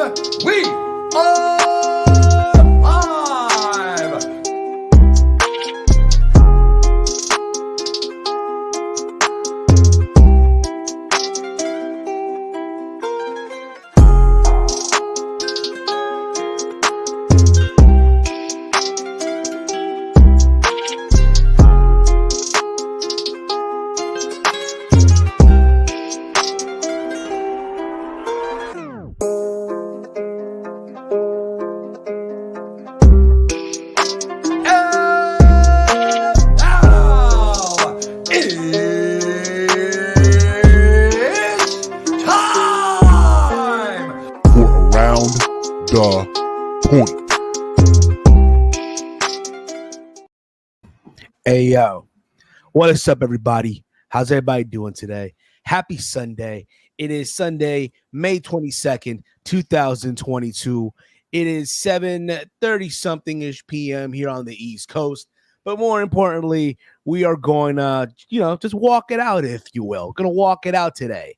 We are live! Hey, yo, what is up, everybody? How's everybody doing today? Happy Sunday. It is Sunday, May 22nd, 2022. It is 7:30-something-ish p.m. here on the East Coast. But more importantly, we are going to, just walk it out, if you will. Going to walk it out today.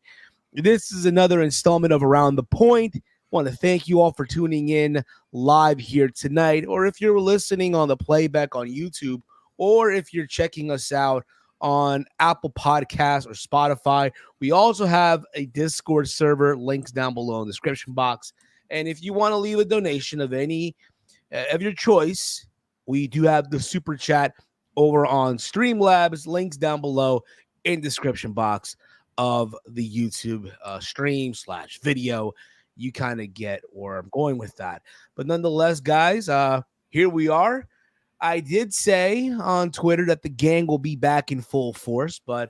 This is another installment of Around the Point. Want to thank you all for tuning in live here tonight, or if you're listening on the playback on YouTube, or if you're checking us out on Apple Podcasts or Spotify. We also have a Discord server, links down below in the description box. And if you want to leave a donation of any of your choice, we do have the super chat over on Streamlabs, links down below in the description box of the YouTube stream/video. You kind of get where I'm going with that. But nonetheless, guys, here we are. I did say on Twitter that the gang will be back in full force, but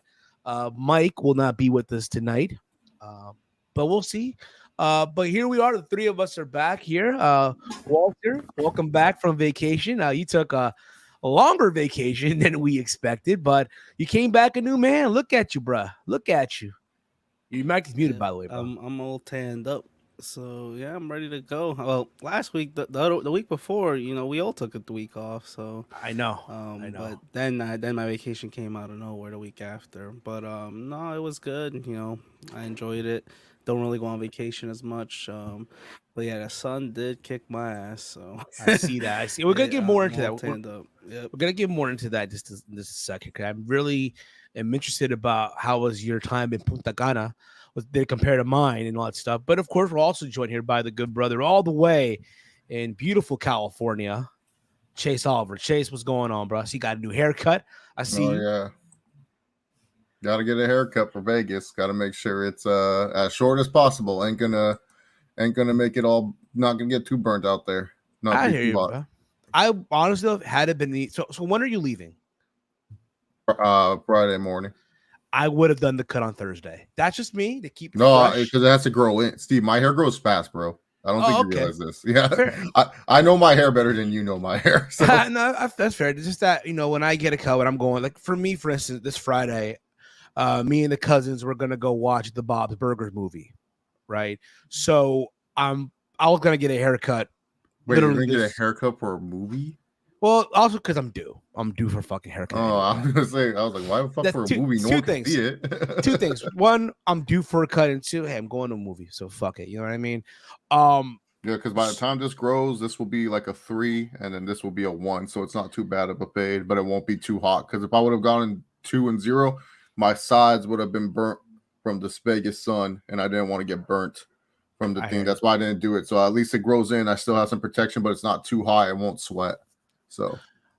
Mike will not be with us tonight. But we'll see. But here we are. The three of us are back here. Walter, welcome back from vacation. You took a longer vacation than we expected, but you came back a new man. Look at you, bruh. Look at you. Your mic is muted, by the way, bro. I'm all tanned up. So yeah, I'm ready to go. Well, last week, the week before, we all took a week off. So I know. But then my vacation came out of nowhere the week after. But no, it was good. I enjoyed it. Don't really go on vacation as much. But yeah, the sun did kick my ass. So I see that. I see. We're gonna get more into that. Yep. We're gonna get more into that just in a second. Cause I'm really interested about how was your time in Punta Cana. They compare to mine and all that stuff. But of course, we're also joined here by the good brother all the way in beautiful California, Chase Oliver. Chase, what's going on, bro? So you got a new haircut. I see. Oh, yeah. Got to get a haircut for Vegas. Got to make sure it's as short as possible. Ain't gonna make it all. Not gonna get too burnt out there. Not I hear you, bro. I honestly had it been so when are you leaving? Friday morning. I would have done the cut on Thursday. That's just me to keep. No, because it has to grow in. Steve, my hair grows fast, bro. I don't think you realize this. Yeah, I know my hair better than you know my hair. So. No, that's fair. It's just that when I get a cut, when I'm going, like for me, for instance, this Friday, me and the cousins were gonna go watch the Bob's Burgers movie, right? So I was gonna get a haircut. Wait, you're gonna get a haircut for a movie? Well, also because I'm due. I'm due for a fucking haircut. Oh, I was gonna say, I was like, why the fuck for a movie? No one can see it. Two things. One, I'm due for a cut, and two, hey, I'm going to a movie, so fuck it. You know what I mean? Yeah, because by the time this grows, this will be like a 3, and then this will be a 1, so it's not too bad of a fade, but it won't be too hot. Because if I would have gone in 2 and 0, my sides would have been burnt from the Vegas sun, and I didn't want to get burnt from the thing. That's why I didn't do it. So at least it grows in. I still have some protection, but it's not too high. It won't sweat. So,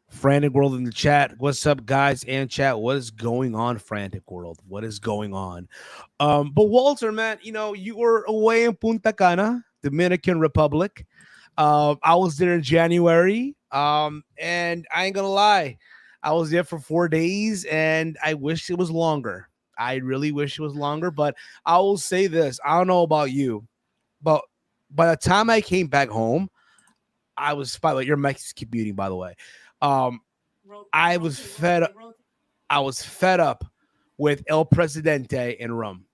Frantic World in the chat. What's up, guys? And chat. What is going on, Frantic World? What is going on? But Walter, man, you were away in Punta Cana, Dominican Republic. I was there in January. And I ain't gonna lie, I was there for 4 days, and I wish it was longer. I really wish it was longer. But I will say this: I don't know about you, but by the time I came back home, I was, by the way, your mics keep muting, by the way. I was fed up with El Presidente and rum.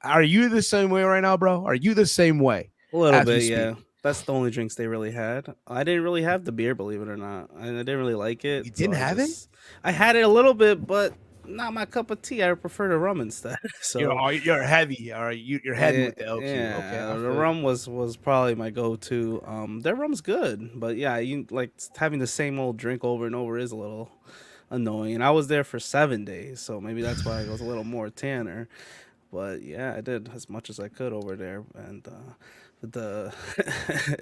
Are you the same way right now, bro? Are you the same way? A little bit, yeah. That's the only drinks they really had. I didn't really have the beer, believe it or not. I didn't really like it. You didn't have it? I had it a little bit, but not my cup of tea. I prefer the rum instead. So You're heavy. All right, you're heavy with the LQ. Okay, yeah, I the feel rum was probably my go-to. Their rum's good, but yeah, you like having the same old drink over and over is a little annoying. And I was there for 7 days, so maybe that's why I was a little more tanner. But yeah, I did as much as I could over there, and the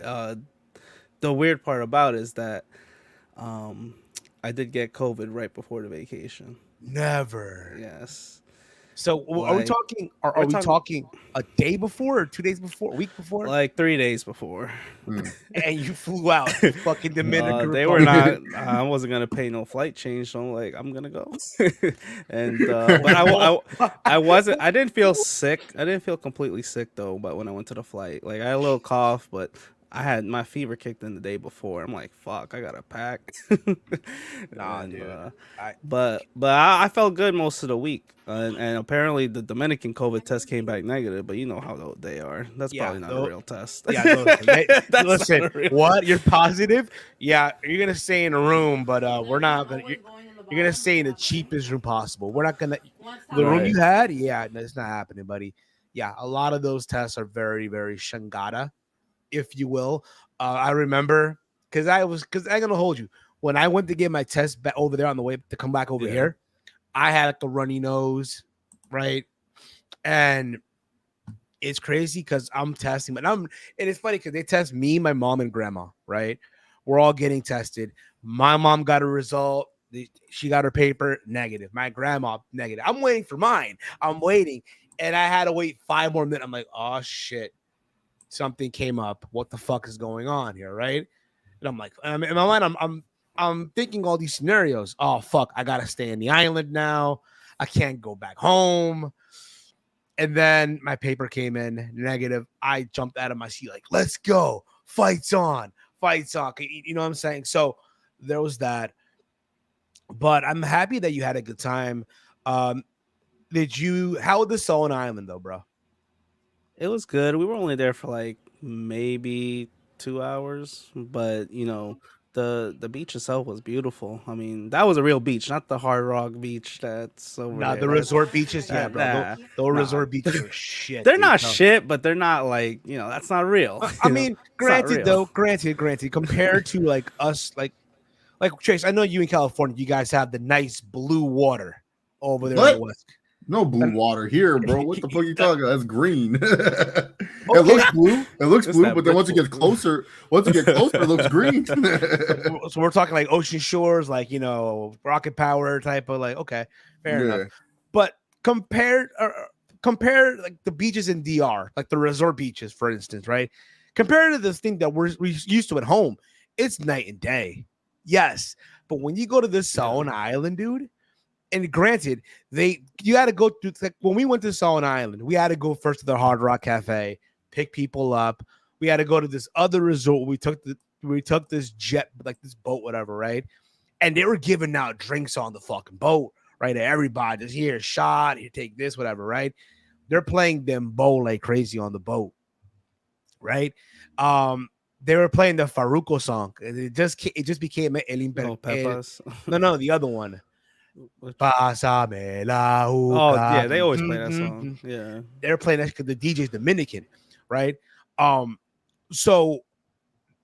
uh, the weird part about it is that um, I did get COVID right before the vacation. never. Yes, So are we like talking? Are we're we talking talking a day before, or 2 days before, a week before? like 3 days before. Mm. And you flew out to fucking Dominican They were Republic. not. I wasn't gonna pay no flight change, so I'm like, I'm gonna go. And but I wasn't. I didn't feel sick. I didn't feel completely sick though. But when I went to the flight, like I had a little cough, but I had my fever kicked in the day before. I'm like, fuck, I gotta pack. Nah, And dude. I but I felt good most of the week, and apparently the Dominican COVID test came back negative. But you know how they are. That's yeah, probably not a real test. yeah. That's Listen, not a real. what? You're positive? Yeah, you're gonna stay in a room, but we're not gonna. You're gonna stay in the cheapest room possible. We're not gonna. The room Right. you had, yeah, no, it's not happening, buddy. Yeah, a lot of those tests are very, very shangada, if you will. I remember because I'm gonna hold you. When I went to get my test back over there on the way to come back over Yeah. here, I had like a runny nose, right? And it's crazy because I'm testing, but and it's funny because they test me, my mom, and grandma, right? We're all getting tested. My mom got a result. She got her paper negative. My grandma negative. I'm waiting for mine. I'm waiting, and I had to wait 5 more minutes. I'm like, oh shit, something came up. What the fuck is going on here, right? And I'm like, in my mind, I'm thinking all these scenarios. Oh fuck, I gotta stay in the island now. I can't go back home. And then my paper came in negative. I jumped out of my seat like, let's go. Fights on. Fights on. You know what I'm saying? So there was that. But I'm happy that you had a good time. Um, how was the Solon Island though, bro? It was good. We were only there for like maybe 2 hours, but the beach itself was beautiful. I mean, that was a real beach, not the Hard Rock beach that's over Nah, there. the resort beaches, yeah, that- bro. nah, Those nah. resort beaches are shit. They're dude. not No. shit, but they're not like that's not real. I you know? mean, It's not granted real. though, granted, compared to like us, like Chase, I know you in California, you guys have the nice blue water over there on the What? west. No blue water here, bro. What the fuck are you talking about? That's green. It Okay. looks blue. It looks It's blue, that but then once you Ric get closer, it looks green. So we're talking like ocean shores, like rocket power type of like. Okay, fair Yeah. enough. But compare like the beaches in DR, like the resort beaches, for instance, right? Compared to this thing that we're used to at home, it's night and day. Yes, but when you go to this Solon Island, dude, and granted, you had to go through. Like when we went to Solon Island, we had to go first to the Hard Rock Cafe, pick people up. We had to go to this other resort. We took this jet, like this boat, whatever, right? And they were giving out drinks on the fucking boat, right? Everybody just here, shot, here, take this, whatever, right? They're playing them bowl like crazy on the boat, right? They were playing the Farruko song. It just became Pepas. no, the other one. Which- Pásame la Oh hookah. yeah, they always play that song. Yeah. They're playing that because the DJ's Dominican, right? So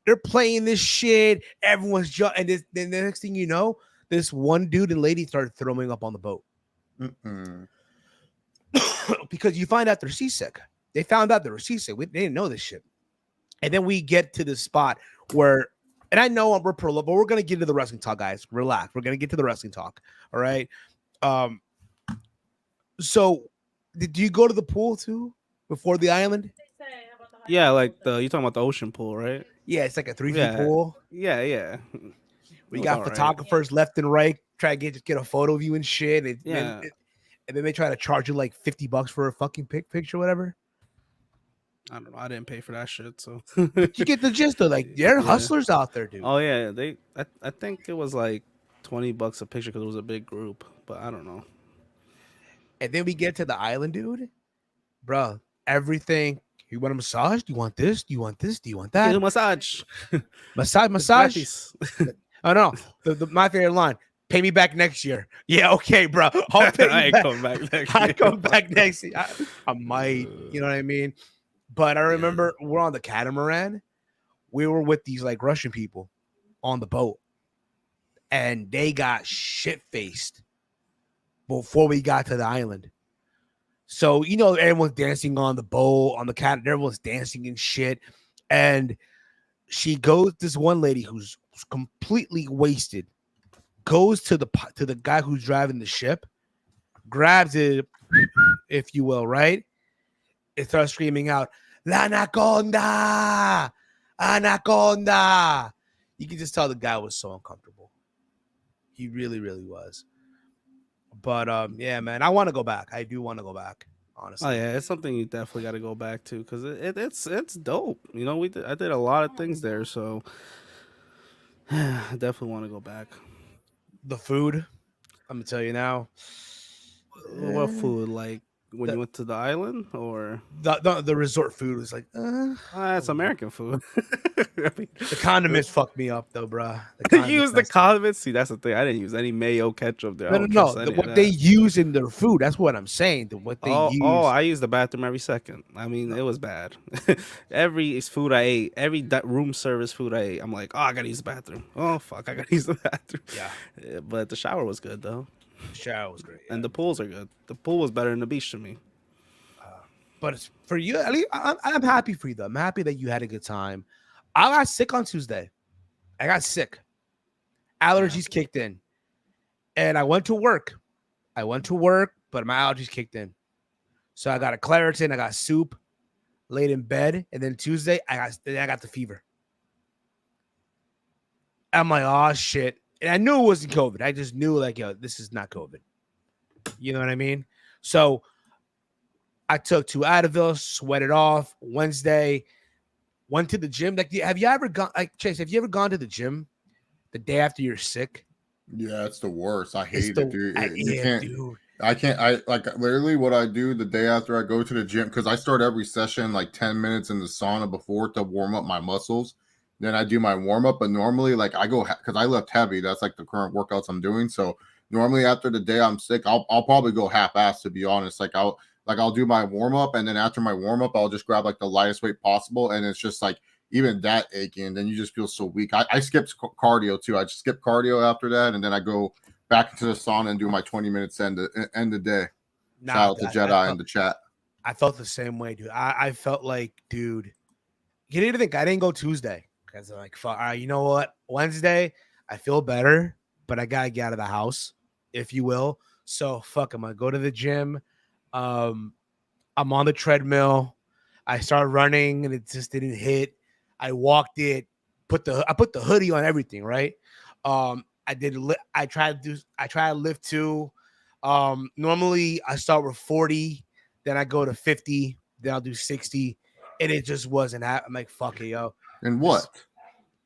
they're playing this shit. Everyone's and then the next thing you know, this one dude and lady started throwing up on the boat because you find out they're seasick. They found out they were seasick. They didn't know this shit. And then we get to the spot where, and I know we're pro, but we're gonna get to the wrestling talk, guys. Relax. We're gonna get to the wrestling talk. All right. So did you go to the pool too before the island? Yeah, like you talking about the ocean pool, right? Yeah, it's like a 3 feet Yeah. pool. Yeah, yeah. We It was got all right. photographers left and right, try to get a photo of you and shit. Yeah. And then they try to charge you like $50 for a fucking picture, whatever. I don't know. I didn't pay for that shit, so You get the gist of like they're Yeah. hustlers out there, dude. Oh yeah, I think it was like $20 a picture because it was a big group, but I don't know. And then we get to the island, dude. Bro, everything. You want a massage? Do you want this? Do you want this? Do you want that? Massage. Massage. Gratis. Oh no, my favorite line. Pay me back next year. Yeah, okay, bro. I'll pay I you ain't back. coming back next year. I come back next year. I might, you know what I mean? But I remember we're on the catamaran. We were with these like Russian people on the boat, and they got shit faced before we got to the island. So everyone's dancing on the boat, on the cat. Everyone's dancing and shit. And she goes. This one lady who's completely wasted goes to the guy who's driving the ship, grabs it, if you will, right? It starts screaming out, "La anaconda, anaconda!" You can just tell the guy was so uncomfortable. He really, really was. But yeah, man, I want to go back. I do want to go back. Honestly. Oh yeah, it's something you definitely got to go back to because it's dope. I did a lot of things there, so I definitely want to go back. The food, I'm gonna tell you now. What food? Like when you went to the island, or the resort food was like, it's American food. I mean, the condiments fucked me up though, bro. you use the condiments. See, that's the thing. I didn't use any mayo, ketchup there. No. What they use in their food. That's what I'm saying. What they use. Oh, I use the bathroom every second. I mean, it was bad. Every food I ate, every room service food I ate, I'm like, oh, I gotta use the bathroom. Oh fuck, I gotta use the bathroom. Yeah. But the shower was good though. The shower was great. Yeah. And the pools are good. The pool was better than the beach to me. But it's for you, at least I'm happy for you though. I'm happy that you had a good time. I got sick on Tuesday. I got sick. Allergies kicked in. And I went to work. But my allergies kicked in. So I got a Claritin, I got soup, laid in bed, and then Tuesday I got the fever. I'm like, oh shit. And I knew it wasn't COVID. I just knew like, yo, this is not COVID. You know what I mean? So I took 2 Advil, sweat it off. Wednesday, went to the gym. Like, have you ever gone? Like, Chase, have you ever gone to the gym the day after you're sick? Yeah, it's the worst. I hate it, dude. You can't. Dude. I can't. I like literally what I do the day after I go to the gym because I start every session like 10 minutes in the sauna before to warm up my muscles. Then I do my warm up, but normally like I go because I lift heavy. That's like the current workouts I'm doing. So normally after the day I'm sick, I'll probably go half-ass to be honest. I'll do my warm up, and then after my warm up, I'll just grab like the lightest weight possible, and it's just like even that aching, then you just feel so weak. I skipped cardio too. I just skip cardio after that, and then I go back into the sauna and do my 20 minutes end the day. Shout out to Jedi in the chat. I felt the same way, dude. I felt like, dude, you didn't think I didn't go Tuesday because I'm like, fuck. All right, you know what? Wednesday, I feel better, but I gotta get out of the house, if you will. So fuck, I'm gonna go to the gym. I'm on the treadmill. I started running and it just didn't hit. I walked it, I put the hoodie on everything, right? I tried to lift too. Normally I start with 40, then I go to 50, then I'll do 60, and it just wasn't happening. I'm like, fuck it, yo. And what?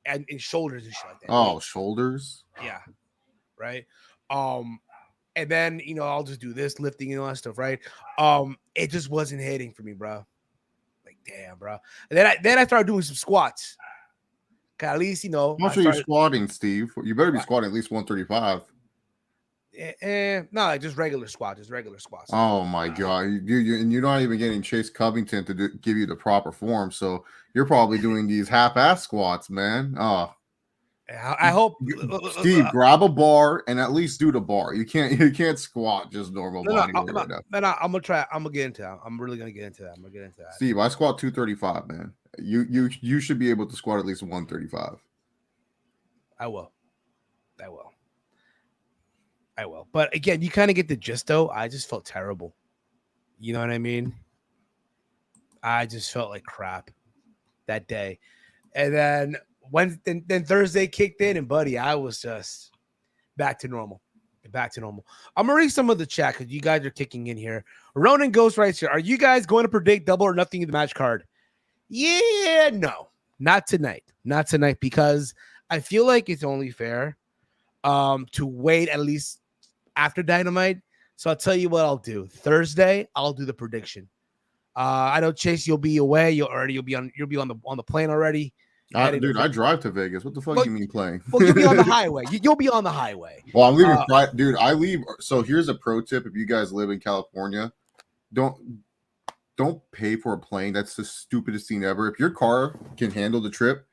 And in shoulders and shit like that. Oh, shoulders? Yeah. Right. And then I'll just do this lifting and all that stuff, right? It just wasn't hitting for me, bro. Like, damn, bro. And then I started doing some squats. At least, How much are you squatting, Steve? You better be squatting at least 135. No, like just regular squats. Oh my god, you're not even getting Chase Covington to give you the proper form, so you're probably doing these half-ass squats, man. Oh, I hope Steve grab a bar and at least do the bar. You can't squat just normal body weight right now. I'm gonna get into that. I'm really gonna get into that. Steve, I squat 235, man. You should be able to squat at least 135. I will. But again, you kind of get the gist though. I just felt terrible. You know what I mean? I just felt like crap that day. And then then Thursday kicked in, and buddy, I was just back to normal. I'm gonna read some of the chat because you guys are kicking in here. Ronan Ghost writes here: are you guys going to predict double or nothing in the match card? Yeah, no, not tonight. Because I feel like it's only fair to wait at least after Dynamite. So I'll tell you what I'll do. Thursday, I'll do the prediction. I know Chase, you'll be away. You'll be on the plane already. heading to Dude, I Vegas. drive to Vegas. What the fuck Well, you mean playing? Well, you'll be on the highway. You'll be on the highway. Well, I'm leaving Friday, dude. I leave. So here's a pro tip: if you guys live in California, don't pay for a plane. That's the stupidest thing ever. If your car can handle the trip,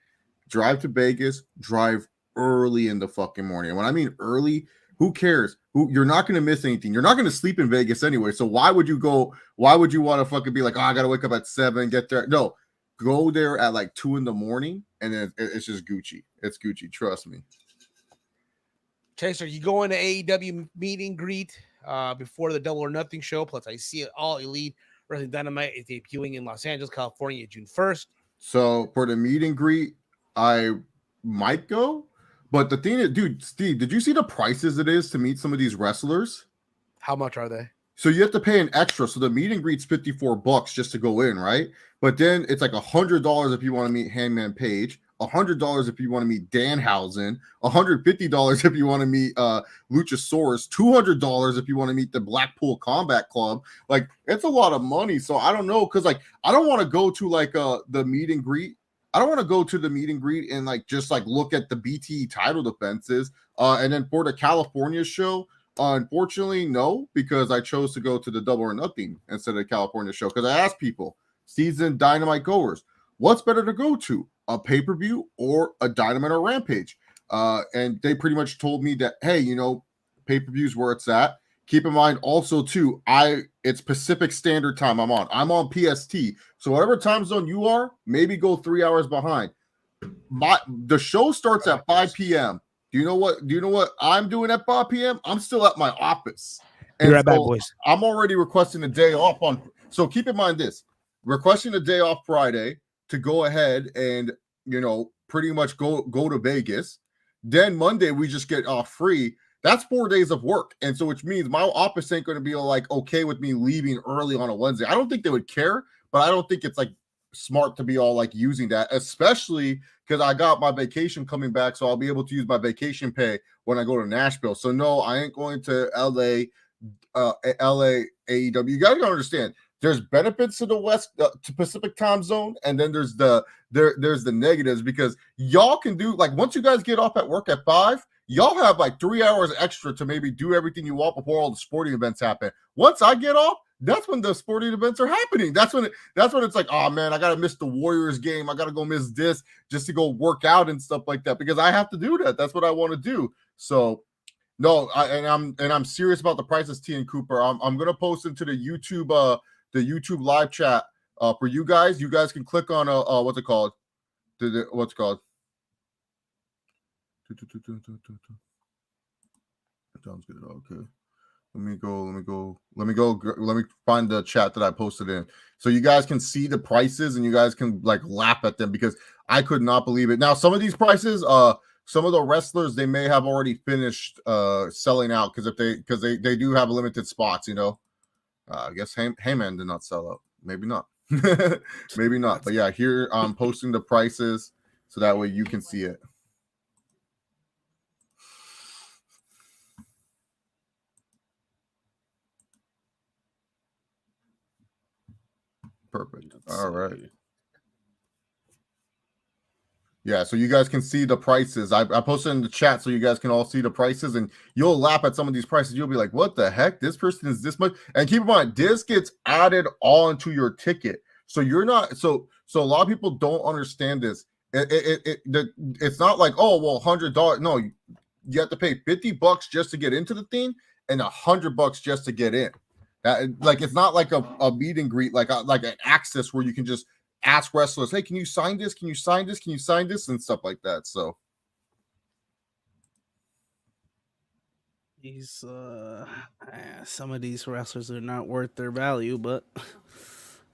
drive to Vegas. Drive early in the fucking morning. And when I mean early, who cares? You're not going to miss anything. You're not going to sleep in Vegas anyway. So why would you go? Why would you want to fucking be like, oh, I got to wake up at 7, get there? No, go there at like 2 in the morning, and then it's just Gucci. It's Gucci. Trust me. Chaser, you go into AEW meet and greet before the Double or Nothing show. Plus, I see it All Elite Wrestling Dynamite is debuting in Los Angeles, California, June 1st. So for the meet and greet, I might go. But the thing is, dude, Steve, did you see the prices it is to meet some of these wrestlers? How much are they? So you have to pay an extra. So the meet and greet's $54 just to go in, right? But then it's like $100 if you want to meet Hangman Page, $100 if you want to meet Danhausen, $150 if you want to meet Luchasaurus, $200 if you want to meet the Blackpool Combat Club. Like, it's a lot of money. So I don't know, because like I don't want to go to like the meet and greet. I don't want to go to the meet and greet and like just like look at the BTE title defenses. And then for the California show, unfortunately, no, because I chose to go to the Double or Nothing instead of the California show. Because I asked people, seasoned Dynamite goers, what's better to go to, a pay-per-view or a Dynamite or Rampage? And they pretty much told me that, hey, you know, pay-per-views where it's at. Keep in mind also too, it's Pacific Standard Time I'm on PST. So whatever time zone you are, maybe go 3 hours behind. The show starts at 5 p.m. Do you know what I'm doing at 5 p.m.? I'm still at my office. And Be right back, boys. I'm already requesting a day off on. So keep in mind this: requesting a day off Friday to go ahead and, you know, pretty much go to Vegas. Then Monday we just get off free. That's 4 days of work. And so which means my office ain't going to be like okay with me leaving early on a Wednesday. I don't think they would care, but I don't think it's like smart to be all like using that, especially because I got my vacation coming back, so I'll be able to use my vacation pay when I go to Nashville. So no, I ain't going to LA AEW. You guys gotta understand, there's benefits to the West to Pacific time zone, and then there's the negatives, because y'all can do like once you guys get off at work at 5, y'all have like 3 hours extra to maybe do everything you want before all the sporting events happen. Once I get off, that's when the sporting events are happening. That's when it's like, oh man, I gotta miss the Warriors game. I gotta go miss this just to go work out and stuff like that, because I have to do that. That's what I want to do. So no, I'm serious about the prices, T and Cooper. I'm gonna post into the YouTube live chat for you guys. You guys can click on what's it called? What's it called? Sounds good. Okay. Let me find the chat that I posted in, so you guys can see the prices and you guys can like laugh at them, because I could not believe it. Now, some of these prices, some of the wrestlers, they may have already finished selling out, because they do have limited spots, you know. I guess Heyman did not sell out. Maybe not. Maybe not. But yeah, here I'm posting the prices so that way you can see it. Perfect. All right. Yeah, so you guys can see the prices. I posted in the chat so you guys can all see the prices, and you'll laugh at some of these prices. You'll be like, what the heck? This person is this much. And keep in mind, this gets added on to your ticket. So you're not so a lot of people don't understand this. It's not like, oh well, $100. No, you have to pay $50 just to get into the thing and $100 just to get in. Like it's not like a meet and greet, like an access where you can just ask wrestlers, hey, can you sign this? Can you sign this? Can you sign this? And stuff like that. So these some of these wrestlers are not worth their value, but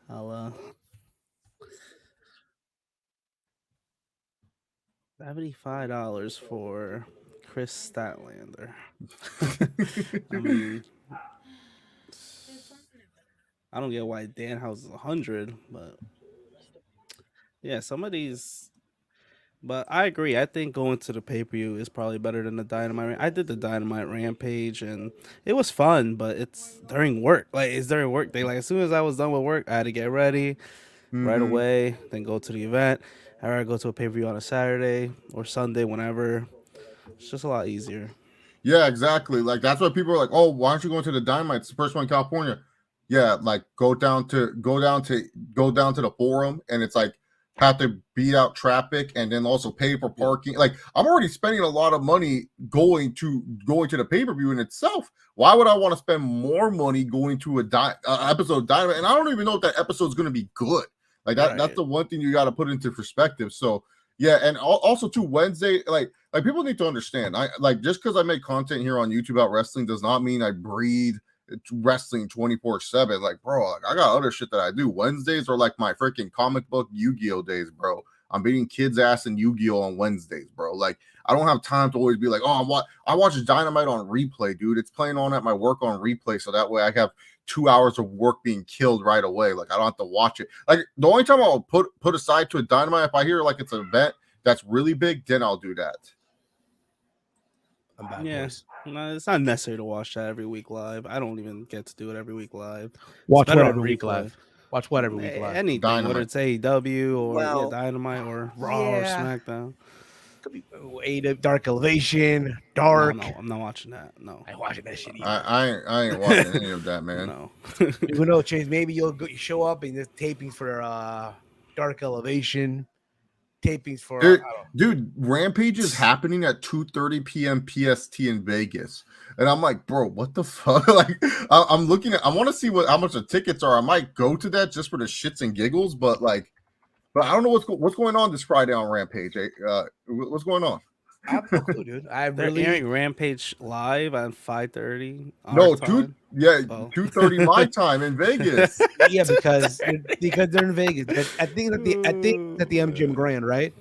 I'll $75 for Chris Statlander. I mean, I don't get why Danhausen is 100, but yeah, some of these. But I agree. I think going to the pay-per-view is probably better than the Dynamite. I did the Dynamite Rampage, and it was fun, but it's during work. Like, it's during work day. Like, as soon as I was done with work, I had to get ready right away, then go to the event. I'd rather go to a pay-per-view on a Saturday or Sunday, whenever. It's just a lot easier. Yeah, exactly. Like that's why people are like, "Oh, why aren't you going to the Dynamite? It's the first one in California." Yeah, like go down to the Forum, and it's like have to beat out traffic and then also pay for parking. Like I'm already spending a lot of money going to the pay per view in itself. Why would I want to spend more money going to episode of Dynamite? And I don't even know if that episode is going to be good. Like that. Right. That's the one thing you got to put into perspective. So yeah, and also too Wednesday, like people need to understand. I like just because I make content here on YouTube about wrestling does not mean I breathe wrestling 24/7. Like, bro, like I got other shit that I do. Wednesdays are like my freaking comic book Yu-Gi-Oh days, bro. I'm beating kids' ass in Yu-Gi-Oh on Wednesdays, bro. Like, I don't have time to always be like, oh, I watch Dynamite on replay, dude. It's playing on at my work on replay, so that way I have 2 hours of work being killed right away. Like, I don't have to watch it. Like, the only time I'll put aside to a Dynamite if I hear like it's an event that's really big, then I'll do that. I'm back, Yeah, boys. no, it's not necessary to watch that every week live. I don't even get to do it every week live. Watch better what on every week replay. live. Watch what every week live. Anything, Dynamite. whether it's AEW or Well, Dynamite or Raw or SmackDown. Could be Dark Elevation, No, Dark. no, I'm not watching that. No, I ain't watching that shit either. I ain't watching any of that, man. no. Who knows, Chase? Maybe you show up and there's tapings for Dark Elevation, tapings for dude, Rampage is happening at 2:30 p.m. PST in Vegas, and I'm like, bro, what the fuck? Like, I'm looking at, I want to see how much the tickets are. I might go to that just for the shits and giggles, but I don't know what's going on this Friday on Rampage. What's going on? I have no clue, dude. They're airing Rampage live at 5:30. No, 2:30 my time in Vegas. Yeah, because they're in Vegas. I think at the MGM Grand, right?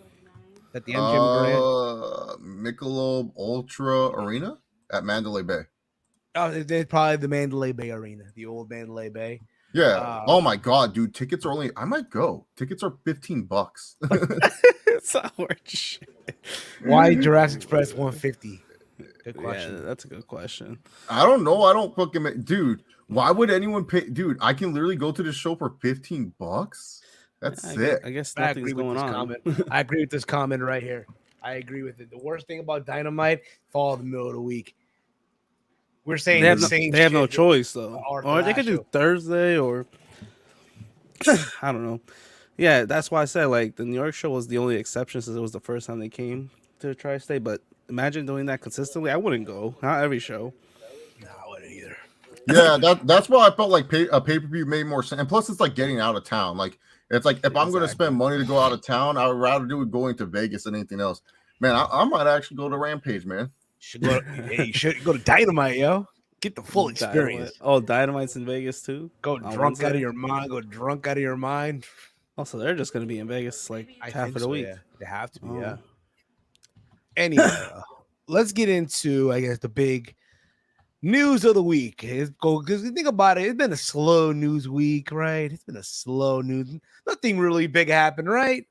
At the MGM Grand, Michelob Ultra Arena at Mandalay Bay. Oh, they're probably the Mandalay Bay Arena, the old Mandalay Bay. Yeah. Oh my god, dude! Tickets are I might go. Tickets are $15. It's not worth shit. Why Jurassic Express 150? Good question. Yeah, that's a good question. I don't know. I don't fucking dude. Why would anyone pay? Dude, I can literally go to the show for $15. That's sick. I guess nothing's going on. I agree with this comment right here. I agree with it. The worst thing about Dynamite, fall in the middle of the week. We're saying they have no choice though, or they could do Thursday or I don't know. Yeah, that's why I said like the New York show was the only exception since it was the first time they came to the Tri-State. But imagine doing that consistently. I wouldn't go. Not every show. No, I wouldn't either. Yeah, that's why I felt like a pay-per-view made more sense. And plus, it's like getting out of town. Like it's like if I'm going to spend money to go out of town, I would rather do it going to Vegas than anything else. Man, I might actually go to Rampage, man. You should go to Dynamite, yo. Get the full experience. Dynamite's in Vegas too. Go drunk out of your mind. Go drunk out of your mind. Also, they're just going to be in Vegas like half of the week. Yeah. They have to be, yeah. Anyway, let's get into, I guess, the big news of the week. Because you think about it, it's been a slow news week, right? It's been a slow news. Nothing really big happened, right?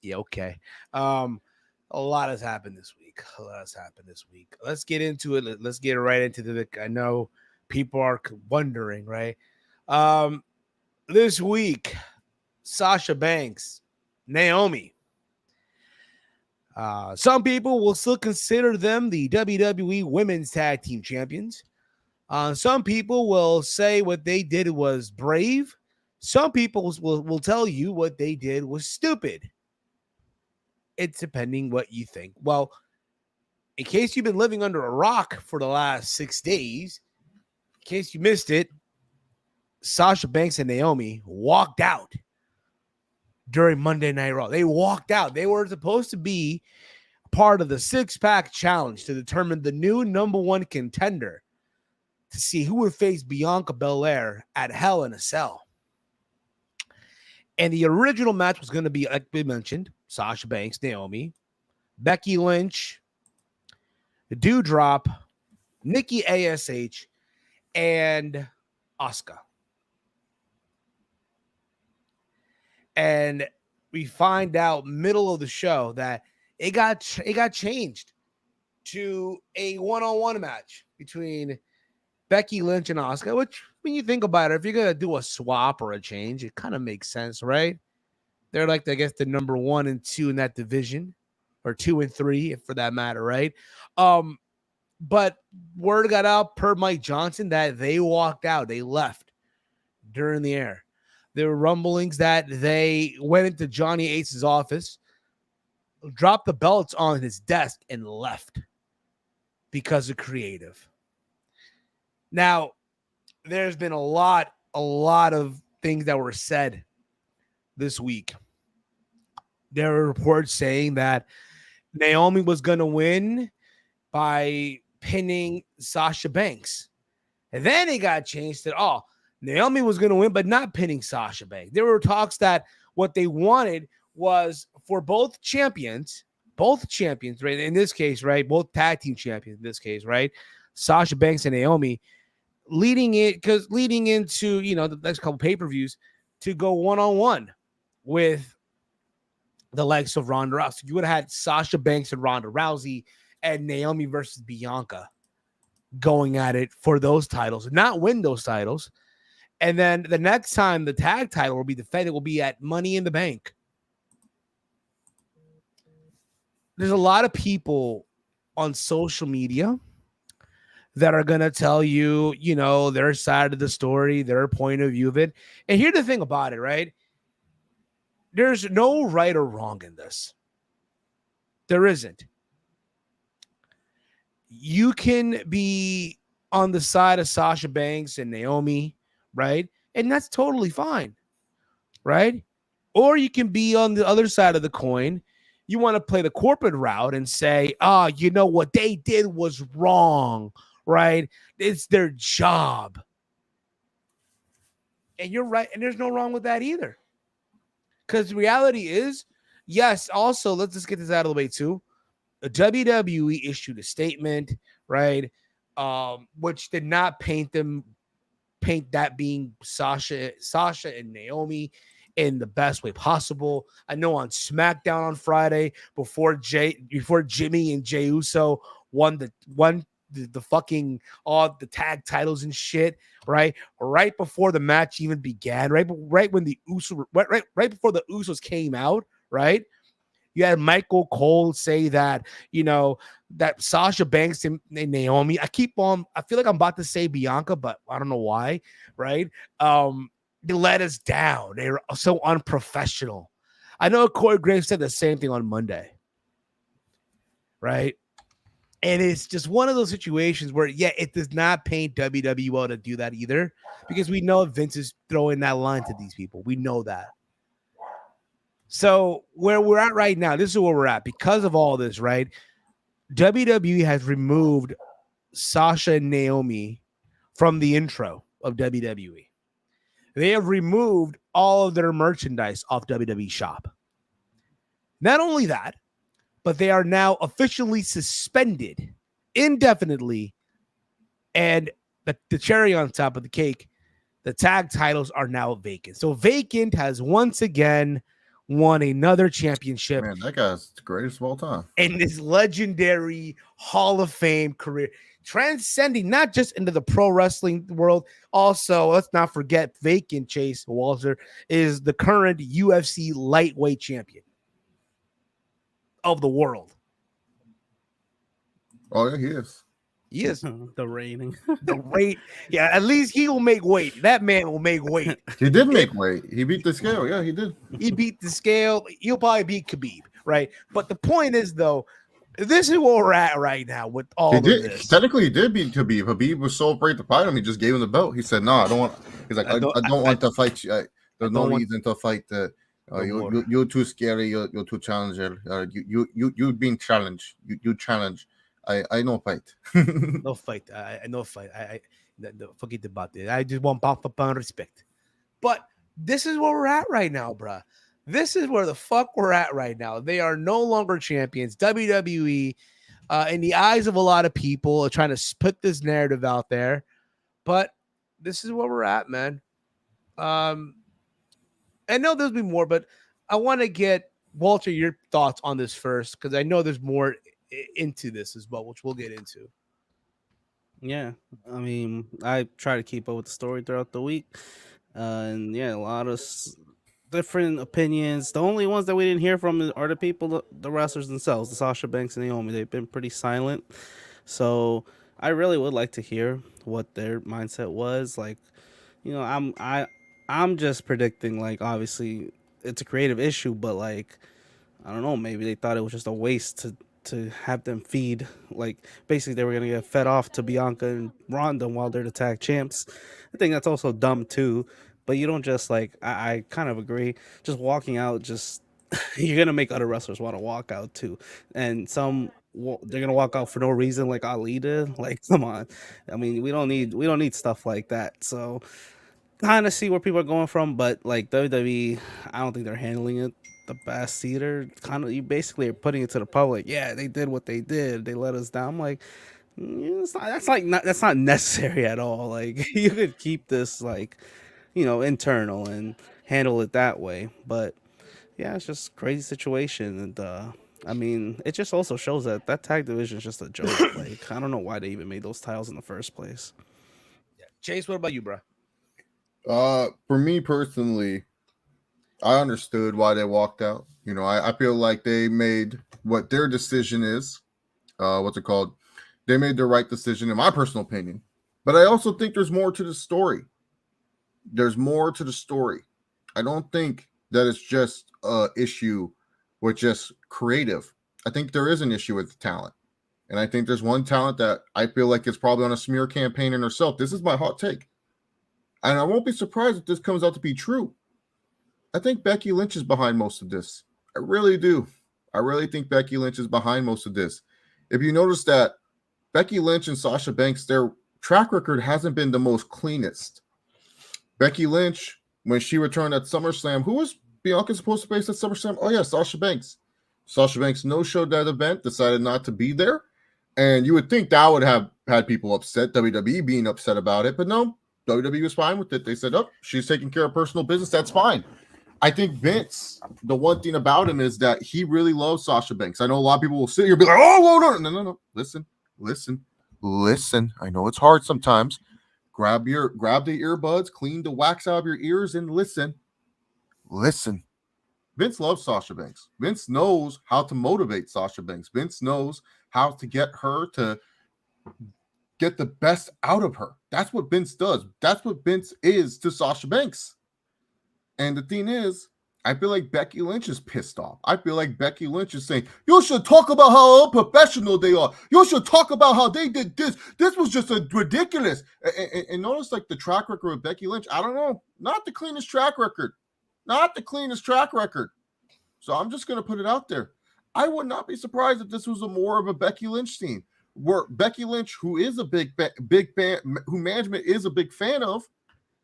Yeah, okay. A lot has happened this week. Let's get into it. Let's get right into the. I know people are wondering, right? This week, Sasha Banks, Naomi. Some people will still consider them the WWE Women's Tag Team Champions. Some people will say what they did was brave. Some people will tell you what they did was stupid. It's depending what you think. Well, in case you've been living under a rock for the last 6 days, in case you missed it, Sasha Banks and Naomi walked out during Monday Night Raw. They walked out. They were supposed to be part of the 6-pack challenge to determine the new number one contender to see who would face Bianca Belair at Hell in a Cell. And the original match was going to be, like we mentioned, Sasha Banks, Naomi, Becky Lynch, Doudrop, Nikki ASH, and Asuka. And we find out middle of the show that it got changed to a one-on-one match between Becky Lynch and Asuka, which when you think about it, if you're going to do a swap or a change, it kind of makes sense, right? They're like, I guess, the number 1 and 2 in that division, or 2 and 3 for that matter, right? But word got out per Mike Johnson that they walked out, they left during the air. There were rumblings that they went into Johnny Ace's office, dropped the belts on his desk, and left because of creative. Now, there's been a lot of things that were said this week. There were reports saying that Naomi was going to win by pinning Sasha Banks. And then it got changed that, Naomi was going to win, but not pinning Sasha Banks. There were talks that what they wanted was for both champions, right? In this case, right? Both tag team champions in this case, right? Sasha Banks and Naomi leading into, the next couple pay-per-views to go one-on-one with the likes of Ronda Rousey. You would have had Sasha Banks and Ronda Rousey and Naomi versus Bianca going at it for those titles, not win those titles. And then the next time the tag title will be defended will be at Money in the Bank. There's a lot of people on social media that are going to tell you, their side of the story, their point of view of it. And here's the thing about it, right? There's no right or wrong in this. There isn't. You can be on the side of Sasha Banks and Naomi, right? And that's totally fine, right? Or you can be on the other side of the coin. You want to play the corporate route and say, what they did was wrong, right? It's their job. And you're right. And there's no wrong with that either. Because the reality is, yes, also, let's just get this out of the way too. The WWE issued a statement, right? Which did not paint that being Sasha and Naomi in the best way possible. I know on SmackDown on Friday, before Jimmy and Jey Uso won the fucking all the tag titles and shit, right before the match even began, right when the Usos right before the Usos came out, right? You had Michael Cole say that, that Sasha Banks and Naomi, I feel like I'm about to say Bianca, but I don't know why, right? They let us down. They're so unprofessional. I know Corey Graves said the same thing on Monday, right? And it's just one of those situations where, it does not paint WWE well to do that either, because we know Vince is throwing that line to these people. We know that. So where we're at right now, this is where we're at because of all this, right? WWE has removed Sasha and Naomi from the intro of WWE. They have removed all of their merchandise off WWE Shop. Not only that, but they are now officially suspended indefinitely. And the cherry on top of the cake, the tag titles are now vacant. So Vacant has once again won another championship. Man, that guy's the greatest of all time. In this legendary Hall of Fame career, transcending not just into the pro wrestling world. Also, let's not forget Vacant Chase Walter is the current UFC lightweight champion of the world. Oh, yeah, he is. He is. The reigning. The weight. Yeah, at least he will make weight. That man will make weight. He did make weight. He beat the scale. Yeah, he did. He beat the scale. He'll probably beat Khabib, right? But the point is, though, this is where we're at right now with all of this. Technically, he did beat Khabib. Khabib was so afraid to fight him, he just gave him the belt. He said, "No, I don't want." He's like, "I don't want to fight you. There's no reason to fight. You're too scary. You're too challenger. You being challenged. You challenge. I no fight." No fight. I no fight. I forget about it. I just want pound for pound respect. But this is where we're at right now, bruh. This is where the fuck we're at right now. They are no longer champions. WWE, in the eyes of a lot of people, are trying to put this narrative out there. But this is where we're at, man. I know there'll be more, but I want to get, Walter, your thoughts on this first, because I know there's more into this as well, which we'll get into. Yeah, I mean, I try to keep up with the story throughout the week, and yeah, a lot of different opinions. The only ones that we didn't hear from are the people, the wrestlers themselves, the Sasha Banks and Naomi. They've been pretty silent. So I really would like to hear what their mindset was. Like, I'm just predicting. Like, obviously, it's a creative issue, but like, I don't know. Maybe they thought it was just a waste to have them feed. Like, basically, they were gonna get fed off to Bianca and Ronda while they're the tag champs. I think that's also dumb too. But you don't just like. I kind of agree. Just walking out, just you're gonna make other wrestlers want to walk out too, and they're gonna walk out for no reason, like Ali did. Like, come on. I mean, we don't need stuff like that. So kind of see where people are going from, but like WWE, I don't think they're handling it the best either. Kind of, you basically are putting it to the public. Yeah, they did what they did. They let us down. I'm like, that's not necessary at all. Like, you could keep this like, internal and handle it that way. But yeah, it's just crazy situation, and I mean, it just also shows that that tag division is just a joke. Like, I don't know why they even made those titles in the first place. Chase, what about you, bro? For me personally, I understood why they walked out. I feel like they made what their decision is. What's it called? They made the right decision, in my personal opinion. But I also think there's more to the story. There's more to the story. I don't think that it's just an issue with just creative. I think there is an issue with the talent. And I think there's one talent that I feel like is probably on a smear campaign in herself. This is my hot take. And I won't be surprised if this comes out to be true. I think Becky Lynch is behind most of this. I really do. I really think Becky Lynch is behind most of this. If you notice that Becky Lynch and Sasha Banks, their track record hasn't been the most cleanest. Becky Lynch, when she returned at SummerSlam, who was Bianca supposed to face at SummerSlam? Oh, yeah, Sasha Banks. Sasha Banks no-showed that event, decided not to be there. And you would think that would have had people upset, WWE being upset about it. But no, WWE was fine with it. They said, oh, she's taking care of personal business. That's fine. I think Vince, the one thing about him is that he really loves Sasha Banks. I know a lot of people will sit here and be like, oh, no. Listen. I know it's hard sometimes. Grab the earbuds, clean the wax out of your ears, and listen. Vince loves Sasha Banks. Vince knows how to motivate Sasha Banks. Vince knows how to get her to get the best out of her. That's what Vince does. That's what Vince is to Sasha Banks. And the thing is, I feel like Becky Lynch is pissed off. I feel like Becky Lynch is saying, you should talk about how unprofessional they are. You should talk about how they did this. This was just ridiculous. And notice, like, the track record with Becky Lynch, I don't know, not the cleanest track record. So I'm just going to put it out there. I would not be surprised if this was more of a Becky Lynch scene, where Becky Lynch, who is a big fan, who management is a big fan of,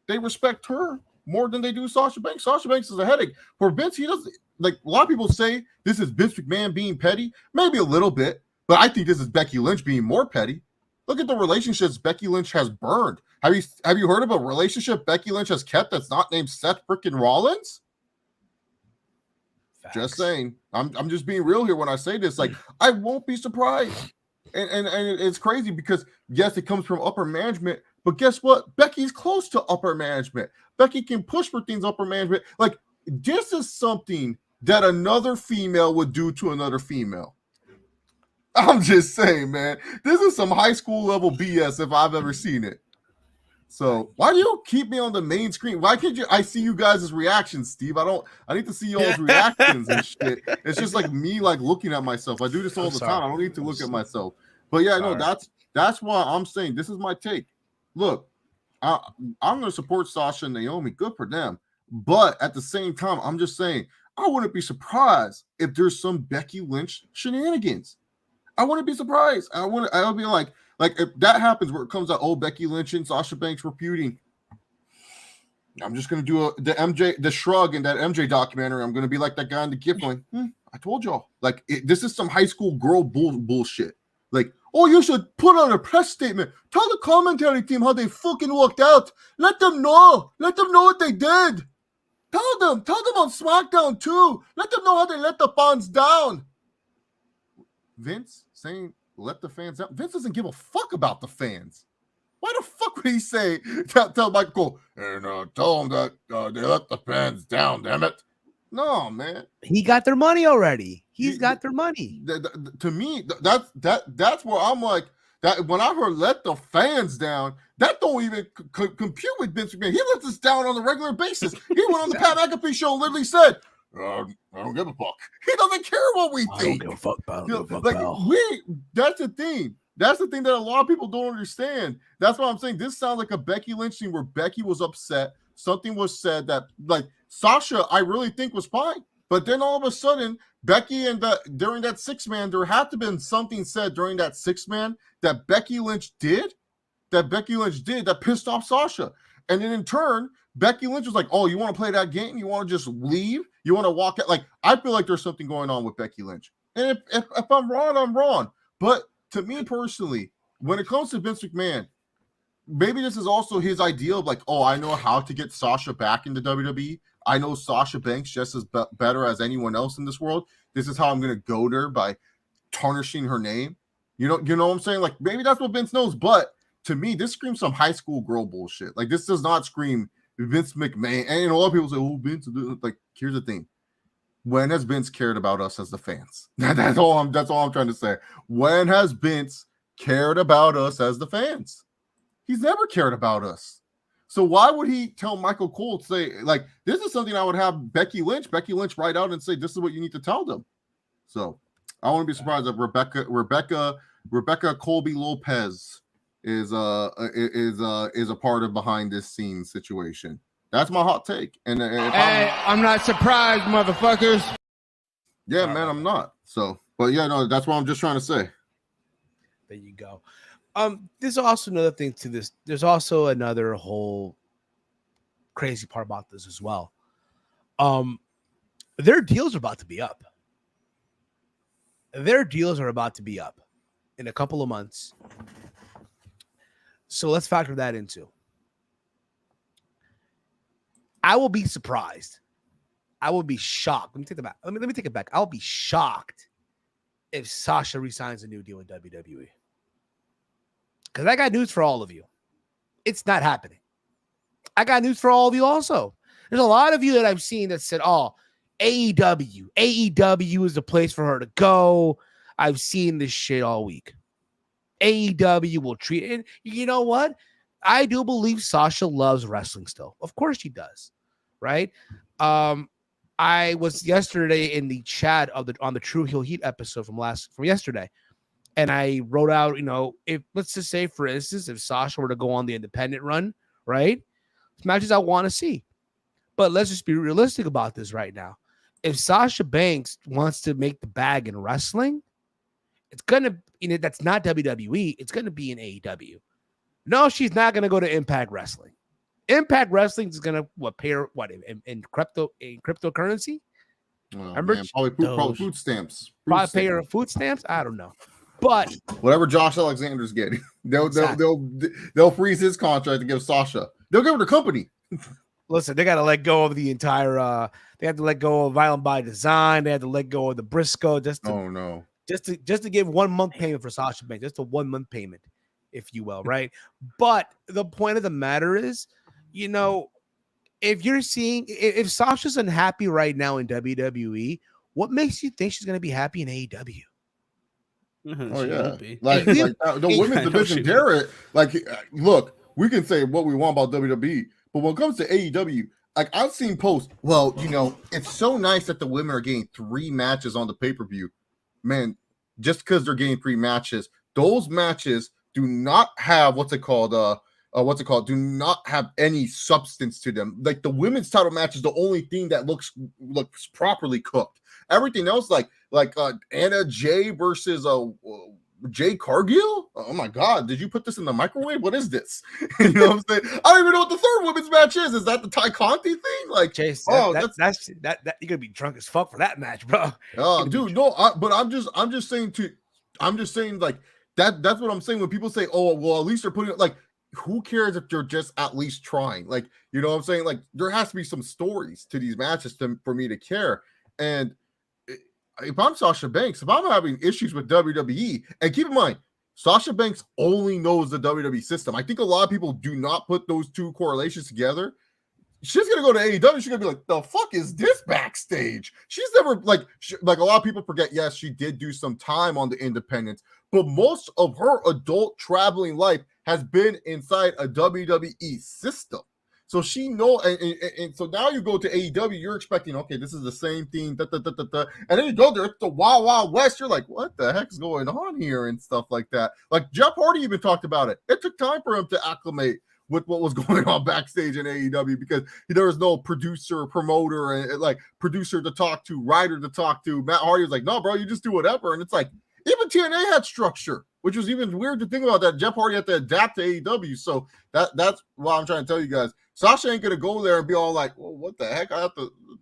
they respect her more than they do Sasha Banks. Sasha Banks is a headache. For Vince, he doesn't, like, a lot of people say this is Vince McMahon being petty. Maybe a little bit, but I think this is Becky Lynch being more petty. Look at the relationships Becky Lynch has burned. Have you heard of a relationship Becky Lynch has kept that's not named Seth freaking Rollins? Facts. Just saying. I'm just being real here when I say this. Like, I won't be surprised. And it's crazy because, yes, it comes from upper management, but guess what? Becky's close to upper management. Becky can push for things upper management. Like, this is something that another female would do to another female. I'm just saying, man. This is some high school level BS if I've ever seen it. So why do you keep me on the main screen? Why can't I see you guys' reactions, Steve? I need to see y'all's reactions and shit. It's just like me, like, looking at myself. I do this all the time. I don't need to look at myself. But yeah, no, that's why I'm saying this is my take. Look, I'm going to support Sasha and Naomi. Good for them. But at the same time, I'm just saying I wouldn't be surprised if there's some Becky Lynch shenanigans. I wouldn't be surprised. I'll be like if that happens where it comes out, Becky Lynch and Sasha Banks were feuding, I'm just going to do the shrug in that MJ documentary. I'm going to be like that guy in the gift going, I told y'all. Like, this is some high school girl bullshit. Like, you should put out a press statement. Tell the commentary team how they fucking walked out. Let them know. Let them know what they did. Tell them on SmackDown too. Let them know how they let the fans down. Vince saying let the fans out. Vince doesn't give a fuck about the fans. Why the fuck would he say tell Michael and tell them that they let the fans down, damn it. No, man. He got their money already. He's got their money. To me, that's where I'm like, that when I heard let the fans down, that don't even compute with Vince McMahon. He lets us down on a regular basis. He went on the Pat McAfee show and literally said, I don't give a fuck. He doesn't care what we think. I don't give a fuck about That's the thing. That's the thing that a lot of people don't understand. That's why I'm saying this sounds like a Becky Lynch thing where Becky was upset. Something was said that, like, Sasha, I really think was fine. But then all of a sudden, Becky and during that 6-man, there had to have been something said during that 6-man that Becky Lynch did that pissed off Sasha. And then in turn, Becky Lynch was like, oh, you want to play that game? You want to just leave? You want to walk out? Like, I feel like there's something going on with Becky Lynch. And if I'm wrong, I'm wrong. But to me personally, when it comes to Vince McMahon, maybe this is also his idea of like, oh, I know how to get Sasha back into WWE. I know Sasha Banks just as better as anyone else in this world. This is how I'm going to goad her by tarnishing her name. You know what I'm saying? Like, maybe that's what Vince knows. But to me, this screams some high school girl bullshit. Like, this does not scream Vince McMahon. And a lot of people say, oh, Vince. Like, here's the thing. When has Vince cared about us as the fans? That's all I'm trying to say. When has Vince cared about us as the fans? He's never cared about us. So why would he tell Michael Cole to say, like, this is something I would have Becky Lynch write out and say, this is what you need to tell them. So I wouldn't be surprised if Rebecca Colby Lopez is a part of behind this scene situation. That's my hot take. And I'm not surprised, motherfuckers. Yeah, man, I'm not. So, but yeah, no, that's what I'm just trying to say. There you go. There's also another thing to this. There's also another whole crazy part about this as well. Their deals are about to be up. Their deals are about to be up in a couple of months. So let's factor that into. I will be surprised. I will be shocked. Let me take it back. Let me take it back. I'll be shocked if Sasha resigns a new deal in WWE. Because I got news for all of you. It's not happening. I got news for all of you also. There's a lot of you that I've seen that said, oh, AEW is the place for her to go. I've seen this shit all week. AEW will treat it. And you know what? I do believe Sasha loves wrestling still. Of course she does. Right? I was yesterday in the chat on the True Heel Heat episode from yesterday. And I wrote out, if let's just say, for instance, if Sasha were to go on the independent run, right? It's matches I want to see. But let's just be realistic about this right now. If Sasha Banks wants to make the bag in wrestling, it's going to, that's not WWE. It's going to be in AEW. No, she's not going to go to Impact Wrestling. Impact Wrestling is going to pay her in cryptocurrency? Oh, remember, man, probably food stamps. Probably pay her food stamps? I don't know. But whatever Josh Alexander's getting, they'll freeze his contract to give Sasha. They'll give her the company. Listen, they got to let go of the entire. They have to let go of Violent by Design. They had to let go of the Briscoe just to give 1 month payment for Sasha Banks, just a 1 month payment, if you will, right? But the point of the matter is, if Sasha's unhappy right now in WWE, what makes you think she's going to be happy in AEW? Oh yeah, like the women's division, Jarrett. Like, look, we can say what we want about WWE, but when it comes to AEW, like I've seen posts. Well, it's so nice that the women are getting 3 matches on the pay-per-view. Man, just because they're getting 3 matches, those matches do not have do not have any substance to them. Like the women's title match is the only thing that looks properly cooked. Everything else, like Anna Jay versus Jay Cargill. Oh my God! Did you put this in the microwave? What is this? You know what I'm saying? I don't even know what the third women's match is. Is that the Ty Conti thing? Like, Chase, that's you're gonna be drunk as fuck for that match, bro. Oh, dude, no. But I'm just saying like that's what I'm saying when people say, oh, well, at least they're putting it like. Who cares if they're just at least trying? Like, you know what I'm saying? Like, there has to be some stories to these matches for me to care. And if I'm Sasha Banks, if I'm having issues with WWE, and keep in mind, Sasha Banks only knows the WWE system. I think a lot of people do not put those two correlations together. she's gonna go to AEW. She's gonna be like, the fuck is this backstage? She's never like a lot of people forget. Yes, she did do some time on the independents, but most of her adult traveling life has been inside a WWE system. So she and so now you go to AEW, you're expecting, okay, this is the same thing, and then you go there, it's the Wild Wild West. You're like, what the heck's going on here and stuff like that. Like Jeff Hardy even talked about it. It took time for him to acclimate with what was going on backstage in AEW because there was no producer, promoter, and like producer to talk to, writer to talk to. Matt Hardy was like, no, bro, you just do whatever. And it's like, even TNA had structure, which was even weird to think about that. Jeff Hardy had to adapt to AEW. So that's why I'm trying to tell you guys. Sasha ain't going to go there and be all like, well, what the heck?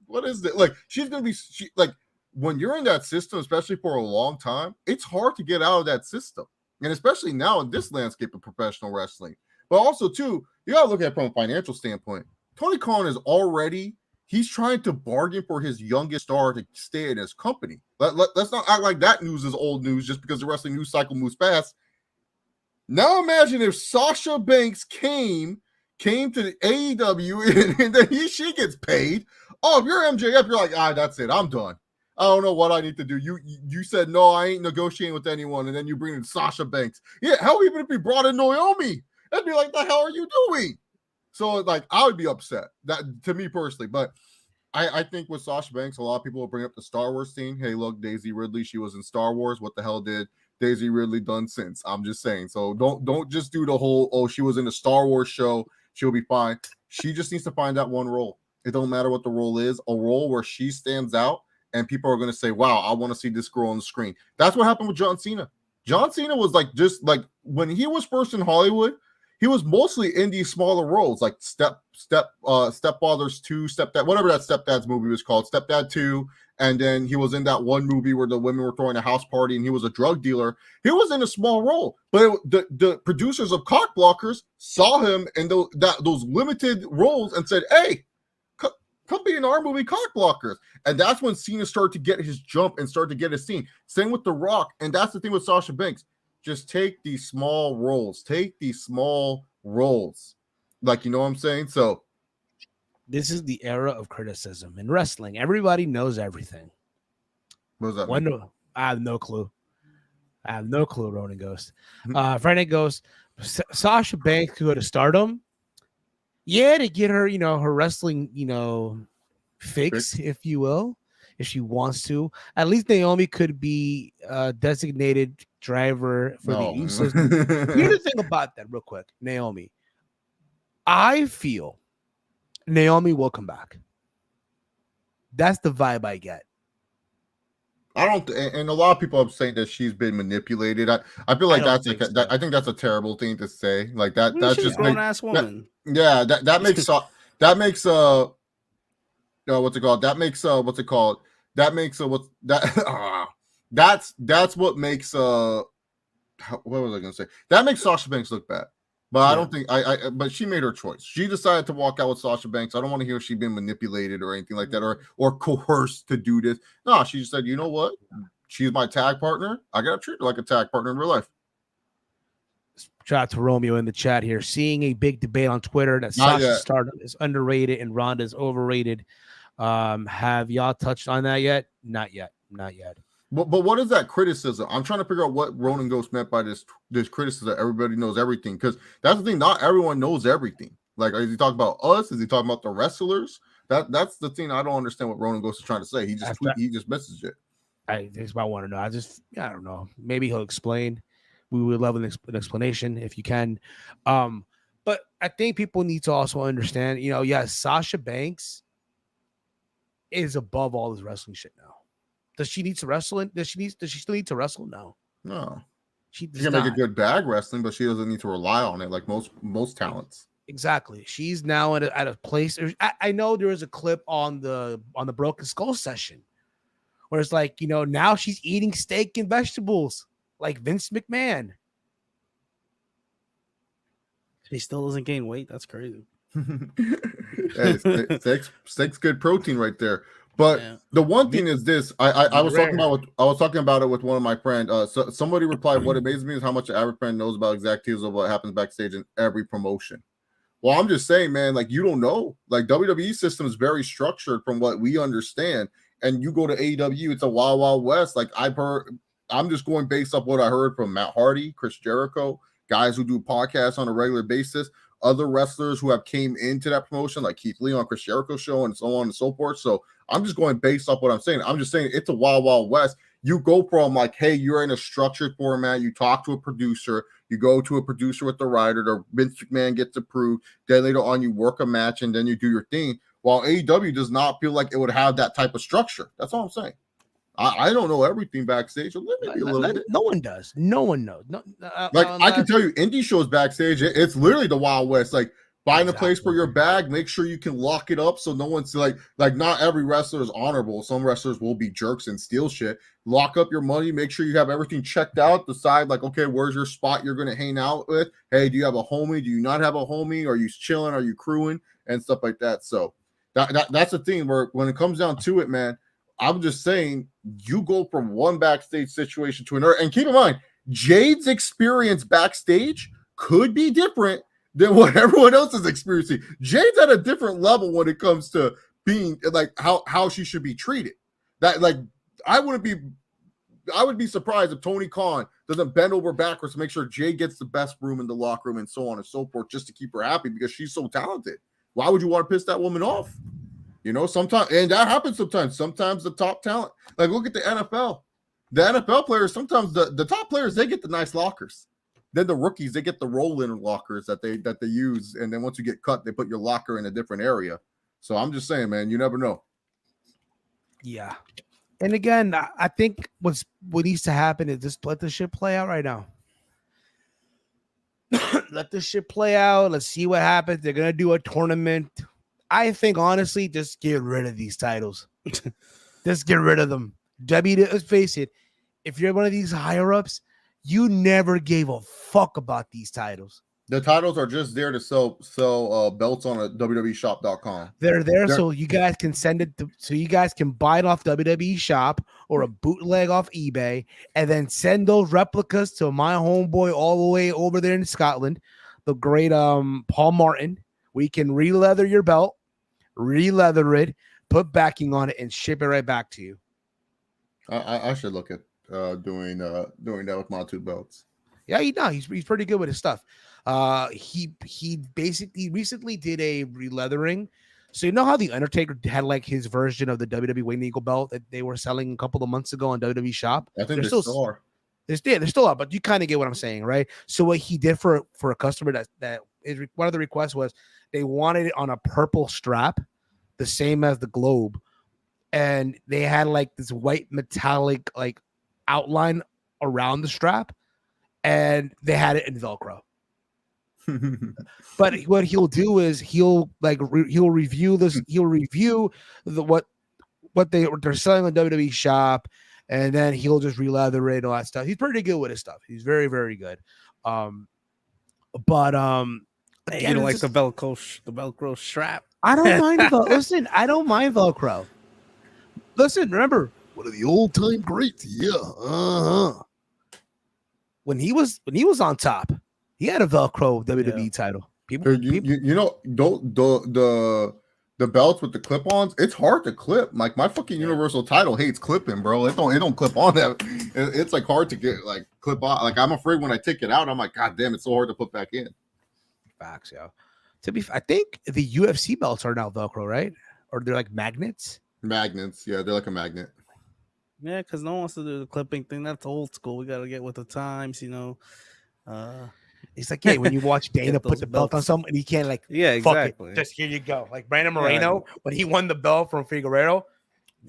What is this? Like, she's going to be like, when you're in that system, especially for a long time, it's hard to get out of that system. And especially now in this landscape of professional wrestling. But also, too, you got to look at it from a financial standpoint. Tony Khan is already, he's trying to bargain for his youngest star to stay in his company. Let's not act like that news is old news just because the wrestling news cycle moves fast. Now imagine if Sasha Banks came to the AEW and then she gets paid. Oh, if you're MJF, you're like, that's it. I'm done. I don't know what I need to do. You said, no, I ain't negotiating with anyone. And then you bring in Sasha Banks. Yeah, hell, even if he brought in Naomi, that'd be like, the hell are you doing? So, like, I would be upset, that to me personally. But I think with Sasha Banks, a lot of people will bring up the Star Wars thing. Hey, look, Daisy Ridley, she was in Star Wars. What the hell did Daisy Ridley done since? I'm just saying. So don't just do the whole, oh, she was in a Star Wars show, she'll be fine. She just needs to find that one role. It don't matter what the role is, a role where she stands out and people are going to say, wow, I want to see this girl on the screen. That's what happened with John Cena. John Cena was like, just like when he was first in Hollywood, he was mostly in these smaller roles, like Stepfathers 2, Stepdad, whatever that Stepdad's movie was called, Stepdad 2. And then he was in that one movie where the women were throwing a house party and he was a drug dealer. He was in a small role, but the producers of Cock Blockers saw him in those limited roles and said, hey, come be in our movie Cock Blockers. And that's when Cena started to get his jump and started to get his scene. Same with The Rock. And that's the thing with Sasha Banks. Just take these small roles. Like, you know what I'm saying? So this is the era of criticism in wrestling. Everybody knows everything. What does that mean? I have no clue. Ronan Ghost. Friday Ghost. Sasha Banks could go to Stardom. Yeah, to get her, her wrestling, fix, if you will, if she wants to. At least Naomi could be a designated driver for the Usos. Here's the thing about that, real quick. Naomi. I feel Naomi will come back. That's the vibe I get. I don't, and a lot of people are saying that she's been manipulated. I feel like I think that's a terrible thing to say. Like that. That's just a grown ass woman. That makes what's it called? That makes what's it called? That makes what's that? That's what makes what was I gonna say? That makes Sasha Banks look bad. But I don't think but she made her choice. She decided to walk out with Sasha Banks. I don't want to hear she's been manipulated or anything like that, or coerced to do this. No, she just said, you know what? She's my tag partner. I gotta treat her like a tag partner in real life. Shout out to Romeo in the chat here. Seeing a big debate on Twitter that Sasha Stardom is underrated and Ronda is overrated. Have y'all touched on that yet? Not yet. But what is that criticism? I'm trying to figure out what Ronan Ghost meant by this criticism. Everybody knows everything, because that's the thing. Not everyone knows everything. Like, is he talking about us? Is he talking about the wrestlers? That's the thing. I don't understand what Ronan Ghost is trying to say. He just messaged it. That's what I want to know. I don't know. Maybe he'll explain. We would love an explanation if you can. But I think people need to also understand. Sasha Banks is above all this wrestling shit now. Does she need to wrestle? Does she still need to wrestle? No. She can make a good bag wrestling, but she doesn't need to rely on it like most talents. Exactly. She's now at a place. I know there was a clip on the Broken Skull session where it's like, now she's eating steak and vegetables like Vince McMahon. She still doesn't gain weight. That's crazy. Hey, steak's good protein right there. But the one thing is this: I was talking about it with one of my friends. So somebody replied, "What amazes me is how much the average fan knows about exact details of what happens backstage in every promotion." Well, I'm just saying, man, like you don't know. Like WWE system is very structured from what we understand. And you go to AEW, it's a wild, wild west. Like I'm just going based off what I heard from Matt Hardy, Chris Jericho, guys who do podcasts on a regular basis, other wrestlers who have came into that promotion, like Keith Lee on Chris Jericho show and so on and so forth. So I'm just going based off what I'm saying. I'm just saying it's a wild, wild west. You go from like, hey, you're in a structured format. You talk to a producer. You go to a producer with the writer. The Vince McMahon gets approved. Then later on, you work a match and then you do your thing. While AEW does not feel like it would have that type of structure. That's all I'm saying. I don't know everything backstage. Maybe a little bit. No one does. No one knows. No, I can tell you, indie shows backstage, it's literally the Wild West. Like, find a place for your bag. Make sure you can lock it up so no one's like not every wrestler is honorable. Some wrestlers will be jerks and steal shit. Lock up your money. Make sure you have everything checked out. Decide like, okay, where's your spot you're going to hang out with? Hey, do you have a homie? Do you not have a homie? Are you chilling? Are you crewing? And stuff like that. So that's the thing where when it comes down to it, man, I'm just saying you go from one backstage situation to another. And keep in mind, Jade's experience backstage could be different than what everyone else is experiencing. Jade's at a different level when it comes to being like how she should be treated. That like I would be surprised if Tony Khan doesn't bend over backwards to make sure Jade gets the best room in the locker room and so on and so forth, just to keep her happy because she's so talented. Why would you want to piss that woman off? You know, sometimes, and that happens sometimes. Sometimes the top talent, like look at the NFL. The NFL players, sometimes the top players, they get the nice lockers. Then the rookies, they get the roll-in lockers that they use, and then once you get cut, they put your locker in a different area. So I'm just saying, man, you never know. Yeah, and again, I think what needs to happen is just let the shit play out right now. Let this shit play out. Let's see what happens. They're gonna do a tournament. I think honestly, just get rid of these titles. Just get rid of them. Let's face it, if you're one of these higher ups, you never gave a fuck about these titles. The titles are just there to sell belts on a WWEshop.com. They're there so you guys can send it so you guys can buy it off WWE Shop or a bootleg off eBay and then send those replicas to my homeboy all the way over there in Scotland, the great Paul Martin. We can re-leather your belt, re-leather it, put backing on it, and ship it right back to you. I should look at doing that with my two belts. Yeah, he's pretty good with his stuff. He basically recently did a re-leathering. So you know how the Undertaker had like his version of the WWE Winged Eagle belt that they were selling a couple of months ago on WWE Shop? I think they still are. They're still up, but you kind of get what I'm saying, right? So what he did for a customer that is one of the requests was they wanted it on a purple strap, the same as the globe, and they had like this white metallic like outline around the strap, and they had it in Velcro. But what he'll do is he'll review this. He'll review what they're selling on WWE Shop, and then he'll just re-leather it and all that stuff. He's pretty good with his stuff. He's very, very good. You don't like the Velcro strap? I don't mind. Listen, I don't mind Velcro. Listen, remember one of the old time greats? Yeah, When he was on top, he had a Velcro WWE title. People, you know, the belts with the clip-ons, it's hard to clip. Like my fucking Universal title hates clipping, bro. It don't clip on that. It's like hard to get like clip on. Like I'm afraid when I take it out, I'm like, God damn, it's so hard to put back in. Facts, yo. I think the UFC belts are now Velcro, right? Or they're like magnets. Magnets, yeah, they're like a magnet. Yeah, because no one wants to do the clipping thing. That's old school. We got to get with the times, you know. It's like, yeah, when you watch Dana put the belt on someone, he can't like, exactly. Just here you go. Like Brandon Moreno, when he won the belt from Figueroa,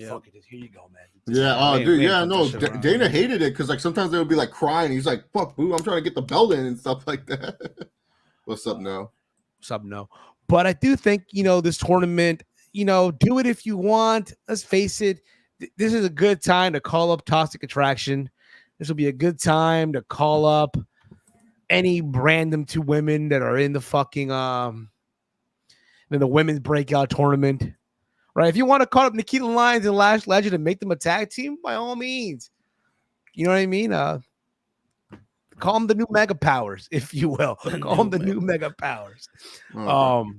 fuck it, just here you go, man. Yeah, dude, yeah, no, Dana hated it because like sometimes they would be like crying. He's like, fuck, boo, I'm trying to get the belt in and stuff like that. What's up now? But I do think, this tournament, do it if you want. Let's face it. This is a good time to call up Toxic Attraction. This will be a good time to call up any random two women that are in the fucking the women's breakout tournament. Right? If you want to call up Nikita Lyons and Lash Legend and make them a tag team, by all means. You know what I mean? Call them the new mega powers, if you will. Call them the new mega powers. Okay.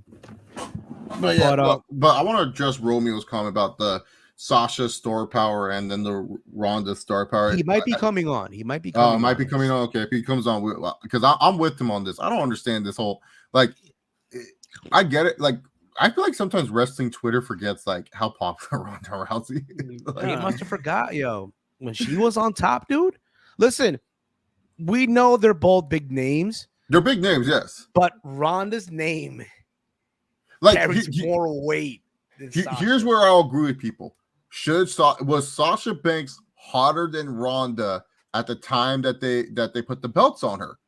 But yeah, but I want to address Romeo's comment about the Sasha star power and then the Ronda star power. He might be coming on. He might be coming on. Might be coming on. Okay, if he comes on, because I'm with him on this. I don't understand this whole, like, I get it. Like, I feel like sometimes wrestling Twitter forgets, like, how popular Ronda Rousey is. Like, he must have forgot, yo. When she was on top, dude. Listen, we know they're both big names. They're big names, yes. But Ronda's name carries more weight than Sasha. Here's where I'll agree with people. Was Sasha Banks hotter than Ronda at the time that they put the belts on her?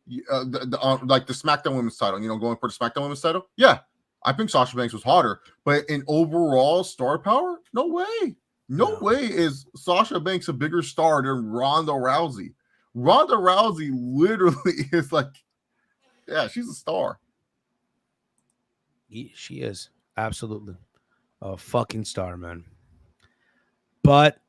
Like the SmackDown Women's title, going for the SmackDown Women's title? Yeah, I think Sasha Banks was hotter. But in overall star power, no way. No way is Sasha Banks a bigger star than Ronda Rousey. Ronda Rousey literally is like, yeah, she's a star. She is absolutely a fucking star, man. But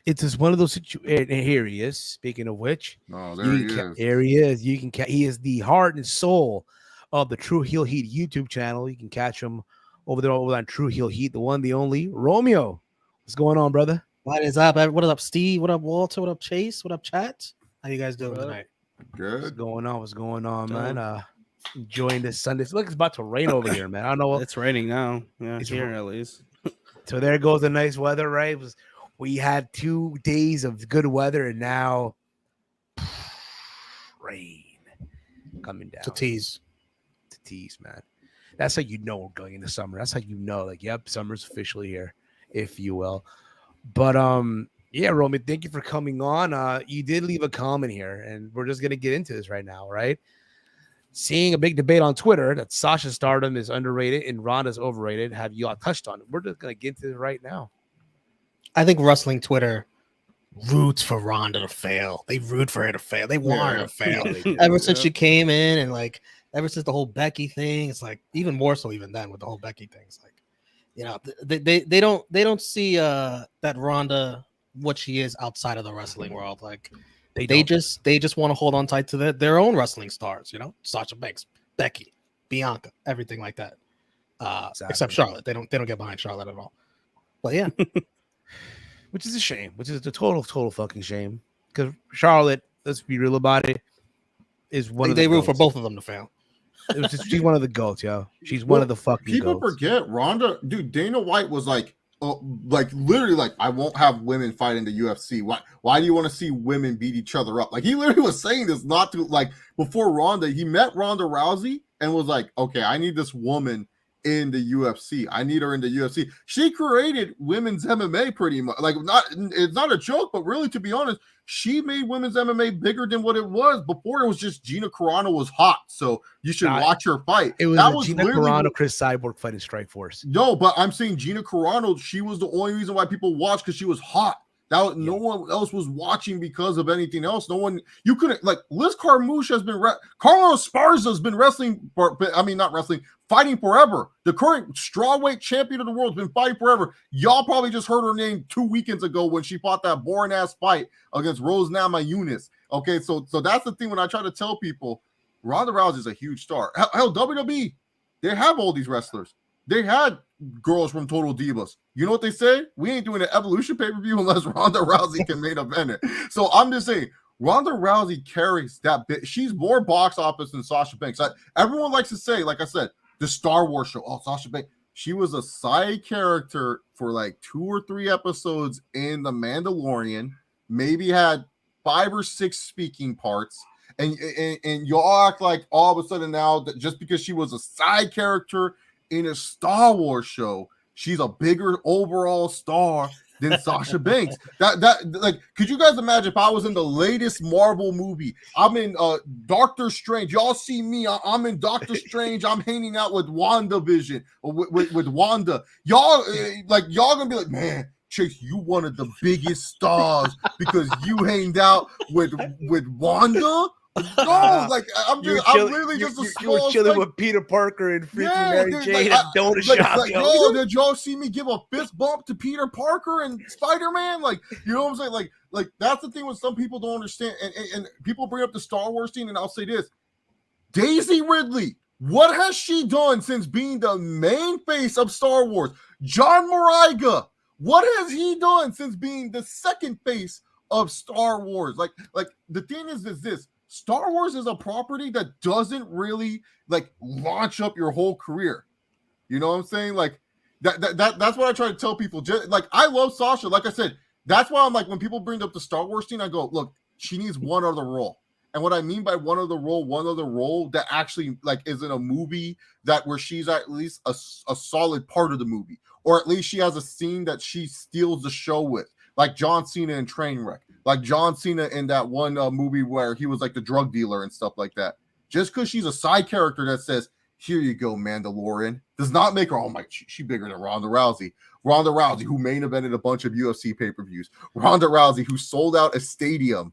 it's just one of those situations. Here he is. Speaking of which, there he is. He is the heart and soul of the True Heel Heat YouTube channel. You can catch him over on True Heel Heat, the one, the only Romeo. What's going on, brother? What is up? What is up, Steve? What up, Walter? What up, Chase? What up, chat? How you guys doing tonight? Good. What's going on, man? Enjoying this Sunday. It's like it's about to rain over here, man. I don't know. It's raining now. Yeah, it's here at least. So there goes the nice weather, right? We had 2 days of good weather, and now rain coming down. To tease, man. That's how you know we're going into summer. That's how you know, like, yep, summer's officially here, if you will. But yeah, Romy, thank you for coming on. You did leave a comment here, and we're just gonna get into this right now, right? Seeing a big debate on Twitter that Sasha's stardom is underrated and Ronda's overrated. Have you all touched on it? We're just gonna get into it right now. I think wrestling Twitter roots for Ronda to fail. They root for her to fail. They want her to fail. Ever since she came in, and like ever since the whole Becky thing, it's like even more so even then with the whole Becky thing. It's like, they don't see that Ronda what she is outside of the wrestling world. Like they just want to hold on tight to their own wrestling stars, Sasha Banks, Becky, Bianca, everything like that. Exactly. Except Charlotte. They don't get behind Charlotte at all. But yeah. Which is a shame, which is a total fucking shame. Because Charlotte, let's be real about it, is one of the root for both of them to fail. She's one of the goats, yo. She's one of the fucking people goats. Forget Ronda, dude. Dana White was like literally like, I won't have women fight in the UFC. Why do you want to see women beat each other up? Like, he literally was saying this not to, like, before Ronda, he met Ronda Rousey and was like, okay, I need this woman in the UFC. I need her in the UFC. She created women's MMA pretty much. Like, it's not a joke, but really, to be honest, she made women's MMA bigger than what it was before. It was just Gina Carano was hot, so you should watch her fight. It was Gina Carano, Chris Cyborg fighting Strikeforce. No, but I'm saying Gina Carano, she was the only reason why people watched, because she was hot. No one else was watching because of anything else. No one, you couldn't, like, Liz Carmouche has been, Carlos Esparza has been fighting forever. The current strawweight champion of the world has been fighting forever. Y'all probably just heard her name 2 weekends ago when she fought that boring ass fight against Rose Namajunas. Okay, so that's the thing when I try to tell people, Ronda Rousey is a huge star. Hell, WWE, they have all these wrestlers. They had girls from Total Divas. You know what they say? We ain't doing an Evolution pay-per-view unless Ronda Rousey can main event it. So I'm just saying, Ronda Rousey carries that bit. She's more box office than Sasha Banks. Everyone likes to say, like I said, the Star Wars show. Oh, Sasha Banks. She was a side character for like 2 or 3 episodes in The Mandalorian. Maybe had 5 or 6 speaking parts. And y'all act like all of a sudden now that just because she was a side character in a Star Wars show, she's a bigger overall star than Sasha Banks. That like, could you guys imagine if I was in the latest Marvel movie? I'm in Doctor Strange. Y'all see me. I'm in Doctor Strange. I'm hanging out with WandaVision or with Wanda. Y'all gonna be like, man, Chase, you one of the biggest stars because you hanged out with Wanda. No, like I'm You're literally just a you small. were chilling like, with Peter Parker and freaking yeah, Mary dude, Jane like, and donut like, shop. like, yo, did y'all see me give a fist bump to Peter Parker and Spider-Man? Like, you know what I'm saying? Like that's the thing when some people don't understand, and people bring up the Star Wars thing, and I'll say this: Daisy Ridley, what has she done since being the main face of Star Wars? John Moraga, what has he done since being the second face of Star Wars? Like the thing is this: Star Wars is a property that doesn't really like launch up your whole career. You know what I'm saying? Like that's what I try to tell people. Just, like I love Sasha. Like I said, that's why I'm like when people bring up the Star Wars scene, I go, look, she needs one other role. And what I mean by one other role that actually like is in a movie that where she's at least a solid part of the movie, or at least she has a scene that she steals the show with, like John Cena in Trainwreck, like John Cena in that one movie where he was like the drug dealer and stuff like that. Just because she's a side character that says, "Here you go, Mandalorian," does not make her, oh my, she bigger than Ronda Rousey. Ronda Rousey, who main evented a bunch of UFC pay-per-views. Ronda Rousey, who sold out a stadium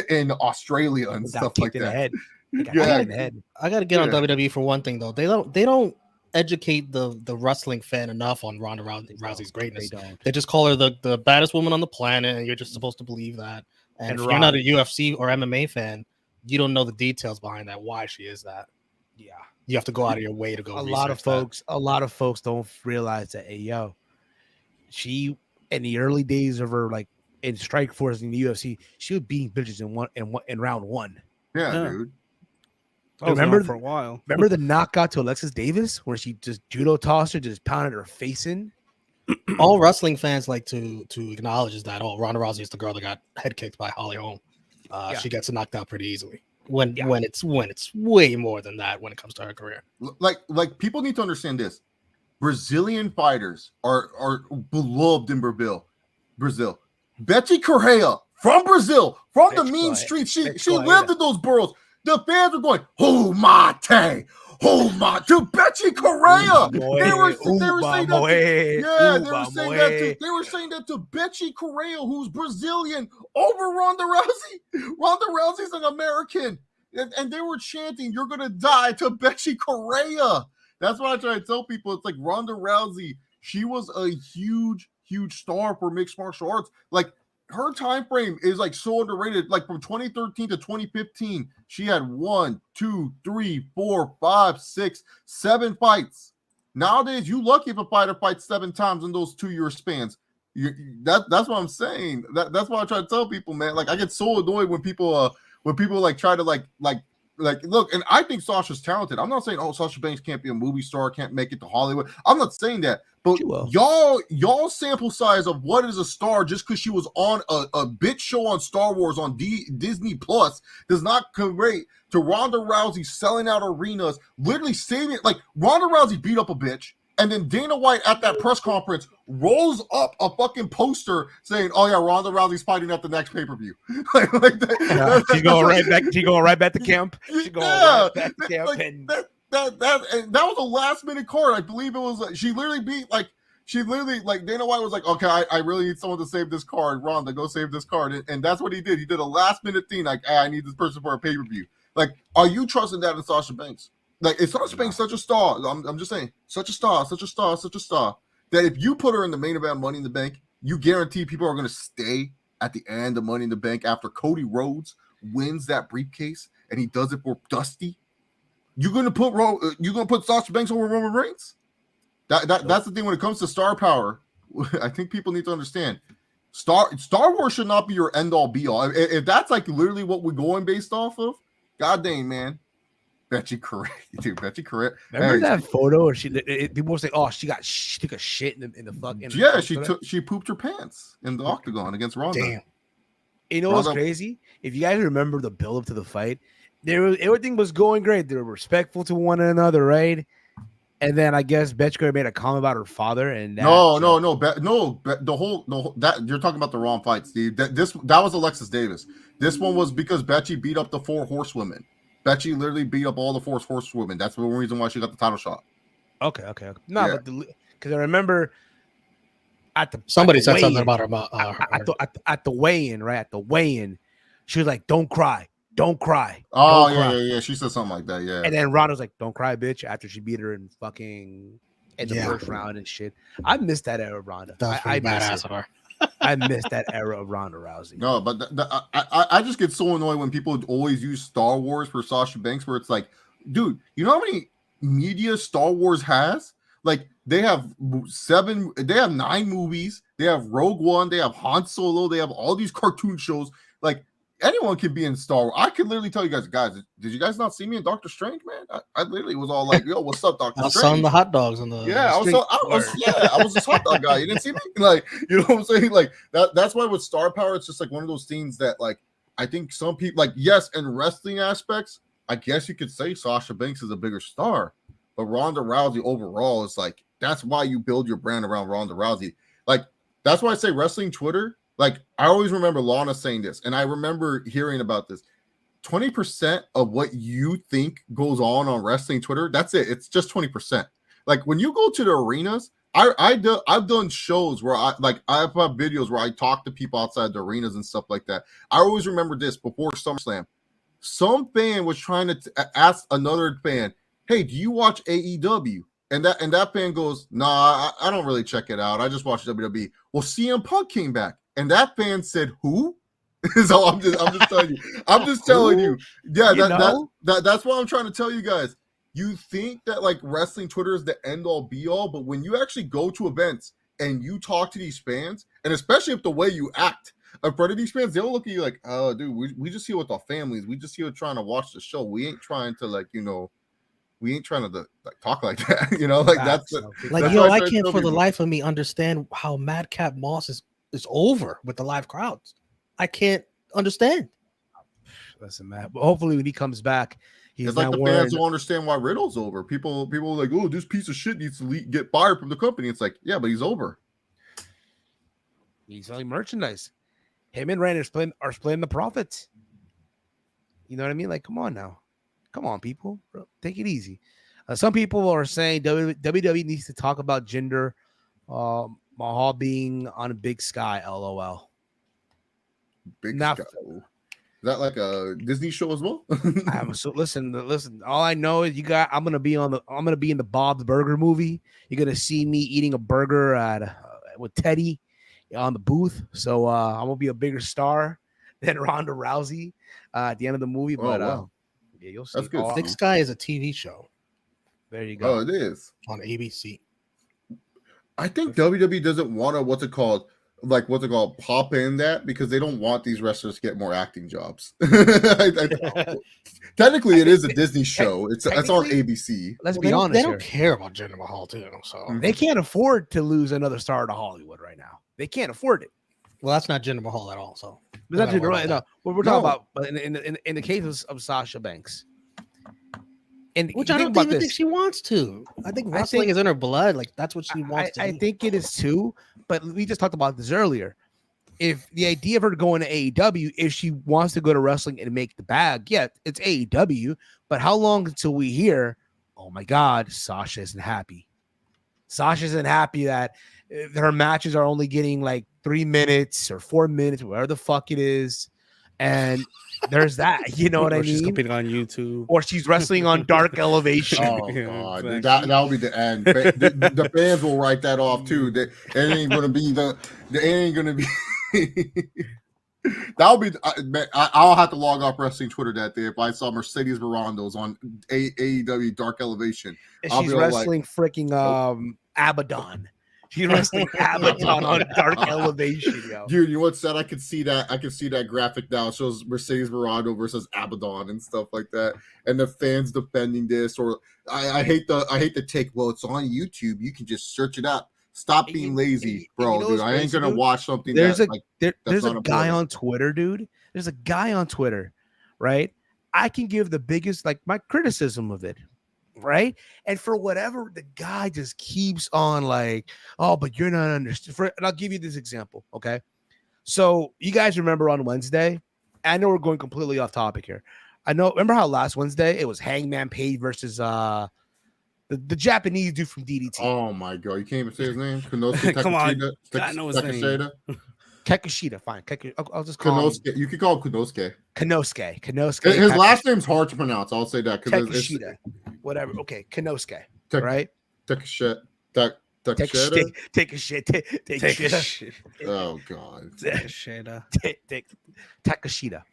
in Australia and stuff like that. I gotta get on WWE for one thing though. They don't educate the wrestling fan enough on Ronda Rousey's greatness. They just call her the baddest woman on the planet, and you're just supposed to believe that. And if you're not a UFC or MMA fan, you don't know the details behind that, why she is that. Yeah. You have to go out of your way to go. A lot of folks don't realize that. Hey, yo, she in the early days of her like in Strike Force in the UFC, she was beating bitches in round one. Yeah, dude. Remember for a while. Remember the knockout to Alexis Davis where she just judo tossed her, just pounded her face in. All wrestling fans like to acknowledge is that Ronda Rousey is the girl that got head kicked by Holly Holm. She gets knocked out pretty easily. When it's way more than that when it comes to her career. Like people need to understand this. Brazilian fighters are beloved in Brazil. Betty Correia from Brazil, from the mean streets. She lived in those boroughs. The fans were going, "Oh mate, to Betty Correia." They were saying that. They were saying that to Betty Correia, who's Brazilian, over Ronda Rousey. Ronda Rousey's an American, and they were chanting, "You're gonna die," to Betty Correia. That's why I try to tell people. It's like Ronda Rousey. She was a huge star for mixed martial arts. Like her time frame is like so underrated. Like from 2013 to 2015, she had 1, 2, 3, 4, 5, 6, 7 fights. Nowadays, you lucky if a fighter fights 7 times in those 2-year spans. That's what I'm saying. That's why I try to tell people, man. Like I get so annoyed when people like try to like look, and I think Sasha's talented. I'm not saying Sasha Banks can't be a movie star, can't make it to Hollywood. I'm not saying that, but y'all sample size of what is a star just because she was on a bitch show on Star Wars on Disney Plus does not convey to Ronda Rousey selling out arenas, literally saving. Like Ronda Rousey beat up a bitch. And then Dana White at that press conference rolls up a fucking poster saying, "Oh yeah, Ronda Rousey's fighting at the next pay-per-view." She's going right back. She's going right back to camp. She's going right back to camp. That was a last-minute card. I believe it was. She literally Dana White was like, "Okay, I really need someone to save this card. Ronda, go save this card." And that's what he did. He did a last-minute thing like, "I need this person for a pay-per-view." Like, are you trusting that in Sasha Banks? Like, is Sasha Banks such a star? I'm just saying, such a star, that if you put her in the main event Money in the Bank, you guarantee people are going to stay at the end of Money in the Bank after Cody Rhodes wins that briefcase and he does it for Dusty. You're going to put Sasha Banks over Roman Reigns? That's the thing when it comes to star power. I think people need to understand. Star Wars should not be your end all be all. If that's like literally what we're going based off of, god dang, man. Betty Correia, dude. Betty Correia. Remember that photo? Or people were saying, "Oh, she took a shit in the fucking." Yeah, she pooped her pants in the octagon against Ronda. Damn. You know what's crazy? If you guys remember the build up to the fight, everything was going great. They were respectful to one another, right? And then I guess Betty Correia made a comment about her father, and no. The whole that you're talking about the wrong fight, Steve. That was Alexis Davis. This one was because Betty beat up the 4 horsewomen. Betty literally beat up all the 4 horsewomen. That's the reason why she got the title shot. Okay. No, yeah. But because I remember somebody said something about her at the weigh-in, right? At the weigh-in, she was like, "Don't cry, don't cry. Oh, Don't yeah, cry. yeah. She said something like that, yeah. And then Ronda's like, don't cry, bitch, after she beat her in the first round and shit. I missed that era of Ronda. That's pretty badass of her. I missed that era of Ronda Rousey. No, but I just get so annoyed when people always use Star Wars for Sasha Banks, where it's like, dude, you know how many media Star Wars has? Like, they have 9 movies, they have Rogue One, they have Han Solo, they have all these cartoon shows. Like, anyone can be in Star Wars. I can literally tell you guys, did you guys not see me in Doctor Strange, man? I literally was all like, yo, what's up, Doctor Strange? I was selling the hot dogs on the I was this hot dog guy. You didn't see me? Like, you know what I'm saying? Like, that's why with star power, it's just like one of those things that, like, I think some people, like, yes, in wrestling aspects, I guess you could say Sasha Banks is a bigger star, but Ronda Rousey overall is like, that's why you build your brand around Ronda Rousey. Like, that's why I say wrestling Twitter. Like, I always remember Lana saying this, and I remember hearing about this. 20% of what you think goes on wrestling Twitter, that's it. It's just 20%. Like, when you go to the arenas, I've done shows where I have videos where I talk to people outside the arenas and stuff like that. I always remember this before SummerSlam. Some fan was trying to ask another fan, hey, do you watch AEW? And that fan goes, nah, I don't really check it out. I just watch WWE. Well, CM Punk came back. And that fan said, who? So I'm just telling you. I'm just telling you. Yeah, that's what I'm trying to tell you guys. You think that like wrestling Twitter is the end all be all, but when you actually go to events and you talk to these fans, and especially if the way you act in front of these fans, they'll look at you like, oh, dude, we just here with our families. We just here trying to watch the show. We ain't trying to we ain't trying to like talk like that. Like that's I can't for the life of me understand how Madcap Moss is over with the live crowds. I can't understand. Listen, man. But hopefully when he comes back, it's like the fans don't understand why Riddle's over. People are like, oh, this piece of shit needs to get fired from the company. It's like, yeah, but he's over. He's selling merchandise. Him and Randy are splitting the profits. You know what I mean? Like, come on now. Come on, people. Bro, take it easy. Some people are saying WWE needs to talk about gender. Mahal being on a Big Sky, LOL. Sky. Is that like a Disney show as well? So listen. All I know is I'm gonna be in the Bob's Burger movie. You're gonna see me eating a burger with Teddy on the booth. So I'm gonna be a bigger star than Ronda Rousey at the end of the movie. But wow. Yeah, you'll see. That's good. Big Sky is a TV show. There you go. Oh, it is on ABC. I think WWE doesn't want to pop in that because they don't want these wrestlers to get more acting jobs. Technically, it is a Disney show. It's on ABC. Let's be honest. They don't care about Jinder Mahal too, so they can't afford to lose another star to Hollywood right now. They can't afford it. Well, that's not Jinder Mahal at all. So that's right. No, we're talking about, but in the case of Sasha Banks. And which I don't even think she wants to. I think wrestling is in her blood. Like that's what she wants to do. I think it is too. But we just talked about this earlier. If the idea of her going to AEW, if she wants to go to wrestling and make the bag, yeah, it's AEW. But how long until we hear, oh my God, Sasha isn't happy. Sasha isn't happy that her matches are only getting like 3 minutes or 4 minutes, whatever the fuck it is. And there's that, you know what I mean? She's competing on YouTube, or she's wrestling on Dark Elevation. Oh God, exactly. That'll be the end. The fans will write that off too. It ain't gonna be that'll be. I'll have to log off wrestling Twitter that day if I saw Mercedes Verandos on AEW Dark Elevation. And she's wrestling freaking Abaddon. She's wrestling Abaddon on Dark Elevation, yo. Dude, you know what's that? I could see that graphic now. It shows Mercedes Verando versus Abaddon and stuff like that. And the fans defending this, or I hate the take. Well, it's on YouTube. You can just search it up. Stop being lazy, bro. Dude, I ain't gonna watch something. There's a guy on Twitter, dude. There's a guy on Twitter, right? I can give the biggest, like, my criticism of it. Right, and for whatever, the guy just keeps on like, oh, but you're not understood. And I'll give you this example, okay? So you guys remember on Wednesday? I know we're going completely off topic here. Remember how last Wednesday it was Hangman Page versus the Japanese dude from DDT. Oh my God, you can't even say his name. Come on, God knows his name. Kekushita, fine. I'll just call him Konosuke. You could call him Konosuke. Konosuke. His last name's hard to pronounce. I'll say that because Kekushita. Whatever. Okay, Konosuke. Tek- Right? Take a shit. Take a shit. Take a shit. Take a shit. Oh god. Takashita.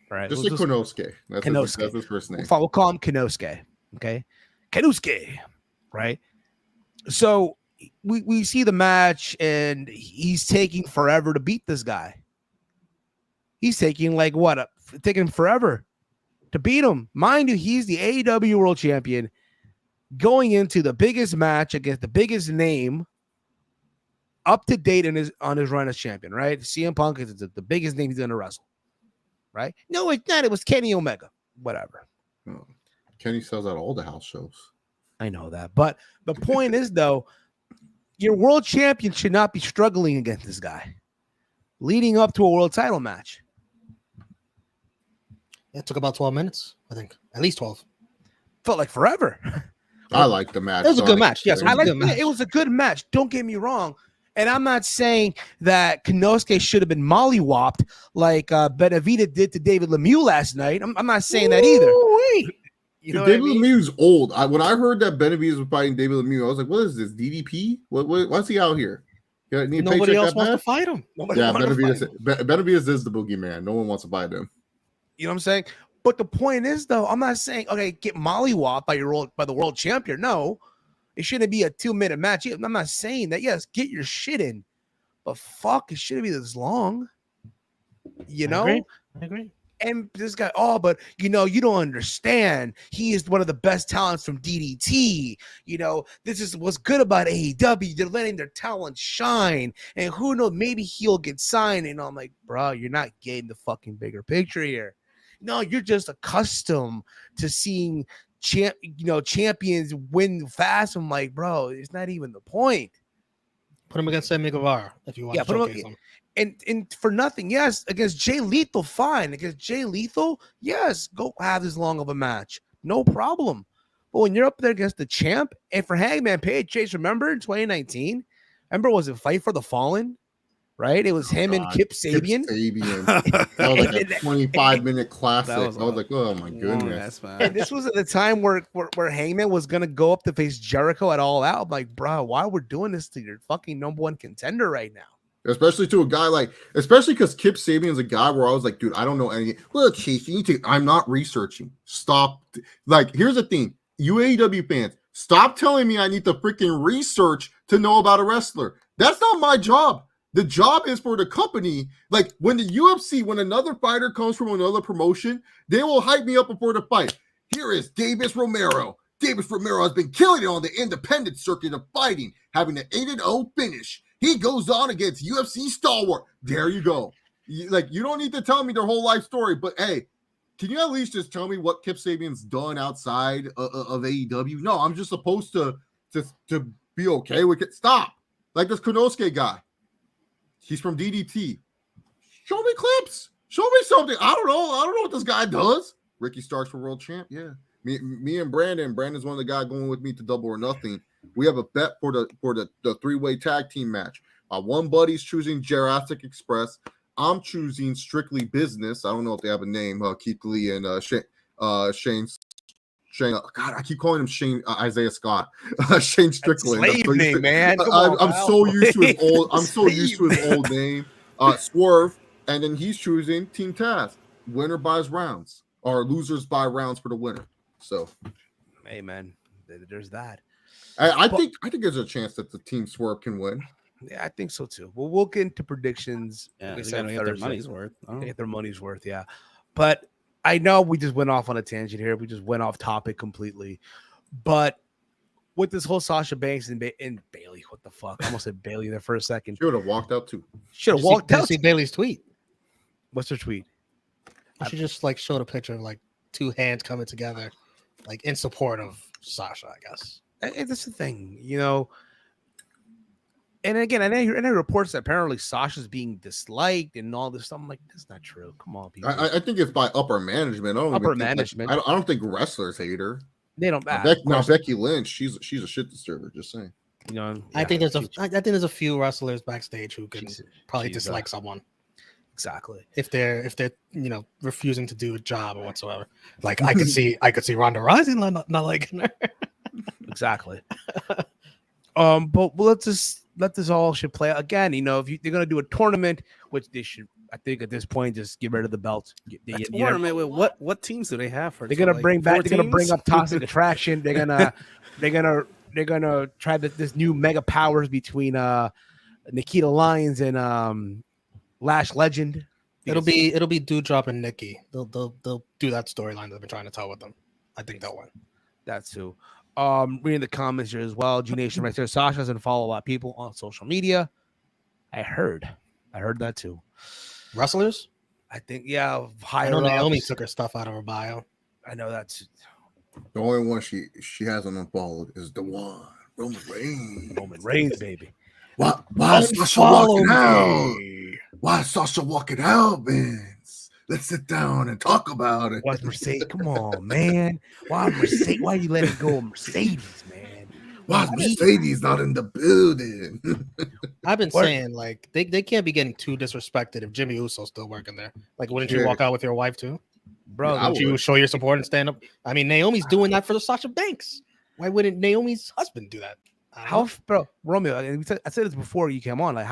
All right. Just say Konosuke. That's his first name. We'll call him Konosuke. Okay. Konosuke. Right. So we see the match and he's taking forever to beat this guy. He's taking taking forever to beat him. Mind you, he's the AEW World Champion going into the biggest match against the biggest name up to date on his run as champion, right? CM Punk is the biggest name he's going to wrestle, right? No, it's not. It was Kenny Omega. Whatever. Oh. Kenny sells out all the house shows. I know that. But the point is, though, your world champion should not be struggling against this guy leading up to a world title match. It took about 12 minutes, I think. At least 12. Felt like forever. I like the match. It was a good match. Yes, it was a good match. Don't get me wrong. And I'm not saying that Konosuke should have been mollywopped like Benavita did to David Lemieux last night. I'm not saying that either. You know David what I mean? Lemieux's old. When I heard that Benavidez was fighting David Lemieux, I was like, "What is this? DDP? What's he out here? Nobody else wants to fight him. Benavidez is the boogeyman. No one wants to fight him. You know what I'm saying? But the point is, though, I'm not saying get mollywopped by the world champion. No, it shouldn't be a 2-minute match. I'm not saying that. Yes, get your shit in, but fuck, it shouldn't be this long. You know? I agree. And this guy, but you don't understand. He is one of the best talents from DDT. This is what's good about AEW. They're letting their talent shine. And who knows, maybe he'll get signed. And I'm like, bro, you're not getting the fucking bigger picture here. No, you're just accustomed to seeing champions win fast. I'm like, bro, it's not even the point. Put him against Sammy Guevara if you want to showcase him. And for nothing, yes, against Jay Lethal, fine. Against Jay Lethal, yes, go have this long of a match. No problem. But when you're up there against the champ, and for Hangman Page, Chase, remember in 2019? Was it Fight for the Fallen? Right? It was him and Kip Sabian. That was like a 25-minute classic. I was like, oh my goodness. And this was at the time where Hangman was going to go up to face Jericho at All Out. I'm like, bro, why we're doing this to your fucking number one contender right now? Especially to a guy especially because Kip Sabian's a guy where I was like, dude, I don't know anything. Well, Chase, I'm not researching. Stop. Here's the thing. You AEW fans, stop telling me I need to freaking research to know about a wrestler. That's not my job. The job is for the company. Like when the UFC, when another fighter comes from another promotion, they will hype me up before the fight. Here is Davis Romero. Davis Romero has been killing it on the independent circuit of fighting, having an 8-0 finish. He goes on against UFC stalwart. There you go. You don't need to tell me their whole life story, but hey, can you at least just tell me what Kip Sabian's done outside of AEW? No, I'm just supposed to be okay with it. Stop. Like this Konosuke guy. He's from DDT. Show me clips. Show me something. I don't know what this guy does. Ricky Starks for world champ. Yeah. Me and Brandon. Brandon's one of the guys going with me to Double or Nothing. We have a bet for the 3-way tag team match. One buddy's choosing Jurassic Express. I'm choosing Strictly Business. I don't know if they have a name. Keith Lee and Shane. God, I keep calling him Shane Isaiah Scott. Shane Strickland. Slave name, man. I'm so used to his old. I'm so used to his old name. Swerve, and then he's choosing Team Taz. Winner buys rounds, or losers buy rounds for the winner. So, hey, man, there's that. I think there's a chance that the Team Swerve can win. Yeah, I think so too. Well, we'll get into predictions. Yeah, they're gonna get their money's worth. Get their money's worth, yeah. But I know we just went off on a tangent here. We just went off topic completely. But with this whole Sasha Banks and Bailey, what the fuck? I almost said Bailey there for a second. She would have walked out too. Should have walked out. See Bailey's tweet. What's her tweet? She just showed a picture of two hands coming together, in support of Sasha, I guess. And that's the thing, And again, I know reports that apparently Sasha's being disliked and all this stuff. I'm like, that's not true. Come on, people. I think it's by upper management. I don't think wrestlers hate her. They don't. Now Becky Lynch, she's a shit disturber. Just saying. I think there's a few wrestlers backstage who can probably dislike someone. Exactly. If they're refusing to do a job or whatsoever. Like I could see Ronda Rousey not liking her. Exactly. But let's just let this all should play out. Again. If they're gonna do a tournament, which they should, I think at this point, just get rid of the belts. Tournament with what teams do they have for? They're gonna bring back. They're gonna bring teams? up Toxic Attraction. They're gonna try this new mega powers between Nikita Lyons and Lash Legend. It'll be Dewdrop and Nikki. They'll do that storyline they've been trying to tell with them. I think they'll win. That's who. Reading the comments here as well. G Nation right there. Sasha doesn't follow a lot of people on social media. I heard that too. Wrestlers? I think higher. I know ups. Naomi took her stuff out of her bio. I know that's The only one she hasn't unfollowed is the one Roman Reigns. Roman Reigns, baby. Why is Sasha walking out? Why is Sasha walking out, Vince? Let's sit down and talk about it. What's Mercedes? Come on, man. Why Mercedes? Why you let it go, Mercedes, man? Why is Mercedes not in the building? I've been saying like they can't be getting too disrespected if Jimmy Uso's still working there. Like, wouldn't you walk out with your wife too? Bro, Would you show your support and stand up? I mean, Naomi's doing that for the Sasha Banks. Why wouldn't Naomi's husband do that? Bro, Romeo? I said this before you came on. Like,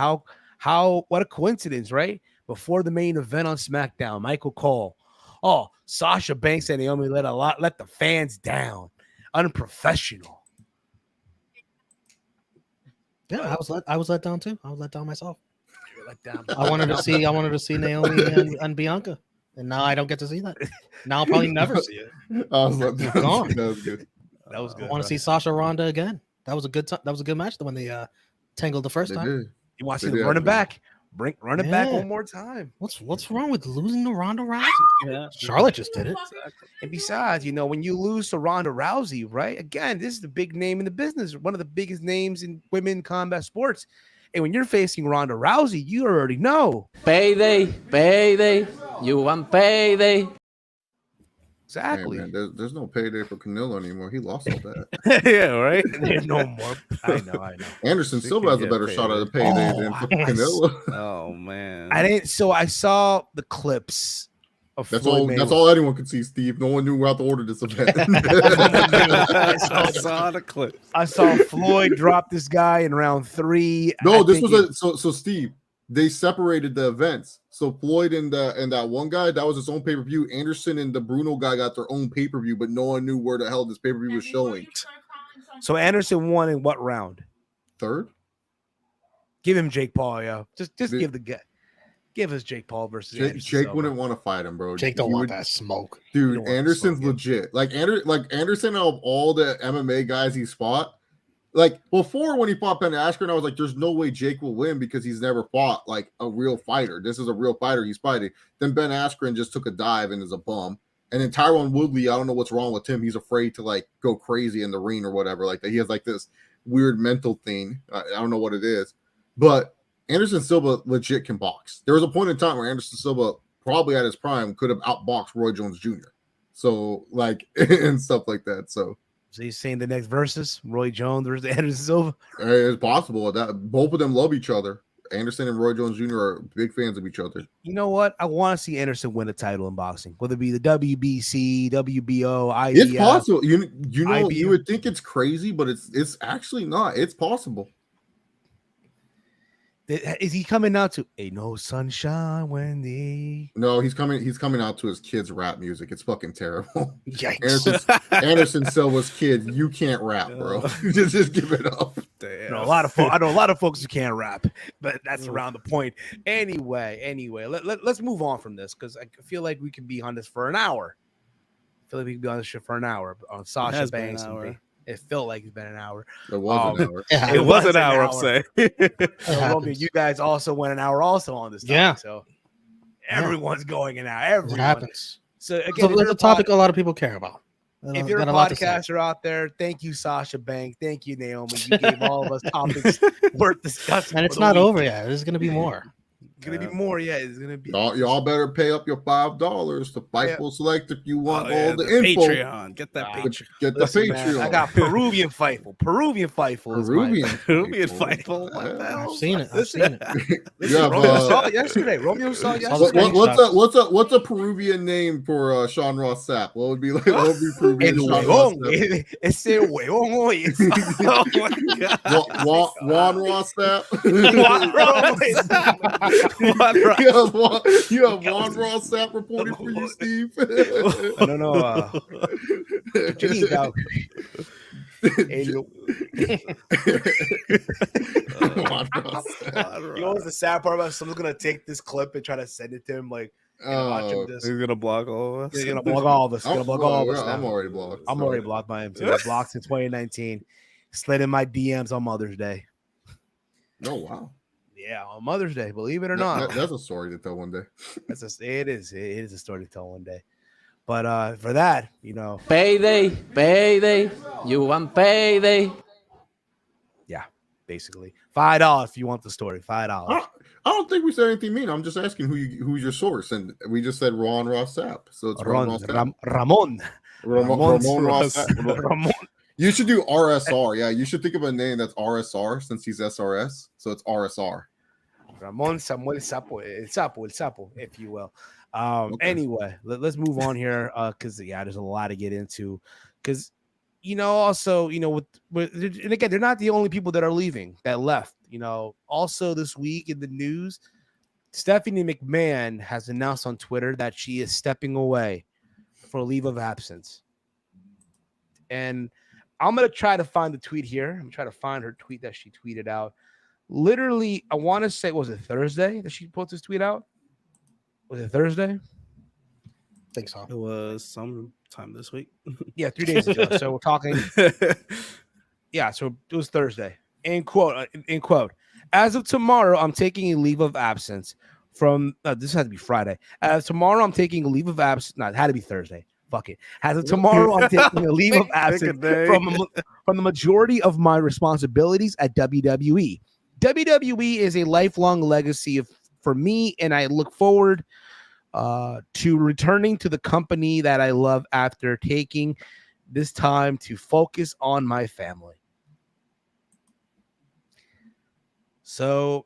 what a coincidence, right? Before the main event on SmackDown, Michael Cole. Oh, Sasha Banks and Naomi let the fans down. Unprofessional. Yeah, I was let down too. I was let down myself. Let down. I wanted to see Naomi and Bianca, and now I don't get to see that. Now I'll probably never see it. I was like, Gone. That was good. That was good. I want to see Sasha Ronda again. That was a good That was a good match when they tangled the first time. Did. You want to see them running back? Run it back one more time. What's wrong with losing to Ronda Rousey? Yeah. Charlotte just did it. And besides, when you lose to Ronda Rousey, right? Again, this is the big name in the business, one of the biggest names in women combat sports. And when you're facing Ronda Rousey, you already know. Payday. You want payday. Exactly. Hey, man, there's no payday for Canelo anymore. He lost all that. Yeah, right? There's no more. I know. Anderson Silva has a better shot at a payday than Canelo. Oh man. I saw the clips of That's Floyd all anyone could see, Steve. No one knew how to order this event. I saw the clip. I saw Floyd drop this guy in round 3. No, this was so Steve. They separated the events. So Floyd and that one guy, that was his own pay-per-view. Anderson and the Bruno guy got their own pay-per-view, but no one knew where the hell this pay-per-view was showing. So Anderson won in what round? Third? Give him Jake Paul, yeah. Just give us Jake Paul versus Jake wouldn't want to fight him, bro. Jake don't want that smoke. Dude, Anderson's legit. Like Anderson, out of all the MMA guys he's fought, like before when he fought Ben Askren, I was like, there's no way Jake will win because he's never fought like a real fighter. This is a real fighter he's fighting. Then Ben Askren just took a dive and is a bum. And then Tyron Woodley, I don't know what's wrong with him. He's afraid to like go crazy in the ring or whatever. Like that, he has like this weird mental thing. I don't know what it is. But Anderson Silva legit can box. There was a point in time where Anderson Silva, probably at his prime, could have outboxed Roy Jones Jr. So like and stuff like that. So he's saying the next versus Roy Jones versus Anderson Silva. It's possible that both of them love each other. Anderson and Roy Jones Jr. are big fans of each other. You know what? I want to see Anderson win a title in boxing, whether it be the WBC, WBO, IBF. It's possible. You know, IBF. You would think it's crazy, but it's actually not. It's possible. Is he coming out to "Ain't No Sunshine When the"? No, he's coming out to his kids' rap music. It's fucking terrible. Yikes! Anderson Silva's kid, you can't rap, bro. just give it up. I know a lot of folks who can't rap, but that's around the point. Anyway, let's move on from this because I feel like we can be on this for an hour. I feel like we can be on this shit for an hour on Sasha Banks. It felt like it's been an hour. It was an hour. It was an hour, I'm saying. You guys also went an hour also on this topic. Yeah. So everyone's going an hour. It happens. So again, it's a topic a lot of people care about. If you're a podcaster out there, thank you, Sasha Banks. Thank you, Naomi. You gave all of us topics worth discussing. And it's not over yet. There's going to be more. gonna be more. Yeah, it's gonna be. Y'all better pay up your $5 to Fightful Select if you want all the info. Patreon. Get that Patreon. Get the Listen, Patreon. man, I got Peruvian Fightful. Peruvian Fightful. Peruvian Fightful. What the hell? I've seen it. I've seen it. You have, Romeo saw it yesterday. what's a Peruvian name for Sean Ross Sapp? What would be like? What would be Peruvian El Sean Ross huevón. Sapp? Ese huevón hoy. Oh my god. Juan Ross Sapp. You have Juan Ross Sapp reporting for you, Steve. No, no. Juan Ross Sapp. You know what's the sad part about? Someone's gonna take this clip and try to send it to him, like, watch him He's gonna block all of us. He's gonna block all of us. I'm already blocked. I'm already blocked by him too. I blocked since 2019. Slid in my DMs on Mother's Day. Oh wow. Yeah, on Mother's Day, believe it or not. That's a story to tell one day. It is a story to tell one day. But for that, Payday. You want payday? yeah, basically $5 if you want the story. $5. I don't think we said anything mean. I'm just asking who's your source, and we just said Ron Ross Sapp. So it's Ron Ross Sapp. Ramon Ross Sapp. Ramon. You should do RSR. Yeah, you should think of a name that's RSR since he's SRS. So it's RSR. Ramon Samuel Sapo, el Sapo, if you will. Okay. Anyway, let's move on here because there's a lot to get into. Because also and again, they're not the only people that are leaving that left. Also this week in the news, Stephanie McMahon has announced on Twitter that she is stepping away for a leave of absence. And I'm gonna try to find the tweet here. I'm gonna try to find her tweet that she tweeted out. Literally, I want to say, was it Thursday that she put this tweet out? Was it Thursday? I think so. It was sometime this week. Yeah, 3 days ago. So we're talking. Yeah, so it was Thursday. In quote. As of tomorrow, I'm taking a leave of absence from. This had to be Friday. As tomorrow, I'm taking a leave of absence. No, it had to be Thursday. Fuck it. As of tomorrow, I'm taking a leave of absence from the majority of my responsibilities at WWE. WWE is a lifelong legacy for me, and I look forward to returning to the company that I love after taking this time to focus on my family. So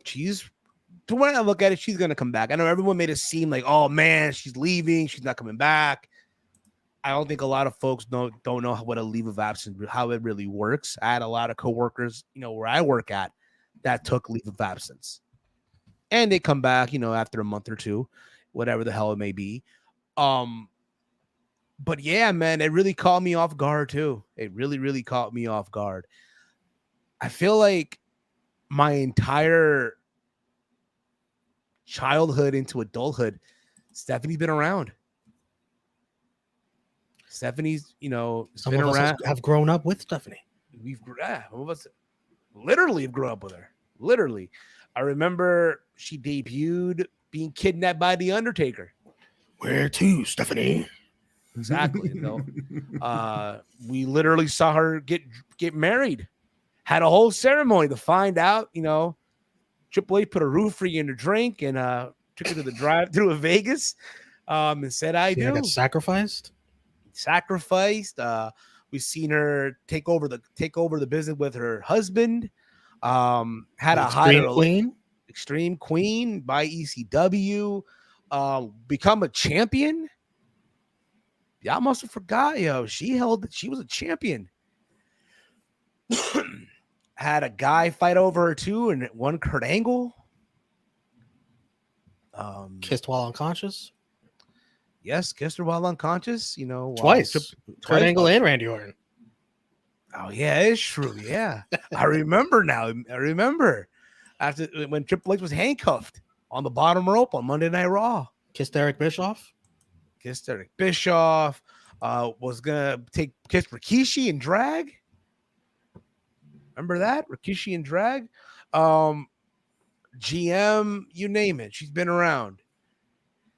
the way I look at it, she's going to come back. I know everyone made it seem like, oh man, she's leaving. She's not coming back. I don't think a lot of folks don't know what a leave of absence, how it really works. I had a lot of coworkers, where I work at, that took leave of absence, and they come back, after a month or two, whatever the hell it may be. But yeah, man, it really caught me off guard too. It really, really caught me off guard. I feel like my entire childhood into adulthood, Stephanie's been around. Stephanie's, Some of us have grown up with Stephanie. Some of us literally have grown up with her. Literally. I remember she debuted being kidnapped by The Undertaker. Where to, Stephanie? Exactly. We literally saw her get married. Had a whole ceremony to find out, Triple H put a roofie in her drink and took her to the drive-thru of Vegas and said, I do. Got sacrificed. We've seen her take over the business with her husband. Had a Extreme Queen by ECW. Become a champion. Y'all must have forgot, she was a champion. Had a guy fight over her too, and won Kurt Angle. Kissed while unconscious. Yes, kissed her while unconscious. Twice. Kurt Angle and Randy Orton. Oh yeah, it's true. Yeah, I remember now. I remember after when Triple H was handcuffed on the bottom rope on Monday Night Raw. Kissed Eric Bischoff. Was gonna kiss Rikishi and drag. Remember that? Rikishi and drag. GM, you name it. She's been around.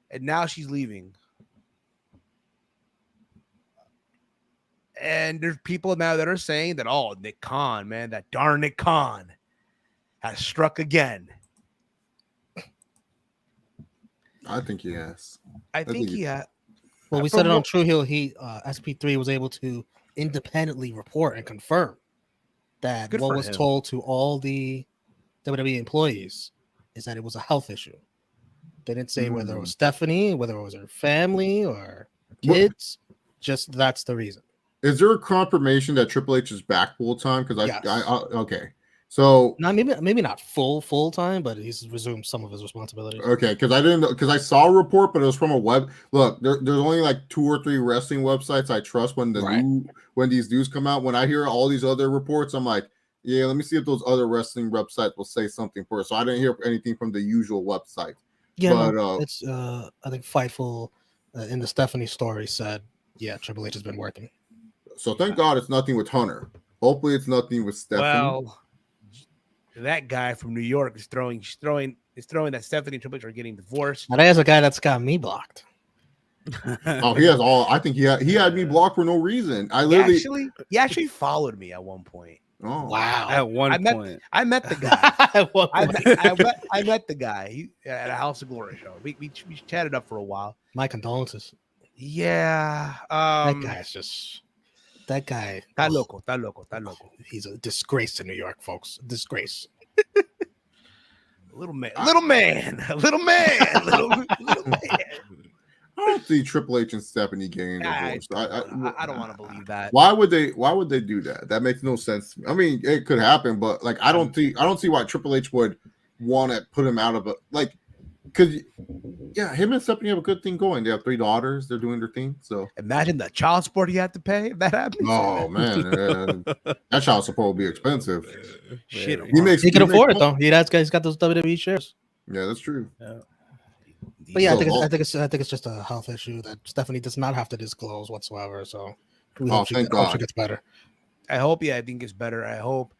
And now she's leaving. And there's people now that are saying that, Nick Khan, man, that darn Nick Khan has struck again. I think he has. I think he had. Well, we said it on True Hill. SP3 was able to independently report and confirm that Good what for was him. told to all the WWE employees is that it was a health issue. They didn't say whether it was Stephanie, whether it was her family or her kids. Just that's the reason. Is there a confirmation that Triple H is back full time? Because Yes. Okay. So Not maybe not full time, but he's resumed some of his responsibilities. Okay, because I saw a report, but it was from a web. Look, there's only like 2 or 3 wrestling websites I trust when when these news come out. When I hear all these other reports, I'm like, yeah, let me see if those other wrestling websites will say something first. So I didn't hear anything from the usual website. Yeah, but it's I think Fightful in the Stephanie story said, yeah, Triple H has been working. So thank God it's nothing with Hunter. Hopefully it's nothing with Stephanie. Well, that guy from New York is throwing that Stephanie and Triple H are getting divorced. Now there's a guy that's got me blocked. Oh, he has all. I think he had me blocked for no reason. I literally he actually followed me at one point. Oh wow! At one point, I met the guy. I met the guy at a House of Glory show. We chatted up for a while. My condolences. Yeah, that guy's just that guy. Está loco. He's a disgrace to New York, folks. A disgrace. Little man. Little man. I don't see Triple H and Stephanie getting divorced. I don't want to believe that. Why would they do that? That makes no sense to me. I mean, it could happen, but like I don't see why Triple H would want to put him out of it. Like, because him and Stephanie have a good thing going. They have 3 daughters. They're doing their thing. So imagine the child support he had to pay if that happens. Oh man, that child support will be expensive. Shit, he can afford it though. He's got those WWE shares. Yeah, that's true. Yeah. But yeah, I think it's just a health issue that Stephanie does not have to disclose whatsoever. So we hope she gets better. I hope. Yeah, I think it's better. I hope,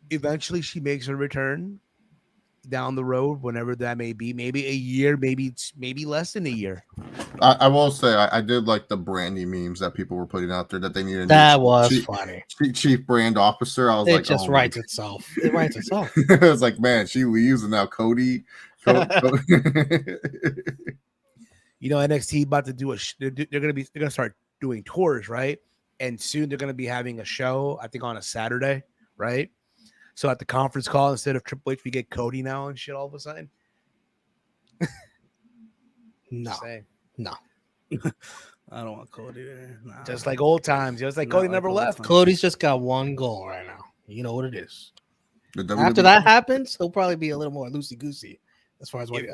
eventually she makes her return down the road, whenever that may be. Maybe a year, maybe less than a year. I will say I did like the Brandy memes that people were putting out there that they needed. That was funny. Chief brand officer. I was like, it just writes itself. It writes itself. It was like, man, she leaves and now Cody. NXT about to do they're gonna start doing tours, right? And soon they're gonna be having a show, I think on a Saturday, right? So at the conference call, instead of Triple H, we get Cody now and shit all of a sudden. No. I don't want Cody there. Nah. Just like old times. Just like Cody never left. Cody's just got one goal right now. You know what it is. After that happens, he'll probably be a little more loosey-goosey as far as what he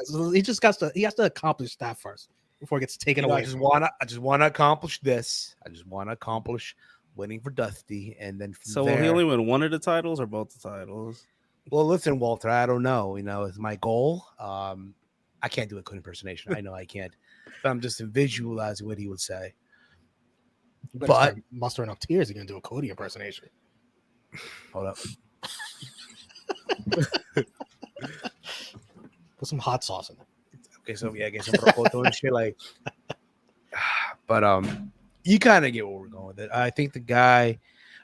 has to accomplish that first before it gets taken away. I just want to accomplish this. I just want to accomplish winning for Dusty, and then will he only win one of the titles or both the titles? Well, listen, Walter, I don't know. It's my goal. I can't do a good impersonation. I know I can't, but I'm just visualizing what he would say. But mustering up tears, you're gonna do a Cody impersonation. Hold up. Put some hot sauce in it. Okay, so get some rocoto and shit like. But you kind of get where we're going with it. I think the guy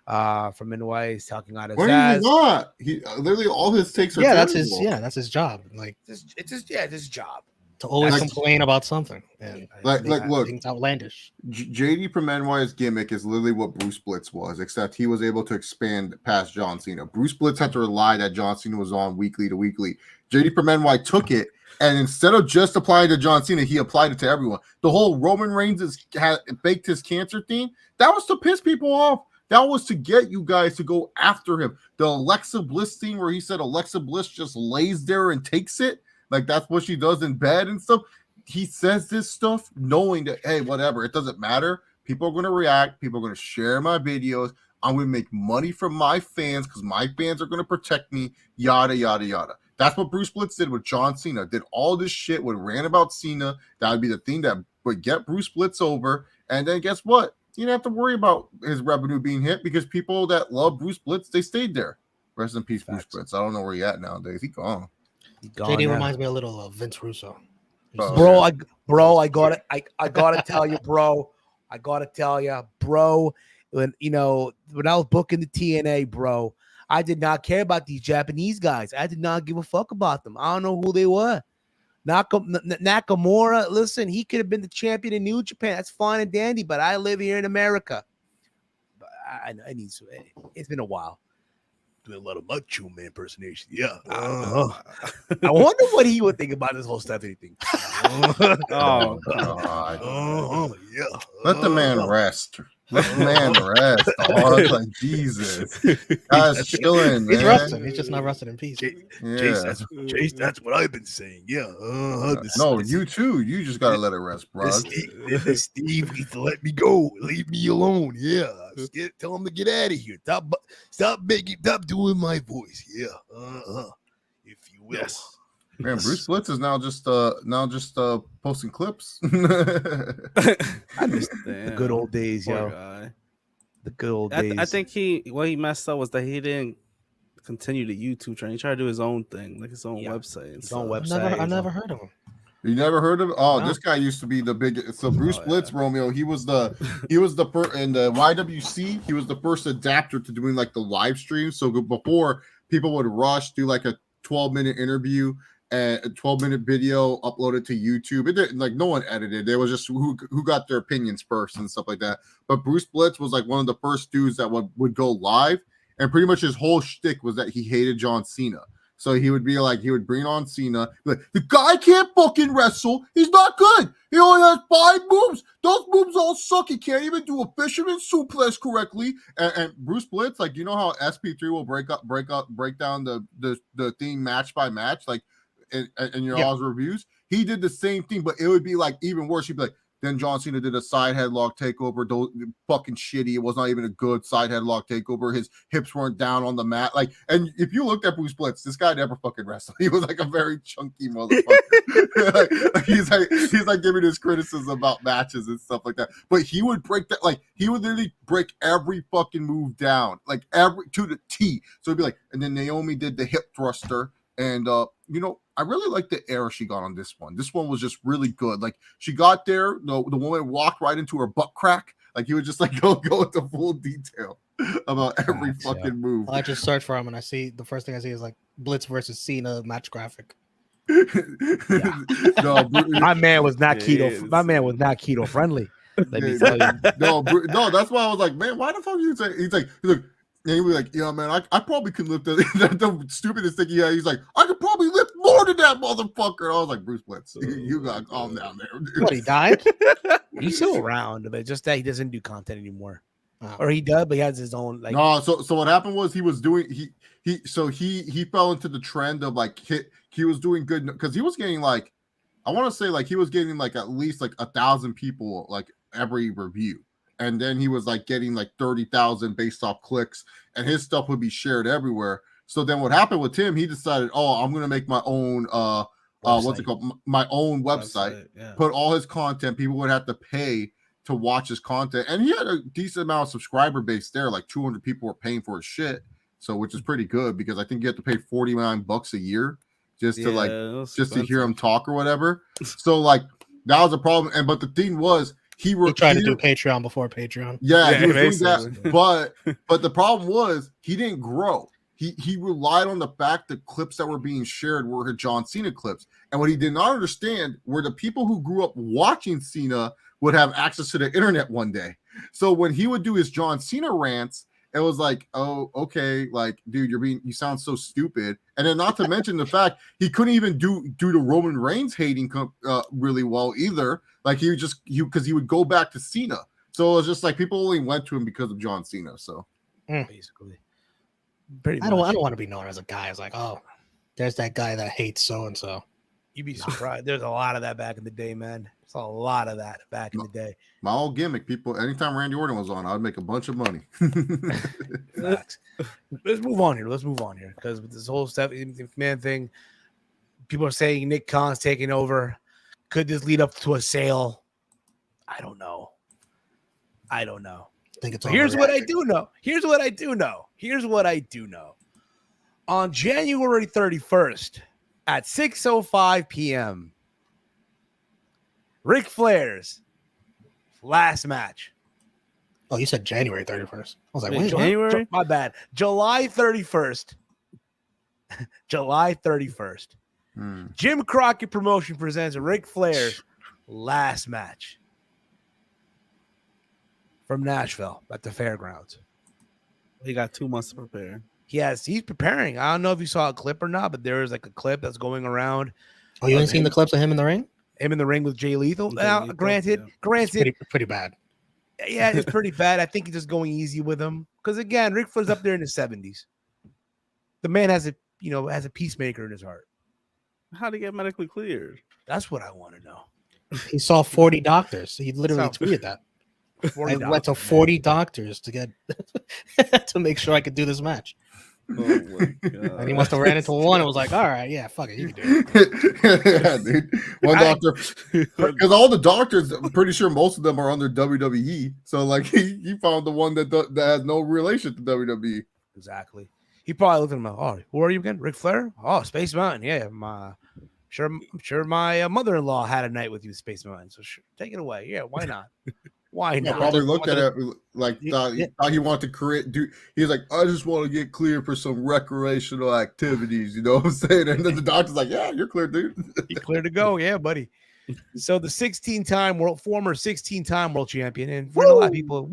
from NY is talking out his ass. Not? He literally all his takes are that's his job. Like it's his job to always complain about something and look, things outlandish. JD from NY's gimmick is literally what Bruce Blitz was, except he was able to expand past John Cena. Bruce Blitz had to rely that John Cena was on weekly to weekly. JD from NY took it, and instead of just applying to John Cena, he applied it to everyone. The whole Roman Reigns had baked his cancer thing, that was to piss people off. That was to get you guys to go after him. The Alexa Bliss thing where he said Alexa Bliss just lays there and takes it. Like that's what she does in bed and stuff. He says this stuff knowing that, hey, whatever, it doesn't matter. People are going to react. People are going to share my videos. I'm going to make money from my fans because my fans are going to protect me, yada, yada, yada. That's what Bruce Blitz did with John Cena. Did all this shit, would rant about Cena. That would be the thing that would get Bruce Blitz over. And then guess what? You didn't have to worry about his revenue being hit because people that love Bruce Blitz, they stayed there. Rest in peace, Bruce Blitz. I don't know where he at nowadays. He gone. JD reminds me a little of Vince Russo. I gotta tell you, bro. When I was booking the TNA, bro, I did not care about these Japanese guys. I did not give a fuck about them. I don't know who they were. Nakamura, listen, he could have been the champion in New Japan. That's fine and dandy, but I live here in America. But I need to. It's been a while. Doing a lot of Macho Man impersonation. Yeah. I wonder what he would think about this whole Stephanie thing. Oh, God. Yeah. Let the man rest. Let the man rest. Oh, like Jesus. Guy's chilling, man. He's resting. He's just not resting in peace. Chase, that's what I've been saying. Yeah. No, you too. You just gotta let it rest, bro. Steve needs to let me go. Leave me alone. Yeah. Tell him to get out of here. Stop doing my voice. Yeah. If you will. Yes. Man, Bruce Blitz is now just posting clips. I miss the good old days, yo. Guy. The good old days. I think what he messed up was that he didn't continue the YouTube channel. He tried to do his own thing, like his own website. His own website. I never heard of him. You never heard of? Oh, No. This guy used to be the biggest. So Bruce Blitz, Romeo, he was the in the YWC. He was the first adapter to doing like the live stream. So before people would rush, do like a 12-minute interview and a 12-minute video uploaded to YouTube. It didn't, like, no one edited. It was just who got their opinions first and stuff like that. But Bruce Blitz was like one of the first dudes that would go live, and pretty much his whole shtick was that he hated John Cena. So he would be like, he would bring on Cena, like, the guy can't fucking wrestle. He's not good. He only has 5 moves. Those moves all suck. He can't even do a fisherman suplex correctly. And Bruce Blitz, like, you know how SP3 will break down the theme match by match, like in your all's reviews. He did the same thing, but it would be like even worse. He'd be like, then John Cena did a side headlock takeover. Those fucking shitty. It was not even a good side headlock takeover. His hips weren't down on the mat. Like, and if you looked at Bruce Blitz, this guy never fucking wrestled. He was like a very chunky motherfucker. He's like giving his criticism about matches and stuff like that. But he would break that. Like, he would literally break every fucking move down, like every to the T. So it'd be like, and then Naomi did the hip thruster. And, you know, I really like the era she got on this one. This one was just really good. Like, she got there, the woman walked right into her butt crack. Like, he would just like go into full detail about every fucking move. I just search for him and I see the first thing I see is like Blitz versus Cena match graphic. No, my man was not keto. My man was not keto friendly. Let me tell you. No, that's why I was like, man, why the fuck you say? He's like. And he was like, yeah, man, I probably could lift the stupidest thing he had. He's like, I could probably lift more than that motherfucker. And I was like, Bruce Blitz, you got to calm down there. Dude. What, he died? He's still around, but just that he doesn't do content anymore. Or he does, but he has his own like. No, so what happened was he was doing he fell into the trend of like he was doing good because he was getting like, I want to say like he was getting like at least like 1,000 people like every review. And then he was like getting like 30,000 based off clicks, and his stuff would be shared everywhere. So then what happened with him, he decided, oh, I'm going to make my own, what's it called? My own website, put all his content. People would have to pay to watch his content. And he had a decent amount of subscriber base there. Like 200 people were paying for his shit. So, which is pretty good because I think you have to pay $49 a year just to hear him talk or whatever. So like that was a problem. But the thing was, he tried to do Patreon before Patreon. Yeah, he was doing that. But the problem was he didn't grow. He relied on the fact that clips that were being shared were John Cena clips. And what he did not understand were the people who grew up watching Cena would have access to the internet one day. So when he would do his John Cena rants, it was like, oh, okay, like, dude, you sound so stupid. And then not to mention the fact he couldn't even do the Roman Reigns hating really well either. Like because he would go back to Cena. So it was just like people only went to him because of John Cena. So basically, I don't want to be known as a guy. It's like, oh, there's that guy that hates so and so. You'd be surprised. There's a lot of that back in the day, man. There's a lot of that back in the day. My old gimmick, people. Anytime Randy Orton was on, I'd make a bunch of money. Let's move on here because with this whole McMahon thing, people are saying Nick Khan's taking over. Could this lead up to a sale? I don't know. I think it's Here's what I do know. On January 31st at 6:05 p.m., Ric Flair's last match. Oh, you said January 31st. I was like, wait, January? My bad. July 31st. July 31st. Jim Crockett Promotion presents Ric Flair's last match from Nashville at the fairgrounds. He got 2 months to prepare. He's preparing. I don't know if you saw a clip or not, but there is like a clip that's going around. Oh, you ain't seen the clips of him in the ring? Him in the ring with Jay Lethal. Now, granted, It's pretty bad. Yeah, it's pretty bad. I think he's just going easy with him because again, Ric Flair's up there in his 70s. The man has a peacemaker in his heart. How to get medically cleared? That's what I want to know. He saw 40 doctors. He literally tweeted that. I went to 40 doctors to get to make sure I could do this match. Oh my God. And he must have ran into one and was like, all right, yeah, fuck it, you can do it. Yeah, dude. One doctor, because all the doctors, I'm pretty sure most of them are under WWE. So like he found the one that has no relation to WWE. Exactly. He probably looked at him like, oh, who are you again? Ric Flair? Oh, Space Mountain. Yeah, I'm sure my mother-in-law had a night with you, Space Mountain. So take it away. Yeah, why not? Why He not? probably looked at it like thought he wanted to create. He was like, I just want to get clear for some recreational activities. You know what I'm saying? And then the doctor's like, yeah, you're clear, dude. You're clear to go. Yeah, buddy. So the former 16-time world champion, and for a lot of people,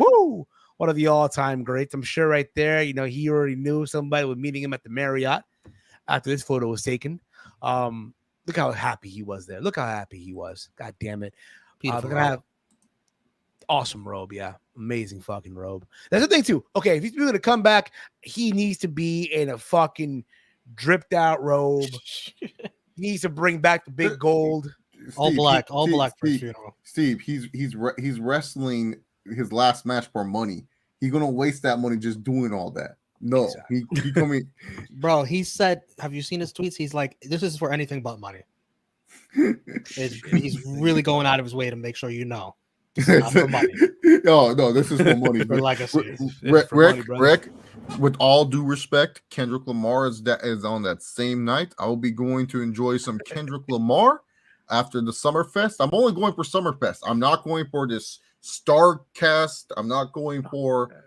one of the all-time greats. I'm sure right there, he already knew somebody was meeting him at the Marriott after this photo was taken. Look how happy he was there. Look how happy he was. God damn it. Beautiful. They're gonna have awesome robe, yeah. Amazing fucking robe. That's the thing, too. Okay, if he's going to come back, he needs to be in a fucking dripped out robe. He needs to bring back the big gold. All black for his funeral. Steve, he's wrestling his last match for money. He's gonna waste that money just doing all that. No, exactly. he coming. Bro, he said, have you seen his tweets? He's like, this is for anything but money. He's really going out of his way to make sure you know. Not for money. No, this is for money. For legacy. Rick, with all due respect, Kendrick Lamar is on that same night. I will be going to enjoy some Kendrick Lamar after the Summerfest. I'm only going for Summerfest. I'm not going for this Starcast. I'm not going for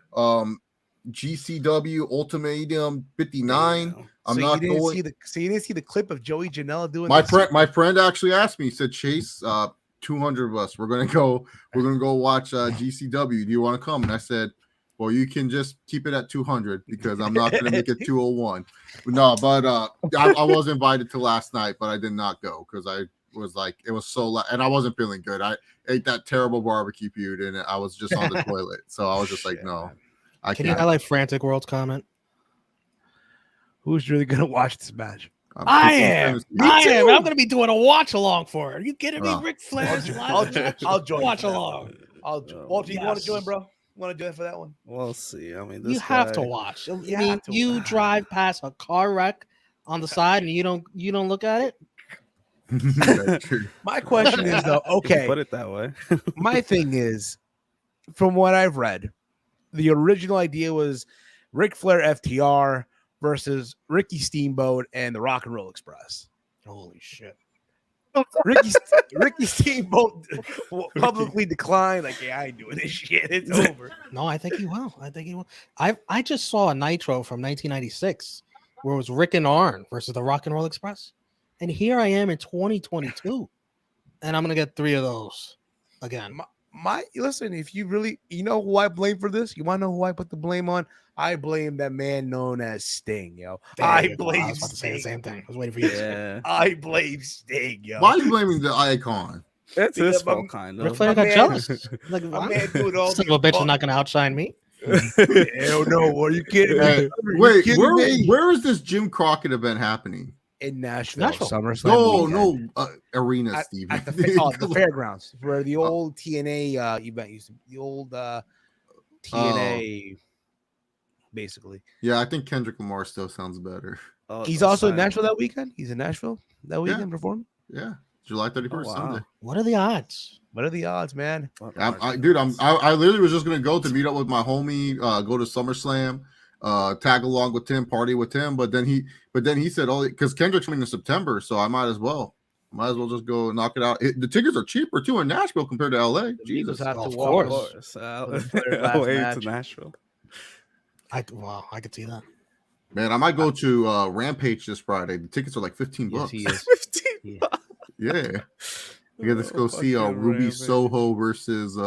GCW Ultimatum 59. I'm not going. So you didn't see the clip of Joey Janela doing my friend actually asked me. He said, Chase, 200 of us. We're gonna go watch GCW. Do you want to come? And I said, well, you can just keep it at 200 because I'm not gonna make it 201. No, but I was invited to last night, but I did not go because I was like, it was so loud and I wasn't feeling good. I ate that terrible barbecue food and I was just on the toilet, so I was just like, no. Can you highlight Frantic World's comment? Who's really gonna watch this match? I am. I'm going to be doing a watch along for it. Are you kidding me? Ric Flair's I'll join. Watch along. Walter, you want to join, bro? Want to join for that one? We'll see. I mean, you have to watch. You drive past a car wreck on the side and you don't look at it. My question is though, okay, put it that way. My thing is, from what I've read, the original idea was Ric Flair FTR versus Ricky Steamboat and the Rock and Roll Express. Holy shit. Ricky Steamboat publicly declined, like, yeah, I ain't doing this shit. It's over. No, I think he will. I just saw a Nitro from 1996 where it was Rick and Arn versus the Rock and Roll Express. And here I am in 2022. And I'm going to get 3 of those again. Listen, if you really, who I blame for this? You want to know who I put the blame on? I blame that man known as Sting, yo. I blame Sting. To say the same thing. I was waiting for you to say. I blame Sting, yo. Why are you blaming the icon? That's his fault, kind of. Ric Flair got jealous. Like, my man doing all son of a bitch is not going to outshine me. Hell no. Are you kidding me? Wait, where is this Jim Crockett event happening? In Nashville. SummerSlam. No, arena, Steve. At the fairgrounds, where the old TNA event used to be. The old TNA, basically. Yeah, I think Kendrick Lamar still sounds better. He's also in Nashville that weekend. He's in Nashville that weekend performing. Yeah, July 31st, Sunday. What are the odds? What are the odds, man? I literally was just gonna go to meet up with my homie, go to SummerSlam. Tag along with Tim, party with Tim, but then he said, "Oh, because Kendrick's coming in September, so I might as well just go knock it out." The tickets are cheaper too in Nashville compared to LA. Jesus, have to of walk course. LA to Nashville. I could see that. Man, I might go to Rampage this Friday. The tickets are like $15. Yes, he is. 15 bucks. Yeah. You get to go see fucking Ruby Rampage. Soho versus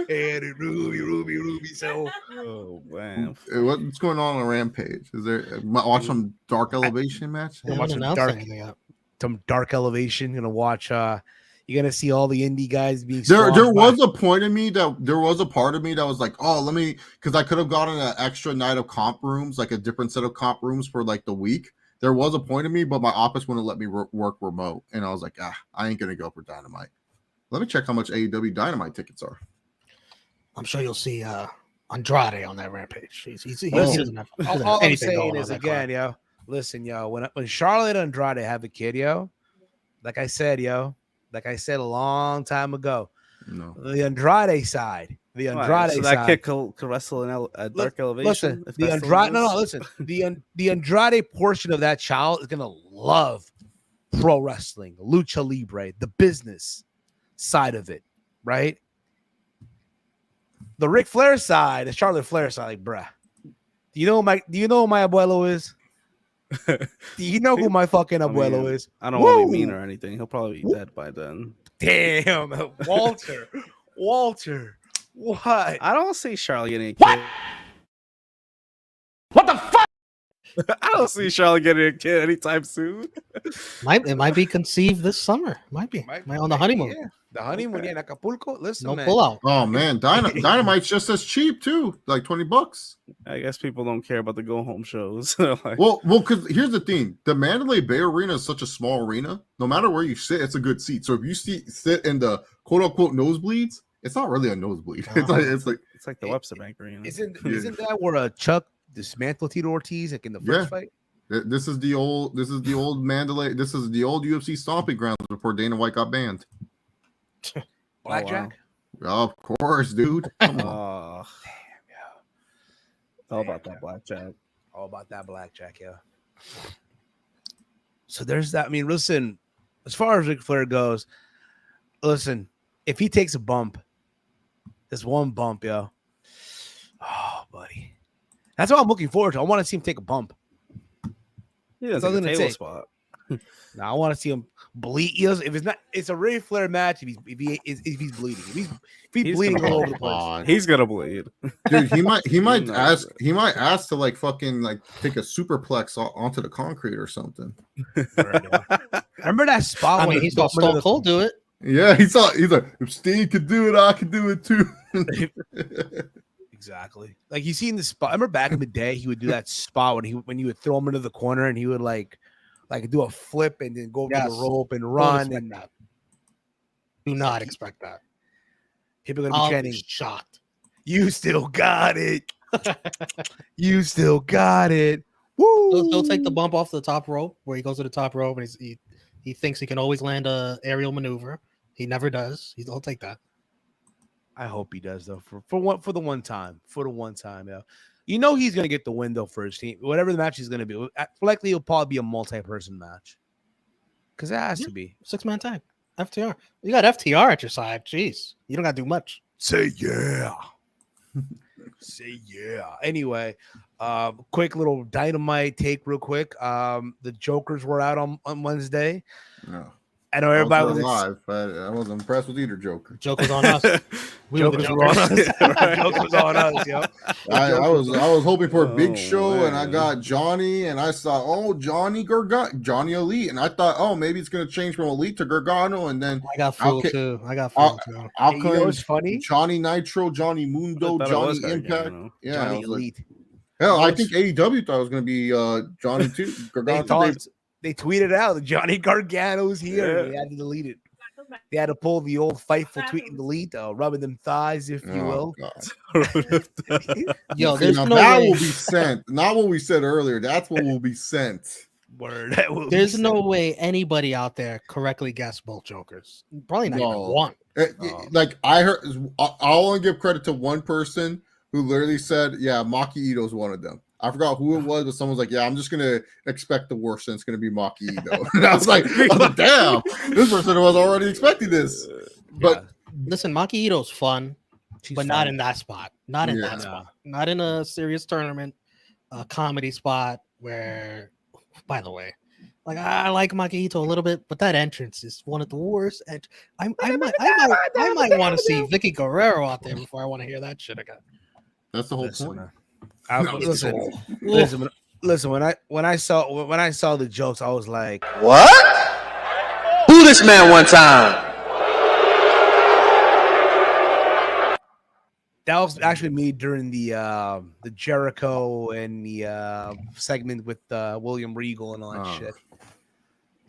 Ruby. So Oh man. what's going on Rampage? Is there watch some Dark Elevation match? They watch haven't some announced dark- anything yet. some dark elevation. Gonna watch. You're gonna see all the indie guys being. There squashed by- was a point in me that there was a part of me that was like, oh, let me, because I could have gotten an extra night of comp rooms, like a different set of comp rooms for like the week. There was a point of me, but my office wouldn't let me work remote, and I was like, I ain't gonna go for Dynamite. Let me check how much AEW Dynamite tickets are. I'm sure you'll see Andrade on that Rampage. He doesn't have all I'm anything saying going is on that again, yo. Listen, yo. When Charlotte and Andrade have a kid, yo, like I said a long time ago, No, the Andrade side, the Andrade so side. that kid could wrestle in Dark Elevation. Listen, if the that still Andrade. No, exists? listen. The Andrade portion of that child is gonna love pro wrestling, lucha libre, the business side of it, right? The Ric Flair side, the Charlotte Flair side, like, bruh. Do you know who my abuelo is? Do you know who my fucking abuelo is? I don't want to be Woo! mean or anything. He'll probably be dead by then. Damn, Walter. What? I don't see Charlotte getting a kid. What the fuck? I don't see Charlotte getting a kid anytime soon. It might be conceived this summer. Might be on the honeymoon. Yeah. The honeymoon in Acapulco. Listen, No man. pullout. oh man, Dynamite's just as cheap too, like $20. I guess people don't care about the go home shows. Like, Well, because here's the thing: the Mandalay Bay Arena is such a small arena. No matter where you sit, it's a good seat. So if you sit in the quote unquote nosebleeds, it's not really a nosebleed. It's like it's like the Webster Bank Arena. Isn't that where Chuck dismantled Tito Ortiz like in the first fight? this is the old Mandalay. This is the old UFC stomping grounds before Dana White got banned. Blackjack. Of course, dude. Come on. Oh, all about that blackjack. All about that blackjack, yeah. So there's that. I mean, listen, as far as Ric Flair goes, listen, if he takes a bump, this one bump, yo. Oh, buddy. That's what I'm looking forward to. I want to see him take a bump. He doesn't That's all take a I'm gonna table say. spot. Now I want to see him bleed. If it's not, it's a Ric Flair match. If he's bleeding, if he's bleeding all over the place. He's gonna bleed. Dude, he might No. ask to like fucking like take a superplex onto the concrete or something. Remember that spot? I when mean, he he's got bumped into Stone Cold do it. Yeah, he's like, if Steve could do it, I can do it too. Exactly. Like you seen the spot. I remember back in the day, he would do that spot when you would throw him into the corner and he would like do a flip and then go over the rope and run. And Do not expect that. people are gonna be chanting, shocked. "You still got it. You still got it." Woo! He'll take the bump off the top rope where he goes to the top rope and he thinks he can always land a aerial maneuver. He never does. He'll take that. I hope he does though. For the one time, yeah. You know he's gonna get the win though for his team. Whatever the match is gonna be, likely it'll probably be a multi-person match. Because it has to be 6-man tag. FTR. You got FTR at your side. Jeez, you don't got to do much. Say yeah. Say yeah. Anyway, quick little Dynamite take real quick. The Jokers were out on Wednesday. No. I know everybody was alive, but I wasn't impressed with either Joker. Joke was on us. Jokers were on us. Jokers on us, yo. I was hoping for a big Oh, show, and I man. got Johnny, and I saw Johnny Elite, and I thought maybe it's gonna change from Elite to Gargano, and then I got fooled Okay. too. I got fooled too. I'll You know claim what's funny? Johnny Nitro, Johnny Mundo, I thought it was Johnny Impact. Gargano. Yeah, Johnny I was like, Elite. hell, I think AEW thought it was gonna be Johnny too. They tweeted out Johnny Gargano's here. Yeah. They had to delete it. They had to pull the old Fightful tweet and delete, rubbing them thighs, if you will. Yo, there's Now no that way. will be sent. Not what we said earlier. That's what will be sent. Word. That will There's be no said. way anybody out there correctly guessed both Jokers. Probably not even No. one. Like I heard, I'll only give credit to one person who literally said, "Yeah, Maki Ito's one of them." I forgot who it was, but someone's like, "Yeah, I'm just gonna expect the worst, and it's gonna be Maki Ito." And I was like, "Damn, this person was already expecting this." But Listen, Maki Ito's fun. but not in that spot. Not in that Yeah. spot. Not in a serious tournament, a comedy spot where, by the way, like I like Makihito a little bit, but that entrance is one of the worst. And I might want to see Vicky Guerrero out there before I want to hear that shit again. That's the whole Listen, point. man. No, Listen. When I saw the jokes, I was like, What? Who this man one time? that was actually me during the Jericho and the segment with William Regal and all that shit.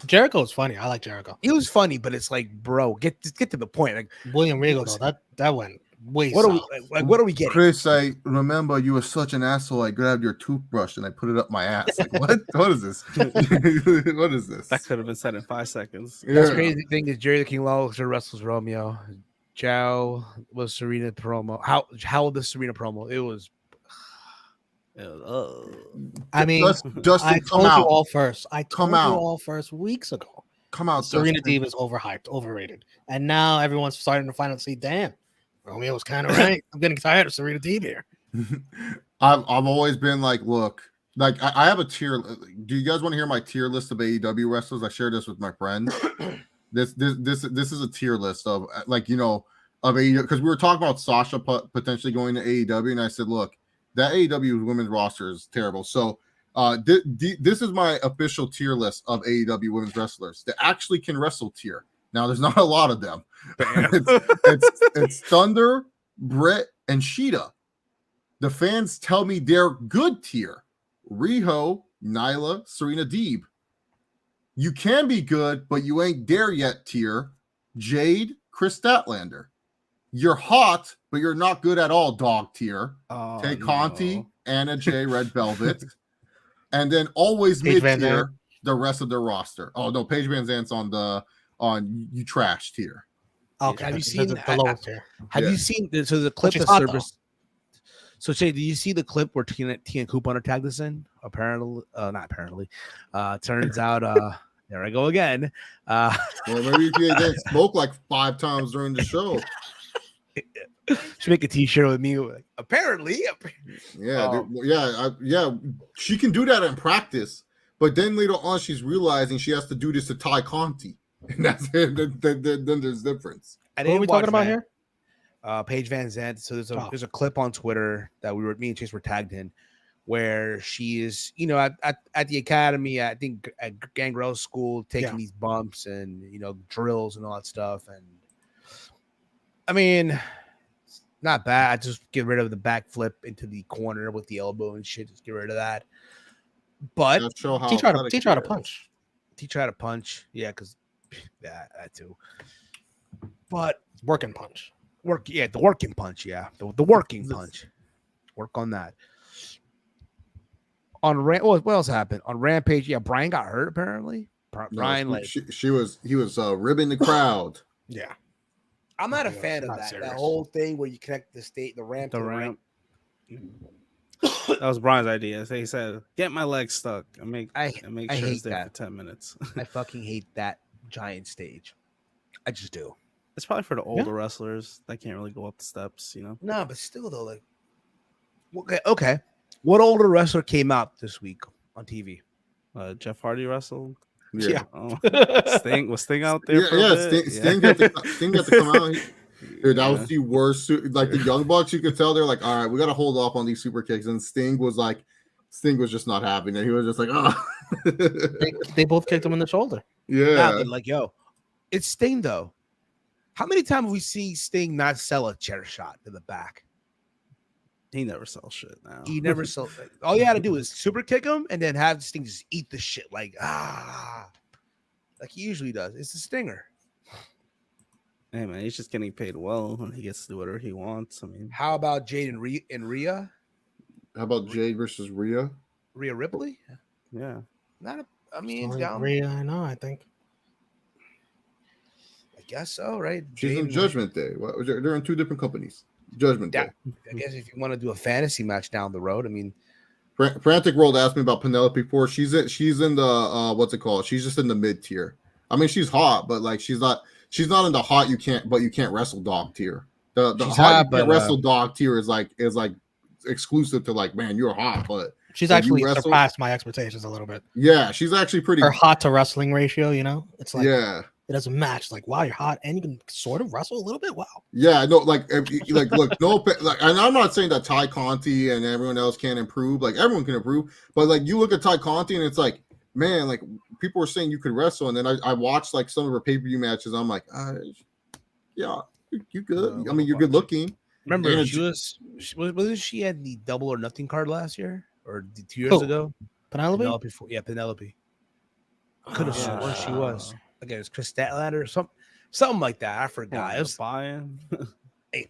Jericho's funny. I like Jericho. He was funny, but it's like, bro, get to the point. Like, William Regal though, that went way. what are we south. like? What are we getting? Chris, I remember you were such an asshole. I grabbed your toothbrush and I put it up my ass. Like, what? What is this? What is this? That could have been said in 5 seconds. That's crazy thing is Jerry the King Lawler wrestles Romeo. Jow was Serena promo. How the Serena promo? It was. I mean, Justin, I told you all first. I told Come out. you all first weeks ago. Come out, Serena Justin. Deeb is overhyped, overrated, and now everyone's starting to finally see. Damn, Romeo was kind of right. I'm getting tired of Serena Deeb here. I've always been like, look, like I have a tier. Do you guys want to hear my tier list of AEW wrestlers? I shared this with my friend. This is a tier list of, like, you know, of AEW, because we were talking about Sasha potentially going to AEW, and I said, look, that AEW women's roster is terrible. So this is my official tier list of AEW women's wrestlers that actually can wrestle tier. Now, there's not a lot of them. It's Thunder, Britt, and Sheeta. The fans tell me they're good tier. Riho, Nyla, Serena Deeb. You can be good, but you ain't there yet tier. Jade, Chris Statlander. You're hot, but you're not good at all, dog tier. Tay Conti, Anna J, Red Velvet. And then always Paige mid Van tier, Zandt. the rest of their roster. Oh no, Paige Van Zant's on you trash tier. Okay, Have you the- seen the lowest tier? Have Yeah. you seen the clip She's of hot, service? So Shay, did you see the clip where Tia and Coupon tagged us in? Apparently, not apparently. Turns out, there I go again. Well, maybe you didn't smoke like 5 times during the show. Should make a T-shirt with me. Like, apparently. Yeah, yeah. She can do that in practice, but then later on, she's realizing she has to do this to Ty Conti, and that's it. Then there's difference. I What are we didn't watch talking about Van- here? Paige Van Zandt. So there's a clip on Twitter that me and Chase were tagged in, where she is, you know, at the academy, I think at Gangrel School, taking these bumps and, you know, drills and all that stuff. And I mean, not bad. I just get rid of the backflip into the corner with the elbow and shit. Just get rid of that. But That show how Teach her athletic to she is. punch. he tried to punch, yeah, because that too. But Working punch. the working punch, the working punch. Work on that. What else happened on Rampage? Yeah, Brian got hurt apparently. Brian, No, he was ribbing the crowd. Yeah. I'm not a Yeah, fan of not that. serious. That whole thing where you connect the ramp to The the ramp. That was Brian's idea. He said, "Get my leg stuck and make I sure hate it's there that. for 10 minutes." I fucking hate that giant stage. I just do. It's probably for the older wrestlers that can't really go up the steps, you know. No, but still though, like, okay. What older wrestler came out this week on TV? Jeff Hardy wrestled. Yeah. Oh, Sting out there. for a Yeah. bit? Sting got to come out. Dude, that was the worst. Like the Young Bucks, you could tell they're like, all right, we got to hold off on these super kicks. And Sting was just not having it. He was just like, oh. They both kicked him in the shoulder. Yeah. Nah, but like, yo, it's Sting though. How many times have we seen Sting not sell a chair shot to the back? He never sells shit now. He never sold. All you had to do is super kick him and then have this thing just eat the shit like he usually does. It's a stinger. Hey man, he's just getting paid well and he gets to do whatever he wants. I mean, How about Jade and Rhea? How about Jade versus Rhea? Rhea Ripley? yeah. Not a. I mean, Only down. Rhea, I know. I think. I guess so, right? She's Jade in and- Judgment Day. They're in 2 different companies. Judgment Day. I guess if you want to do a fantasy match down the road, I mean, Frantic World asked me about Penelope Ford. She's in the what's it called? She's just in the mid tier. I mean, she's hot, but like she's not in the hot you can't wrestle dog tier. The She's hot hot, you but, can't wrestle dog tier is like exclusive to like, man, you're hot, but She's when actually you wrestle, surpassed my expectations a little bit. yeah, she's actually pretty. Her hot to wrestling ratio, you know, it's like Yeah, it doesn't match. Like, wow, you're hot and you can sort of wrestle a little bit. Wow. yeah, no, like look, no, like, and I'm not saying that Ty Conti and everyone else can't improve. Like everyone can improve, but like you look at Ty Conti and it's like, man, like people were saying you could wrestle, and then I watched like some of her pay-per-view matches. I'm like, yeah, you good. I mean, you're good looking. Remember, And wasn't she had the Double or Nothing card last year or 2 years ago? Penelope? Penelope. I could have sworn she was. Like it was Chris Statlander or something like that. I forgot. It was buy-in.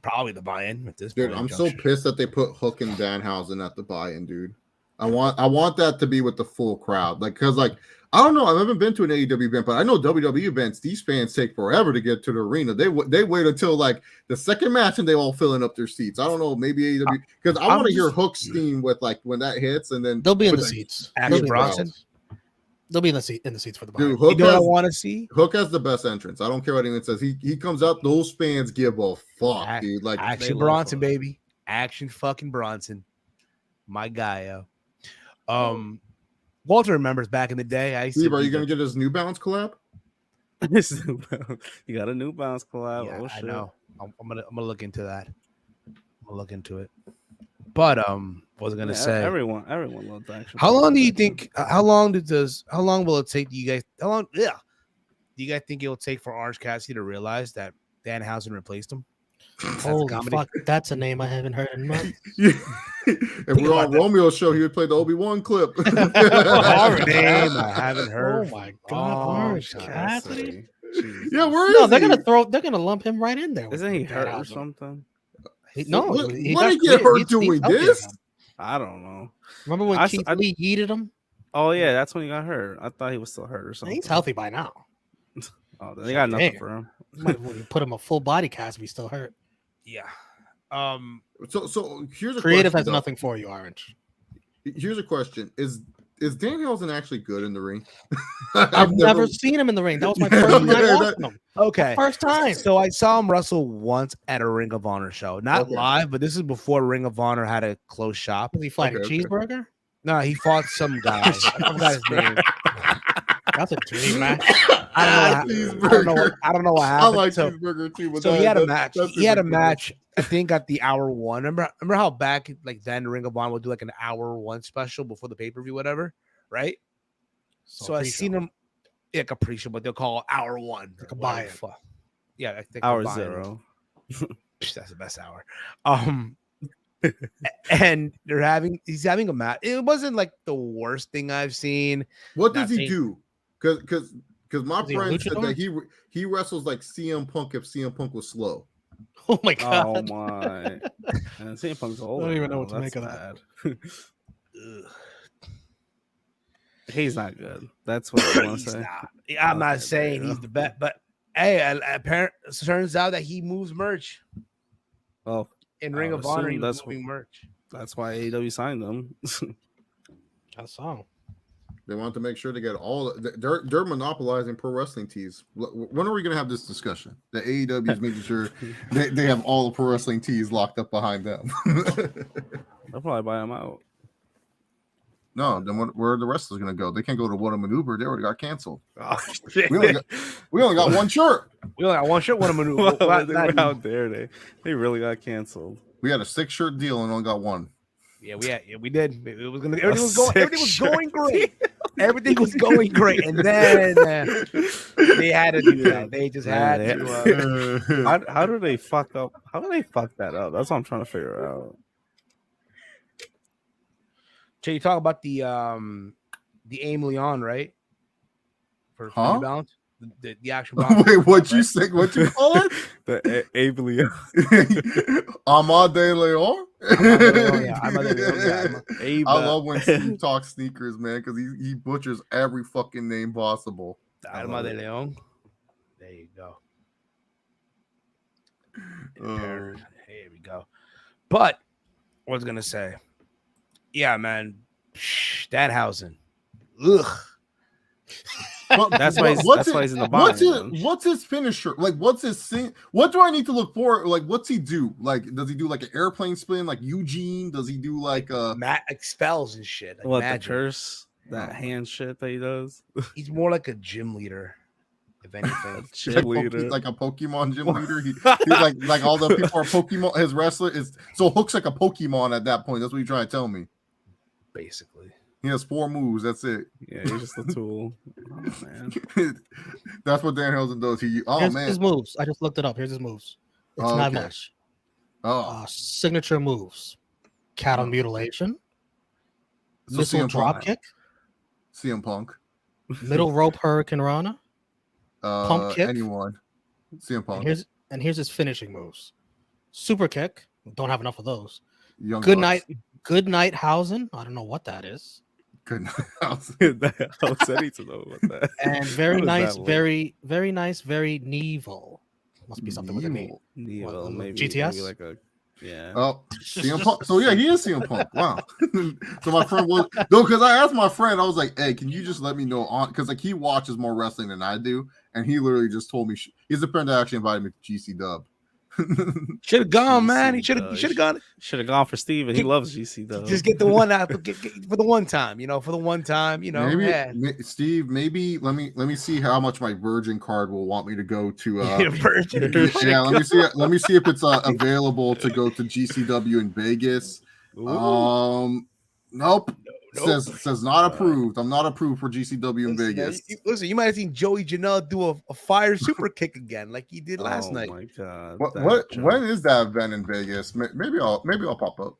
Probably the buy-in at this dude, point. I'm so pissed that they put Hook and Danhausen at the buy-in, dude. I want that to be with the full crowd, like because like I don't know, I haven't been to an AEW event, but I know WWE events. These fans take forever to get to the arena. They wait until like the second match and they all filling up their seats. I don't know, maybe AEW because I want to hear Hook's theme with like when that hits, and then they'll be in the seats. Action Bronson. They'll be in the seats for the buy. Dude, Hook you know what I want to see? Hook has the best entrance. I don't care what anyone says. He comes out, those fans give a fuck, dude. Like Action Bronson, baby. Action fucking Bronson. My guy, yo. Walter remembers back in the day. Steve, are you gonna get his New Balance collab? You got a New Balance collab. Yeah, oh shit. I know. I'm gonna look into that. I'm gonna look into it. But what was I gonna say? Everyone loves action. How long do you think? How long will it take? Do you guys? How long? Yeah. Do you guys think it will take for Orange Cassidy to realize that Danhausen replaced him? Holy fuck, that's a name I haven't heard in months. If we're on Romeo's show, he would play the Obi-Wan clip. Horror name I haven't heard. Oh my god, Orange Cassidy. Yeah, where is they're gonna lump him right in there. Isn't he hurt or something? What did he get hurt doing this? I don't know. Remember when Keith Lee yeeted him? Oh yeah, that's when he got hurt. I thought he was still hurt or something. He's healthy by now. Oh, they got nothing for him. Might have put him a full body cast if he's still hurt. Yeah. So here's a creative question, has nothing for you, Orange. Here's a question: Is Danhausen actually good in the ring? I've never seen him in the ring. That was my first time watching him. Okay, first time. So I saw him wrestle once at a Ring of Honor show, not live, but this is before Ring of Honor had a closed shop. Was he fighting Cheeseburger? No, he fought some guy. I forgot his name. That's a dream match. I don't know what happened. I like Cheeseburger too. But so he had a match. He had a match. I think at the hour one. Remember how back like then Ring of Honor would do like an hour one special before the pay-per-view, whatever, right? So I seen him like a pre-show, but they'll call it hour one. Like a buy-in. Yeah, I think hour 0. That's the best hour. And he's having a match. It wasn't like the worst thing I've seen. What does he do? Because my friend said that he wrestles like CM Punk if CM Punk was slow. Oh my god! Oh my! And CM Punk's old. I don't even know what to make of that. He's not good. That's what I want to say. I'm not saying he's the best, but hey, apparently it turns out that he moves merch. Well, in Ring of Honor, he's moving merch. That's why AEW signed them. I saw. They want to make sure to get all. They're monopolizing pro wrestling tees. When are we going to have this discussion? The AEW is making sure they have all the pro wrestling tees locked up behind them. They'll probably buy them out. No, then where are the wrestlers going to go? They can't go to What a Maneuver. They already got canceled. Oh, shit. We only got one shirt. We only got one shirt. What a Maneuver. How dare they? They really got canceled. We had a 6-shirt deal and only got one. Yeah, we did. Everything was going great. Everything was going great, and then they had to do that. They just had to. How do they fuck up? How do they fuck that up? That's what I'm trying to figure out. So you talk about the Aim Leon, right? For balance, the actual. Wait, what you say? What you call it? The Aim Leon. Amade Leon. I love when Steve talks sneakers, man, because he butchers every fucking name possible. Alma de Leon. There you go. Here we go. But what I was gonna say, yeah, man, Danhausen. Ugh. That's why he's in the bottom. What's his finisher? Like, what's his thing? What do I need to look for? Like, what's he do? Like, does he do like an airplane spin like Eugene? Does he do like Matt expels and shit? Like What, magic. the curse? That hand shit that he does? He's more like a gym leader, if anything. Like a Pokemon gym leader. He's like all the people are Pokemon. His wrestler is so Hook's like a Pokemon at that point. That's what you're trying to tell me. Basically, he has 4 moves. That's it. Yeah, he's just a tool. Oh man, that's what Danhausen does. Here's his moves. I just looked it up. Here's his moves. It's not much. Signature moves: cattle mutilation, missile drop kick, CM Punk, middle rope hurricane Rana, pump kick. Anyone, CM Punk. And here's his finishing moves: super kick. Don't have enough of those. Good night Hausen. I don't know what that is. Good night Hausen. I need to know what that. And very nice, very nice, very Neville. Must be something with a knee. Neville, maybe GTS. Maybe like a yeah. Oh, CM Punk. So yeah, he is CM Punk. Wow. So my friend was because I asked my friend, I was like, "Hey, can you just let me know on?" Because like he watches more wrestling than I do, and he literally just told me he's a friend that actually invited me to GC Dub. Should have gone, man. He should have gone. Should have gone for Steven. He loves GC though. Just get the one out for the one time, for the one time, Maybe Steve, maybe let me see how much my Virgin card will want me to go to. Virgin. Yeah, let me see if it's available to go to GCW in Vegas. Nope. Says not approved. I'm not approved for GCW in Vegas. Listen, you might have seen Joey Janela do a fire super kick again, like he did last night. Oh my god! When is that event in Vegas? Maybe I'll pop up.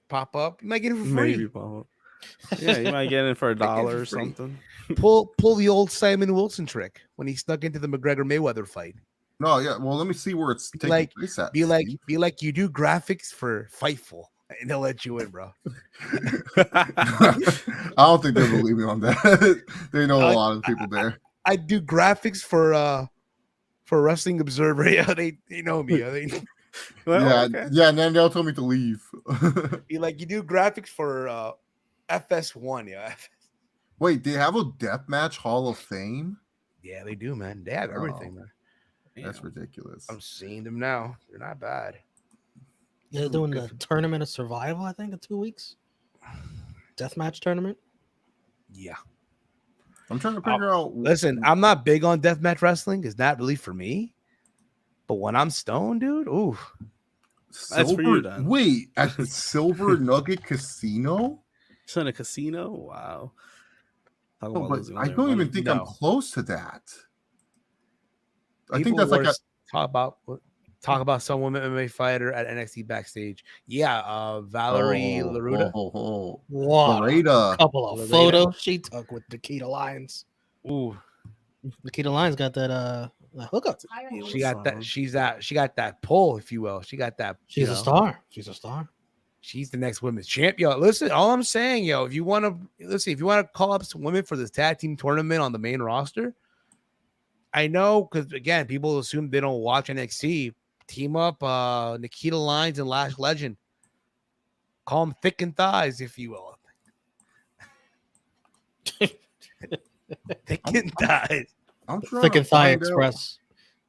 Pop up. You might get it for free. Maybe pop up. Yeah, you might get it for $1 or something. Pull the old Simon Wilson trick when he snuck into the McGregor Mayweather fight. No, yeah. Well, let me see where it's taking place at. Be like you do graphics for Fightful. And they'll let you in, bro. I don't think they believe me on that. They know a lot of people there. I do graphics for Wrestling Observer. Yeah, they know me. Yeah, and then they'll tell me to leave. You do graphics for FS1, yeah. Wait, they have a Deathmatch Hall of Fame? Yeah, they do, man. They have everything, man. That's ridiculous. I'm seeing them now. They're not bad. Yeah, they're doing the Tournament of Survival, I think, in 2 weeks. Deathmatch tournament. Yeah. I'm trying to figure out. Listen, I'm not big on deathmatch wrestling. It's not really for me. But when I'm stoned, dude, ooh. That's for you, then. Wait, at the Silver Nugget Casino? It's in a casino? Wow. I don't even think I'm close to that. I think that's like Talk about some woman MMA fighter at NXT backstage. Yeah, Valerie Laruda. A couple of photos she took with Nikita Lyons. Ooh, Nikita Lyons got that hookup. She got that. She got that pull, if you will. She got that. She's a star. She's a star. She's the next women's champ. Yo, listen, all I'm saying, if you want to call up some women for this tag team tournament on the main roster, I know because again, people assume they don't watch NXT. Team up Nikita Lyons and Lash Legend. Call them thick and thighs, if you will. Thick and thighs. I'm trying Thick and thigh express.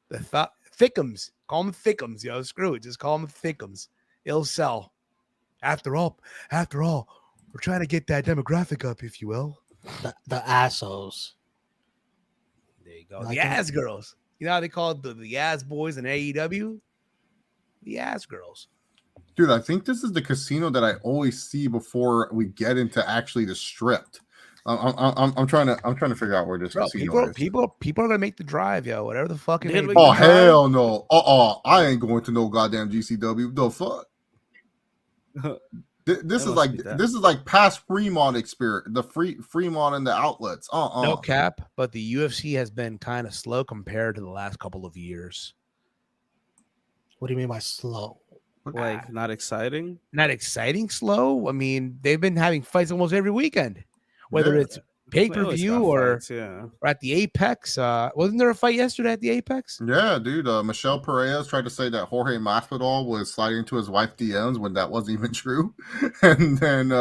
The thickums. Call them thickums, yo. Screw it. Just call them thickums. It'll sell. After all, we're trying to get that demographic up, if you will. The assos. There you go. The ass girls. You know how they call it the ass boys in AEW? The ass girls. Dude, I think this is the casino that I always see before we get into actually the strip. I'm trying to figure out where this casino is. People are gonna make the drive, yo. Whatever the fuck. Oh hell no! I ain't going to no goddamn GCW. The fuck. This is like past Fremont experience. The Fremont and the outlets. No cap, but the UFC has been kind of slow compared to the last couple of years. What do you mean by slow? Like not exciting? Not exciting, slow. I mean, they've been having fights almost every weekend, whether it's pay-per-view or at the Apex. Wasn't there a fight yesterday at the Apex? Yeah, dude. Michelle Perez tried to say that Jorge Masvidal was sliding into his wife DMs when that wasn't even true. And then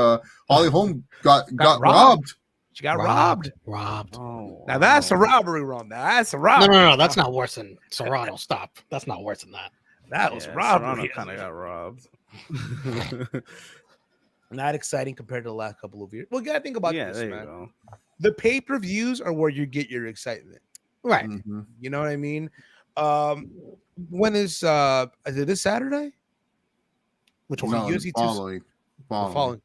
Holly Holm got robbed. She got robbed. Oh, Now that's a robbery, Ron. Now that's a robbery. No. That's not worse than Serrano. Stop. That's not worse than that. That was robbery. Kind of got robbed. Not exciting compared to the last couple of years. Well, you gotta think about this, there man. you go. The pay-per-views are where you get your excitement. Right. Mhm. You know what I mean? When is it this Saturday? Which one? No, UFC following. Following.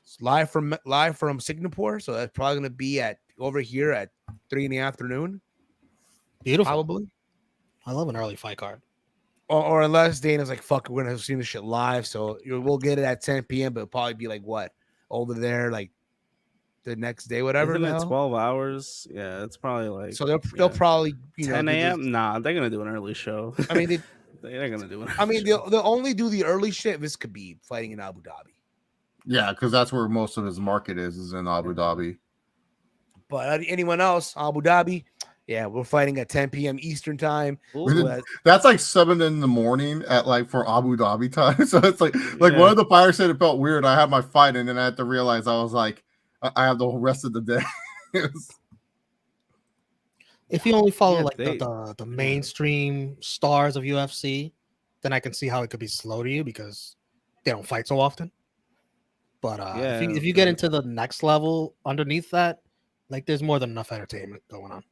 It's live from Singapore, so that's probably gonna be over here at 3 in the afternoon. Beautiful. Probably. I love an early fight card. Or unless Dana's like, fuck, we're gonna see this shit live, so we'll get it at 10 p.m. But it'll probably be like what over there, like the next day, whatever. Isn't the it hell? 12 hours? Yeah, it's probably like. So they'll probably 10 a.m. Nah, they're gonna do an early show. I mean, they're gonna do it. I mean, they'll only do the early shit if it's Khabib fighting in Abu Dhabi. Yeah, because that's where most of his market is in Abu Dhabi. But anyone else, Abu Dhabi, yeah, we're fighting at 10 p.m. Eastern time. That's like 7 in the morning for Abu Dhabi time. So it's like one of the fighters said it felt weird. I had my fight and then I had to realize I was like, I have the whole rest of the day. If you only follow the mainstream stars of UFC, then I can see how it could be slow to you because they don't fight so often. But if you get into the next level underneath that, like there's more than enough entertainment going on.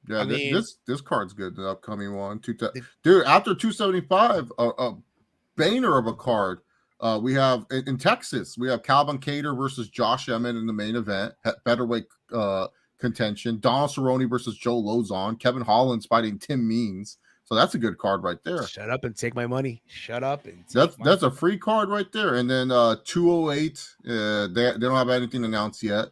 Yeah, this card's good. The upcoming one, dude. After 275, a banger of a card. We have in Texas. We have Calvin Kattar versus Josh Emmett in the main event, featherweight contention. Donald Cerrone versus Joe Lozon. Kevin Holland's fighting Tim Means. So that's a good card right there. Shut up and take my money. Shut up and that's a free card right there. And then 208, they don't have anything announced yet.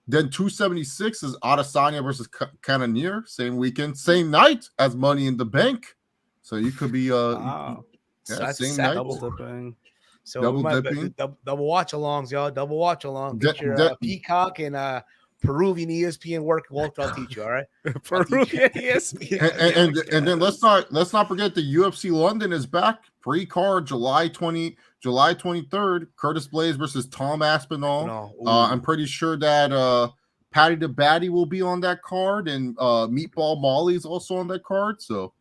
Then 276 is Adesanya versus Cannonier, same weekend, same night as Money in the Bank. So you could be same night. Double dipping. So double dipping. Double watch alongs, y'all. Double watch along. Get your Peacock and Peruvian ESPN work. Walter, I'll teach you. All right. Peruvian ESPN. And then let's not forget the UFC London is back. Pre-card July 23rd. Curtis Blaze versus Tom Aspinall. I'm pretty sure that Patty the Batty will be on that card, and Meatball Molly is also on that card. So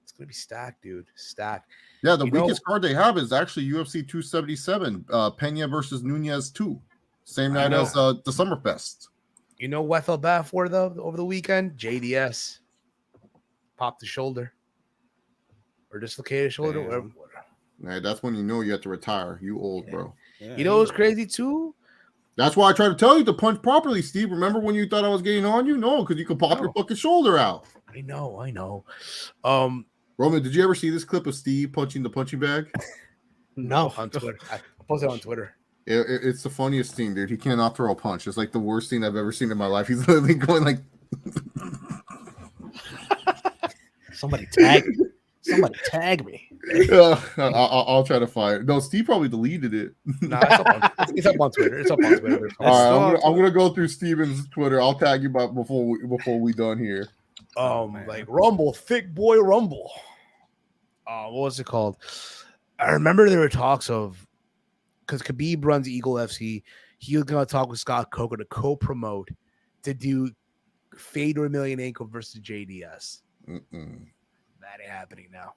it's gonna be stacked, dude. Stacked. Yeah, the weakest card they have is actually UFC 277. Pena versus Nunez 2. Same night as the Summerfest. You know what I felt bad for though over the weekend? JDS popped the shoulder or dislocated shoulder. Whatever. Nah, that's when you know you have to retire. You old, bro. Yeah, you know what's crazy too? That's why I try to tell you to punch properly, Steve. Remember when you thought I was getting on you? No, because you could pop your fucking shoulder out. I know. Roman, did you ever see this clip of Steve punching the punching bag? No, on Twitter. I posted it on Twider. It's the funniest thing, dude. He cannot throw a punch. It's like the worst thing I've ever seen in my life. He's literally going like. Somebody tag me. I'll try to find it. No, Steve probably deleted it. No, it's up on Twitter. All right, I'm gonna go through Steven's Twitter. I'll tag you before we done here. Like Rumble, thick boy Rumble. What was it called? I remember there were talks of because Khabib runs Eagle FC. He was gonna talk with Scott Coker to co-promote to do Fedor Emelianenko versus JDS. That ain't happening now.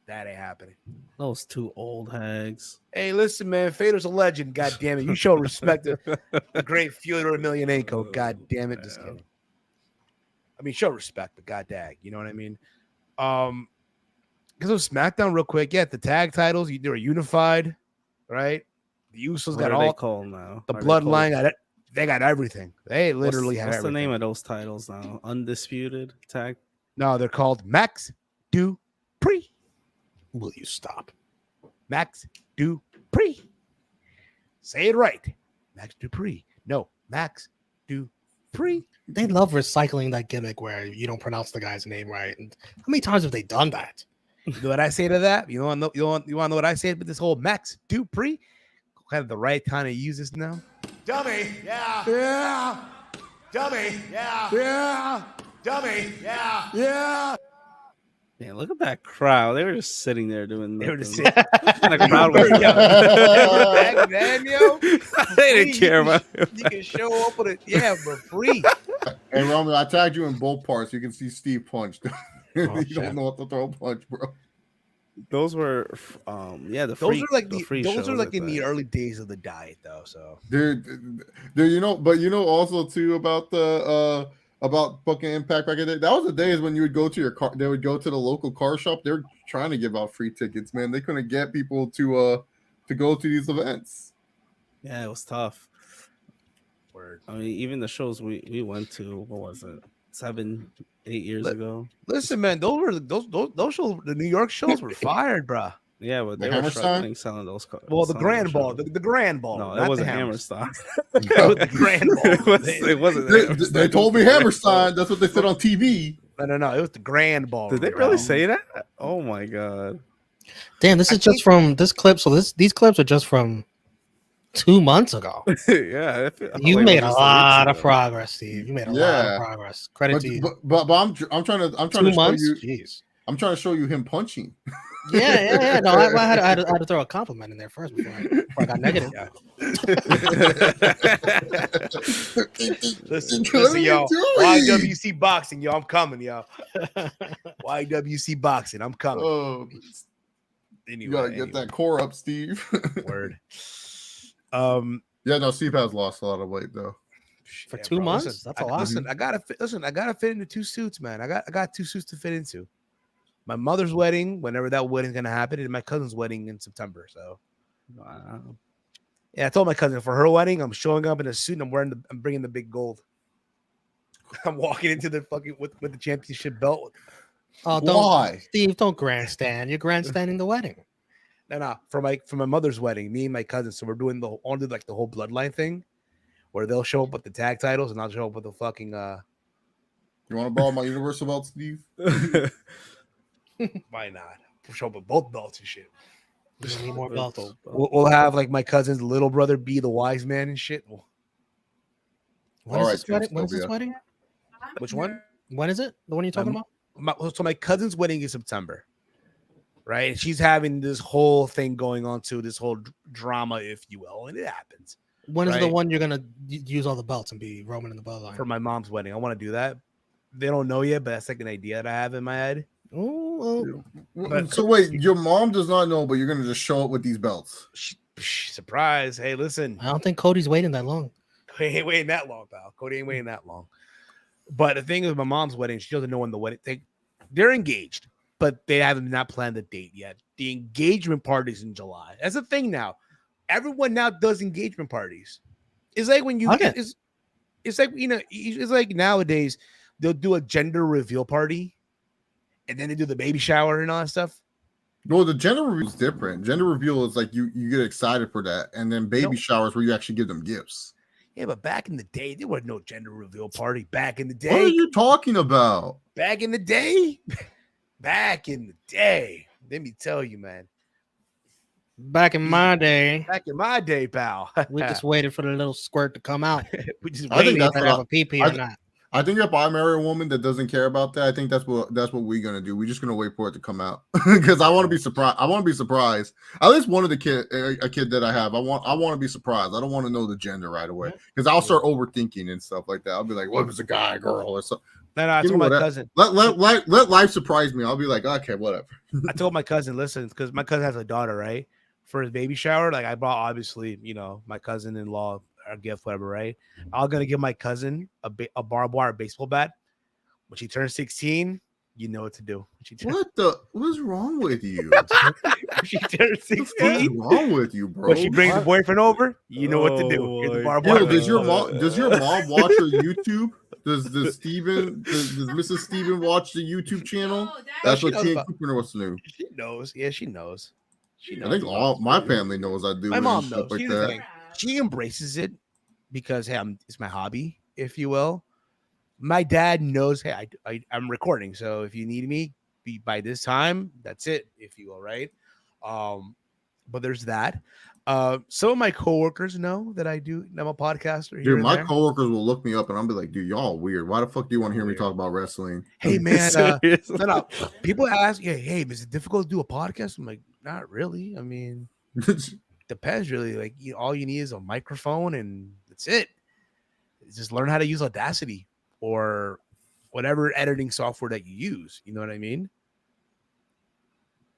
That ain't happening. Those two old hags. Hey, listen, man. Fedor's a legend. God damn it. You show respect to the great Fedor Emelianenko. God damn it. Just kidding. I mean, show respect, but god dang. You know what I mean? Because of SmackDown, real quick. Yeah, the tag titles, they were unified, right? The Usos got all called now. The Bloodline got it. They got everything. They literally have everything. What's the name of those titles now? Undisputed tag? No, they're called Max Dupree. Will you stop? Max Dupree. Say it right. Max Dupree. No, Max Dupree. They love recycling that gimmick where you don't pronounce the guy's name right. And how many times have they done that? You know what I say to that? You want to know what I say with this whole Max Dupree? Kind of the right time to use this now. Dummy, yeah. Dummy, yeah. Dummy, yeah. Man, look at that crowd. They were just sitting there doing They were nothing. just sitting. The crowd was Back then, yo, they didn't care about it. You can show up with it, for free. Hey, Romy, I tagged you in both parts. You can see Steve punched. You shit. don't know what to throw a punch, bro. Those were, the Those free, are like the the free those shows are like in the that. early days of the diet, though. So, Dude, but also too about the about fucking Impact back in the day. That was the days when you would go to your car. They would go to the local car shop. They were trying to give out free tickets, man. They couldn't get people to go to these events. Yeah, it was tough. word. I mean, even the shows we went to, what was it, 7, 8 years ago? Listen, man, those shows, the New York shows were fired, bro. Yeah, but The they were Hammerstein? struggling selling those cars. Well, the Grand Ball, the Grand Ball. No, not it wasn't the Hammerstein. It was the Grand Ball. It wasn't. The Hammerstein. They told me Hammerstein. That's what they said on TV. No. It was the Grand Ball. Did they really say that? Oh my god! Damn, this is just from this clip. So these clips are just from 2 months ago. Yeah, I feel You like made it a was just lot weeks of ago. progress, Steve. You made a lot of progress. Credit to you. But I'm trying to 2 show months. you. Jeez. I'm trying to show you him punching. Yeah. No, I had to throw a compliment in there first before I got negative. Listen, yo, YWC boxing, yo, I'm coming, yo. YWC boxing, I'm coming. Oh, Anyway, you gotta get that core up, Steve. Word. Yeah, no, Steve has lost a lot of weight though. For 2 months? That's a lot. Listen, I gotta fit into 2 suits, man. I got 2 suits to fit into. My mother's wedding, whenever that wedding's gonna happen, and my cousin's wedding in September. So, Wow. yeah, I told my cousin for her wedding, I'm showing up in a suit and I'm bringing the big gold. I'm walking into the fucking with the championship belt. Oh, Why? Steve, don't grandstand. You're grandstanding the wedding. No, for my mother's wedding, me and my cousin. So we're doing the whole bloodline thing, where they'll show up with the tag titles and I'll show up with the fucking. You want to borrow my Universal belt, Steve? Why not? We'll show up with both belts and shit. We need more belts. We'll have like my cousin's little brother be the wise man and shit. When is this wedding? When is this wedding? Which one? When is it? The one you're talking about? So my cousin's wedding is September, right? And she's having this whole thing going on too, this whole drama, if you will, and it happens. When is the one you're gonna use all the belts and be Roman in the bloodline? For my mom's wedding, I want to do that. They don't know yet, but that's like an idea that I have in my head. So wait, your mom does not know, but you're gonna just show up with these belts. Surprise! Hey, listen, I don't think Cody's waiting that long. He ain't waiting that long, pal. Cody ain't waiting that long. But the thing is, my mom's wedding, she doesn't know when the wedding. They're engaged, but they haven't not planned the date yet. The engagement party's in July. That's the thing now. Everyone now does engagement parties. It's like when you it's like it's like nowadays they'll do a gender reveal party, and then they do the baby shower and all that stuff. No, the gender reveal is different. Gender reveal is like you get excited for that, and then baby showers where you actually give them gifts. Yeah, but back in the day, there was no gender reveal party. Back in the day, What are you talking about? Back in the day, let me tell you, man. Back in my day, pal, we just waited for the little squirt to come out. We just I think waited. that's to have a pee or not. I think if I marry a woman that doesn't care about that, I think that's what we're gonna do. We're just gonna wait for it to come out because I want to be surprised. I want to be surprised. At least one of the kid that I have, I want to be surprised. I don't want to know the gender right away because I'll start overthinking and stuff like that. I'll be like, what if it's a guy, a girl, or something? No, I told my cousin. Let life surprise me. I'll be like, okay, whatever. I told my cousin, listen, because my cousin has a daughter, right? For his baby shower, like I brought, obviously, my cousin-in-law a gift, whatever, right? I'm gonna give my cousin a barbed wire baseball bat. When she turns 16, you know what to do. What's wrong with you? When she turns 16, what's wrong with you, bro? When she brings her boyfriend over, you know what to do. Here's the barbed wire. Does your mom watch her YouTube? Does Mrs. Steven watch the YouTube channel? That's what Tia Cooper wants to know. She knows. Yeah, she knows. I think all my family knows I do. My mom knows. Like that. She embraces it because hey, it's my hobby, if you will. My dad knows. Hey, I'm recording, so if you need me by this time, that's it, if you will, right? But there's that. Some of my coworkers know that I'm a podcaster. Here Dude, and my there. coworkers will look me up and I'll be like, dude, y'all weird. Why the fuck do you want to hear me talk about wrestling? Hey man, Seriously? no. People ask, hey, is it difficult to do a podcast? I'm like, not really. I mean, depends really. Like, all you need is a microphone and that's it. Just learn how to use Audacity or whatever editing software that you use. You know what I mean?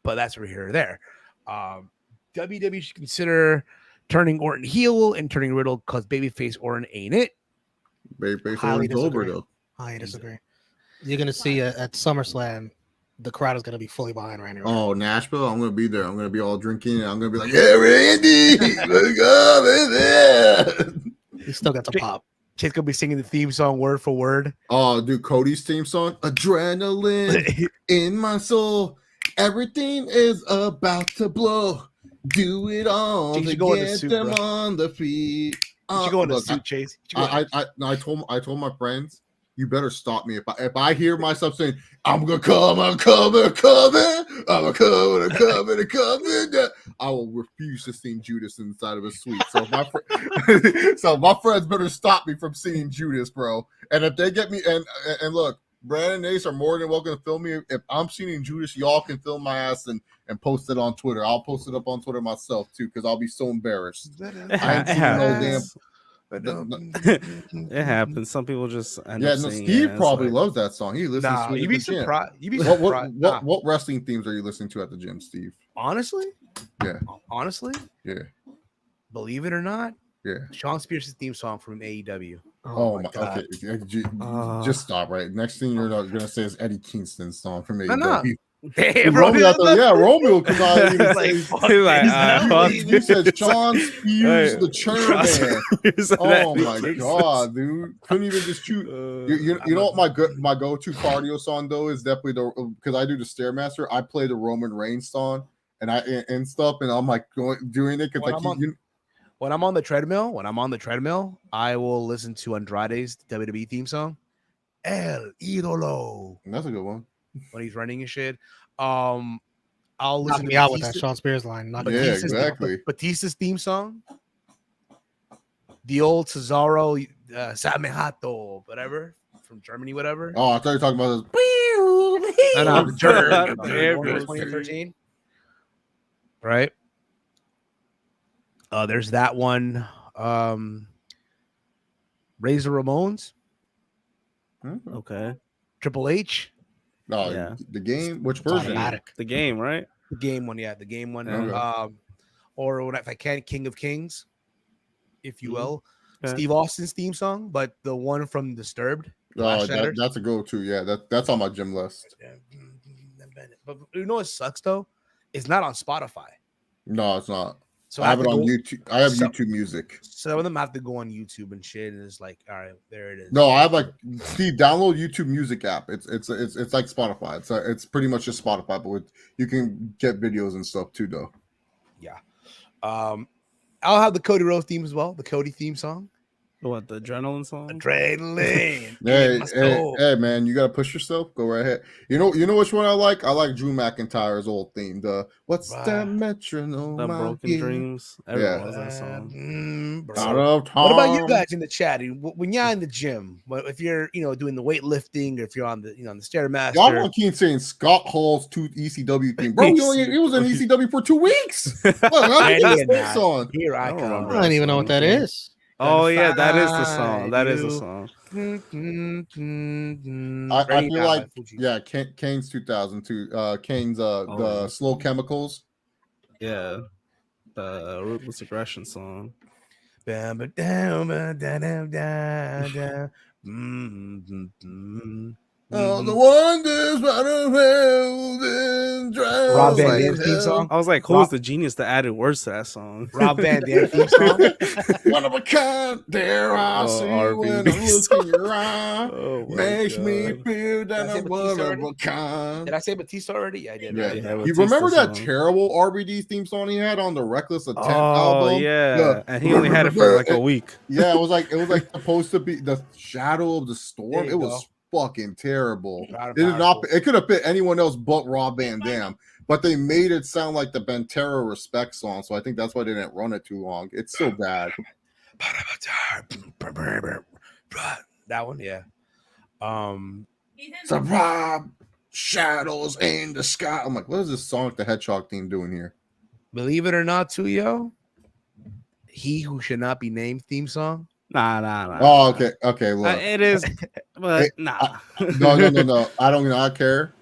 But that's over here or there. WWE should consider turning Orton heel and turning Riddle because babyface Orton ain't it. Babyface Highly Orton's over disagree. though. I disagree. You're gonna see at SummerSlam, the crowd is gonna be fully behind Randy. Oh, Nashville! I'm gonna be there. I'm gonna be all drinking, and I'm gonna be like, "Yeah, Randy, let's go, baby." He still got to pop. Chase gonna be singing the theme song word for word. Oh, dude, Cody's theme song, "Adrenaline in my soul, everything is about to blow. Do it all You to should go in the get suit, them bro. on the feet." You should go in a Look, suit, Chase. I told my friends, you better stop me if I hear myself saying, I'm gonna come, I'm coming, I'm coming, I'm coming, I'm coming, I'm coming. I will refuse to sing Judas inside of a suite. So my friends better stop me from singing Judas, bro. And if they get me and look, Brandon and Ace are more than welcome to film me. If I'm singing Judas, y'all can film my ass and post it on Twitter. I'll post it up on Twitter myself too, because I'll be so embarrassed. I ain't seen no damn. It happens. Some people just end Yeah, up no, singing Steve it. probably It's loves that song. He listens to it. you'd at be the gym. surprised. You'd be surprised. What wrestling themes are you listening to at the gym, Steve? Honestly, Yeah. Honestly, Yeah. believe it or not, Yeah. Sean Spears' theme song from AEW. Oh my God. Okay. Just stop right. Next thing you're gonna say is Eddie Kingston's song from AEW. No. Hey, Hey, bro, Romeo out there, yeah, Romeo could not even Like, say. fuck He's like, this. fuck He said Sean Spears, Hey, the churn trust man. me. Oh my God, dude! Couldn't even just shoot. You know what my go-to cardio song though is definitely because I do the Stairmaster. I play the Roman Reigns song and stuff, and I'm like doing it because when I'm on the treadmill, I will listen to Andrade's WWE theme song, El Idolo. that's a good one. When he's running and shit. I'll listen Knock to me out with that Sean Spears line. Exactly. Batista's theme song. The old Cesaro Samehato, whatever, from Germany, whatever. Oh, I thought you were talking about this. No, Germany. Germany. 2013. Right. There's that one. Razor Ramones. Okay. Triple H. No, Yeah. the game. Which version? The game, right? The game one, yeah, the game one. Okay. Or if I can, King of Kings, if you will. Okay. Steve Austin's theme song, but the one from Disturbed. That's a go-to. Yeah, that's on my gym list. But you know what sucks though? It's not on Spotify. No, it's not. So I have it on YouTube. I have YouTube Music. Some of them have to go on YouTube and shit, and it's like, all right, there it is. No, I have like Steve. Download YouTube Music app. It's like Spotify. It's pretty much just Spotify, but you can get videos and stuff too, though. Yeah. I'll have the Cody Rhodes theme as well. The Cody theme song. What, the adrenaline song? Adrenaline. Hey, man, you gotta push yourself. Go right ahead. You know which one I like? I like Drew McIntyre's old theme. The what's that metronome? The Broken Dreams. Everyone loves that song. What about you guys in the chat? When you're in the gym, if you're doing the weightlifting, or if you're on the the Stairmaster, y'all want to keep saying Scott Hall's ECW theme, bro. He was in ECW for 2 weeks. Look, I don't even know what that is. Oh yeah, that is the song. That is the song. I feel like Kane's 2002. Kane's the Slow Chemicals. Yeah, the Ruthless Aggression song. Oh, the wonders of Rob Van Dam's theme song. I was like, who's the genius that added words to that song? Rob Van Dam theme song. One of a kind, there I see when I look in your eye. Makes me feel that I'm one of a kind. Did I say Batista already? Yeah, I did. Yeah. Yeah, You remember that terrible RBD theme song he had on the Reckless Attempt album? Yeah, and he only had it for like a week. Yeah, it was like supposed to be the Shadow of the Storm. It was fucking terrible. Loud and It did not. powerful. It could have fit anyone else but Rob Van Dam, but they made it sound like the Bantera respect song. So I think that's why they didn't run it too long. It's so bad. That one, yeah. The Rob Shadows in the Sky. I'm like, what is this Sonic the Hedgehog theme doing here? Believe it or not, too, yo. He Who Should Not Be Named theme song. Nah. Oh, okay. Look, It is, but nah. No. I don't not care.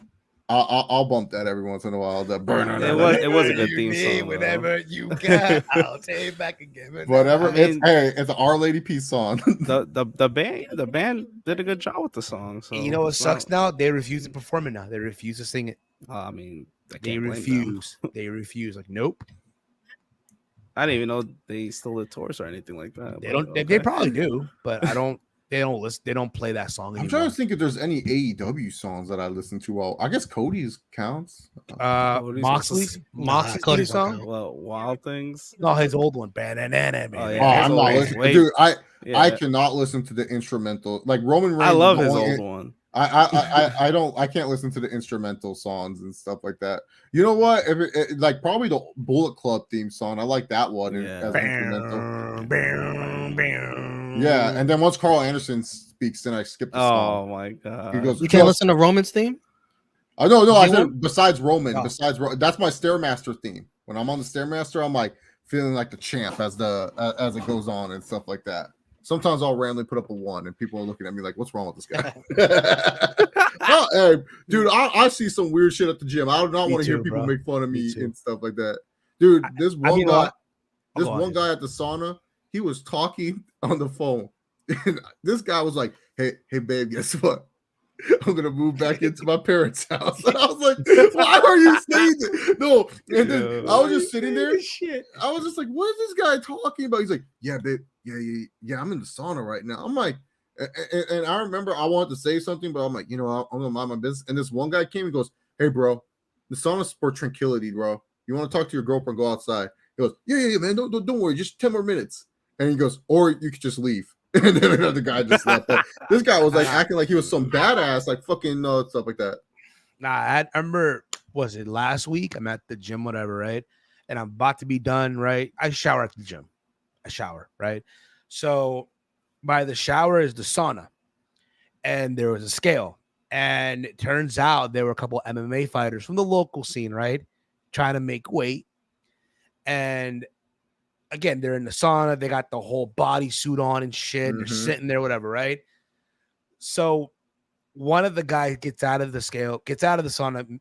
I'll bump that every once in a while. That burn. It was a good theme song. Whatever you got, I'll take it back and give it. Whatever. I mean, It's an Our Lady Peace song. the band did a good job with the song. So And you know what it's sucks not- now? They refuse to perform it now. They refuse to sing it. I mean, I They can't blame them. refuse. They refuse. Like, nope. I didn't even know they still did tours or anything like that. They but don't. They okay. probably do, but I don't. They don't listen. They don't play that song I'm anymore. trying to think if there's any AEW songs that I listen to. Well, I guess Cody's counts. Moxley's Cody's don't song. count. Well, Wild Things. No, his old one. yeah. I'm not always listening, wait. dude. I Yeah. cannot listen to the instrumental. Like Roman Reigns. I love his going old in- one. I don't. I can't listen to the instrumental songs and stuff like that. You know what? Like probably the Bullet Club theme song. I like that one as instrumental. Yeah, and then once Carl Anderson speaks, then I skip the Oh song. my god. He goes, You can't listen to Roman's theme? No. I You said won't? besides Roman. Oh. That's my Stairmaster theme. When I'm on the Stairmaster, I'm like feeling like the champ as it goes on and stuff like that. Sometimes I'll randomly put up a 1, and people are looking at me like, "What's wrong with this guy?" Oh, hey, dude, I see some weird shit at the gym. I do not Me want to hear too, people bro. make fun of Me me too. and stuff like that. Dude, this one you know guy, what? this Go on, one dude. guy at the sauna, he was talking on the phone, and this guy was like, "Hey, babe, guess what? I'm gonna move back into my parents' house." And I was like, "Why are you saying that?" No, and then I was just sitting there. Shit. I was just like, "What is this guy talking about?" He's like, "Yeah, babe, yeah. I'm in the sauna right now." I'm like, and I remember I wanted to say something, but I'm like, I'm gonna mind my business. And this one guy came and goes, "Hey, bro, the sauna's for tranquility, bro. You want to talk to your girlfriend? Go outside." He goes, "Yeah, man. Don't worry. Just 10 more minutes." And he goes, "Or you could just leave." And then another guy just left. But this guy was like acting like he was some badass, like fucking stuff like that. Nah, I remember. Was it last week? I'm at the gym, whatever, right? And I'm about to be done, right? I shower at the gym. I shower, right? So by the shower is the sauna, and there was a scale, and it turns out there were a couple MMA fighters from the local scene, right, trying to make weight. And again, they're in the sauna. They got the whole bodysuit on and shit. They're sitting there, whatever, right? So one of the guys gets out of the scale, gets out of the sauna,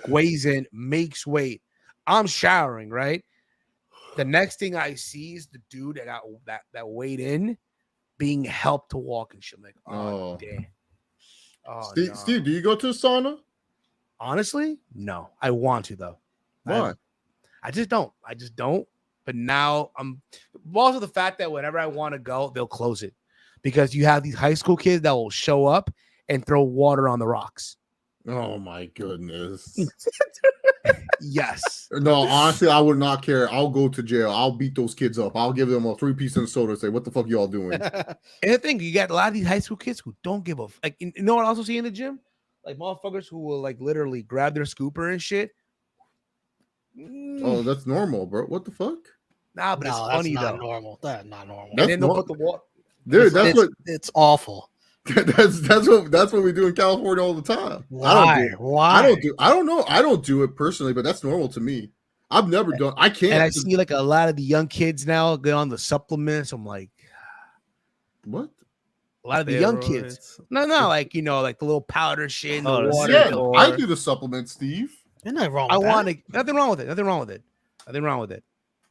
weighs in, makes weight. I'm showering, right? The next thing I see is the dude that got that weighed in being helped to walk and shit. I'm like, oh. Damn. Oh, Steve, no. Steve, do you go to the sauna? Honestly, no. I want to though. Why? I just don't. But now I'm also the fact that whenever I want to go, they'll close it because you have these high school kids that will show up and throw water on the rocks. Oh my goodness. Yes. No, honestly, I would not care. I'll go to jail. I'll beat those kids up. I'll give them a 3-piece and soda and say, "What the fuck y'all doing?" And the thing, you got a lot of these high school kids who don't give a like. You know what I also see in the gym? Like motherfuckers who will like literally grab their scooper and shit. Oh, that's normal, bro. What the fuck? Nah, but it's No, funny that's not though. normal. That's not normal. And then they'll That's put the water. Dude, It's awful. that's what we do in California all the time. Why? I don't know. I don't do it personally, but that's normal to me. I've never done. I can't. And I see like a lot of the young kids now get on the supplements. I'm like, what? a lot of the young kids. No, like like the little powder shit in the Oh, water. Yeah, or- I do the supplement, Steve. There's nothing wrong I with that. want to. Nothing wrong with it. Nothing wrong with it.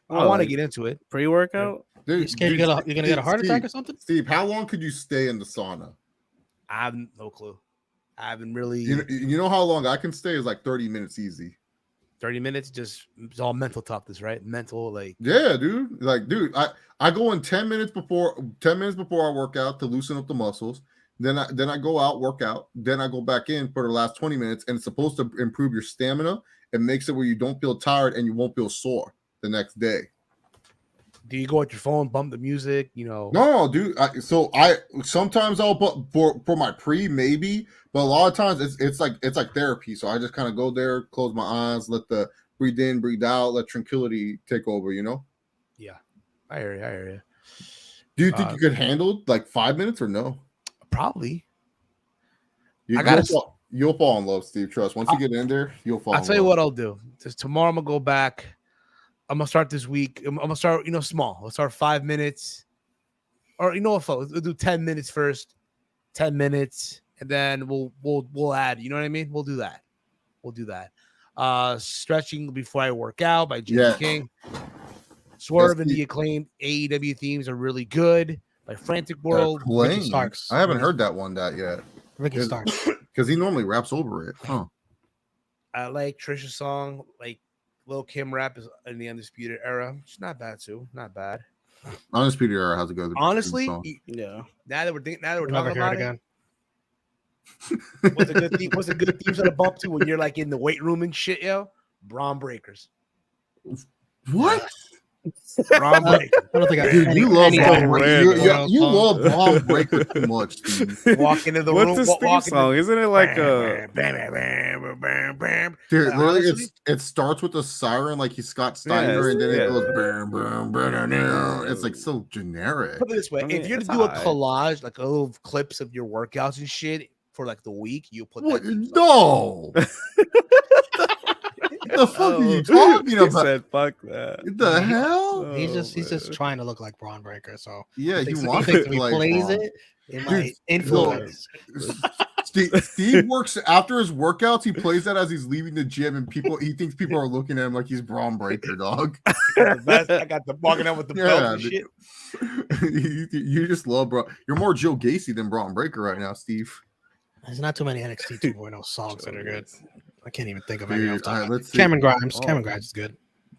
I Oh, want to like get into it. pre-workout. Dude, You scared you're gonna get a heart attack or something? Steve, how long could you stay in the sauna? I have no clue. I haven't really. You know how long I can stay is like 30 minutes easy. 30 minutes, just it's all mental toughness, right? Mental, like Yeah, dude. Like, dude, I go in 10 minutes before I work out to loosen up the muscles. Then I go out, work out. Then I go back in for the last 20 minutes, and it's supposed to improve your stamina. It makes it where you don't feel tired and you won't feel sore the next day. Do you go at your phone, bump the music? You know, No, dude. I sometimes I'll put for my pre maybe, but a lot of times it's like therapy. So I just kind of go there, close my eyes, let the breathe in, breathe out, let tranquility take over. You know. Yeah, I hear you. I hear you. Do you think you could handle like 5 minutes or no? Probably. You'll fall in love, Steve. Trust. Once you get in there, you'll fall. I'll tell you what I'll do. Just tomorrow, I'm gonna go back. I'm gonna start this week. I'm gonna start, small. I'll start 5 minutes, or we'll do 10 minutes first, 10 minutes, and then we'll add. You know what I mean? We'll do that. Stretching before I work out by Jimmy King. Swerve and the acclaimed AEW themes are really good by Frantic World. Ricky Starks. I haven't heard that yet. Ricky Starks. Because he normally raps over it. Huh. I like Trisha's song, like Lil Kim rap is in the Undisputed Era. It's not bad too. Not bad. Undisputed Era has a good. Honestly, yeah. Now that we're talking Never about again. What's a good theme? What's a good theme to bump to when you're like in the weight room and shit, yo? Braun Breakers. What? Braun Breakers. I don't think I Dude, you love Braun Breaker. random. You love Braun Breaker too much, Steve. Walk into the What's room. this theme song? Isn't it like a? Dude, literally, honestly, it starts with a siren like he's Scott Steiner, and then it goes. It's like so generic. Put it this way: I mean, if you're it's to do a alright. collage, like a little clips of your workouts and shit for like the week, you put What? that. theme song. No. The fuck are you talking He about? said, "Fuck that." What the hell? He's Oh, just trying to look like Braun Breaker. So Yeah, he thinks wants if to he play plays Braun. it might influence. Steve works after his workouts. He plays that as he's leaving the gym, and he thinks people are looking at him like he's Braun Breaker, dog. I got the walking out with the belt and dude. shit. you just love bro. You're more Joe Gacy than Braun Breaker right now, Steve. There's not too many NXT 2.0 songs that are good. I can't even think of any. Dude, off the top all right, of my- let's see. Cameron Grimes. Oh. Cameron Grimes is good.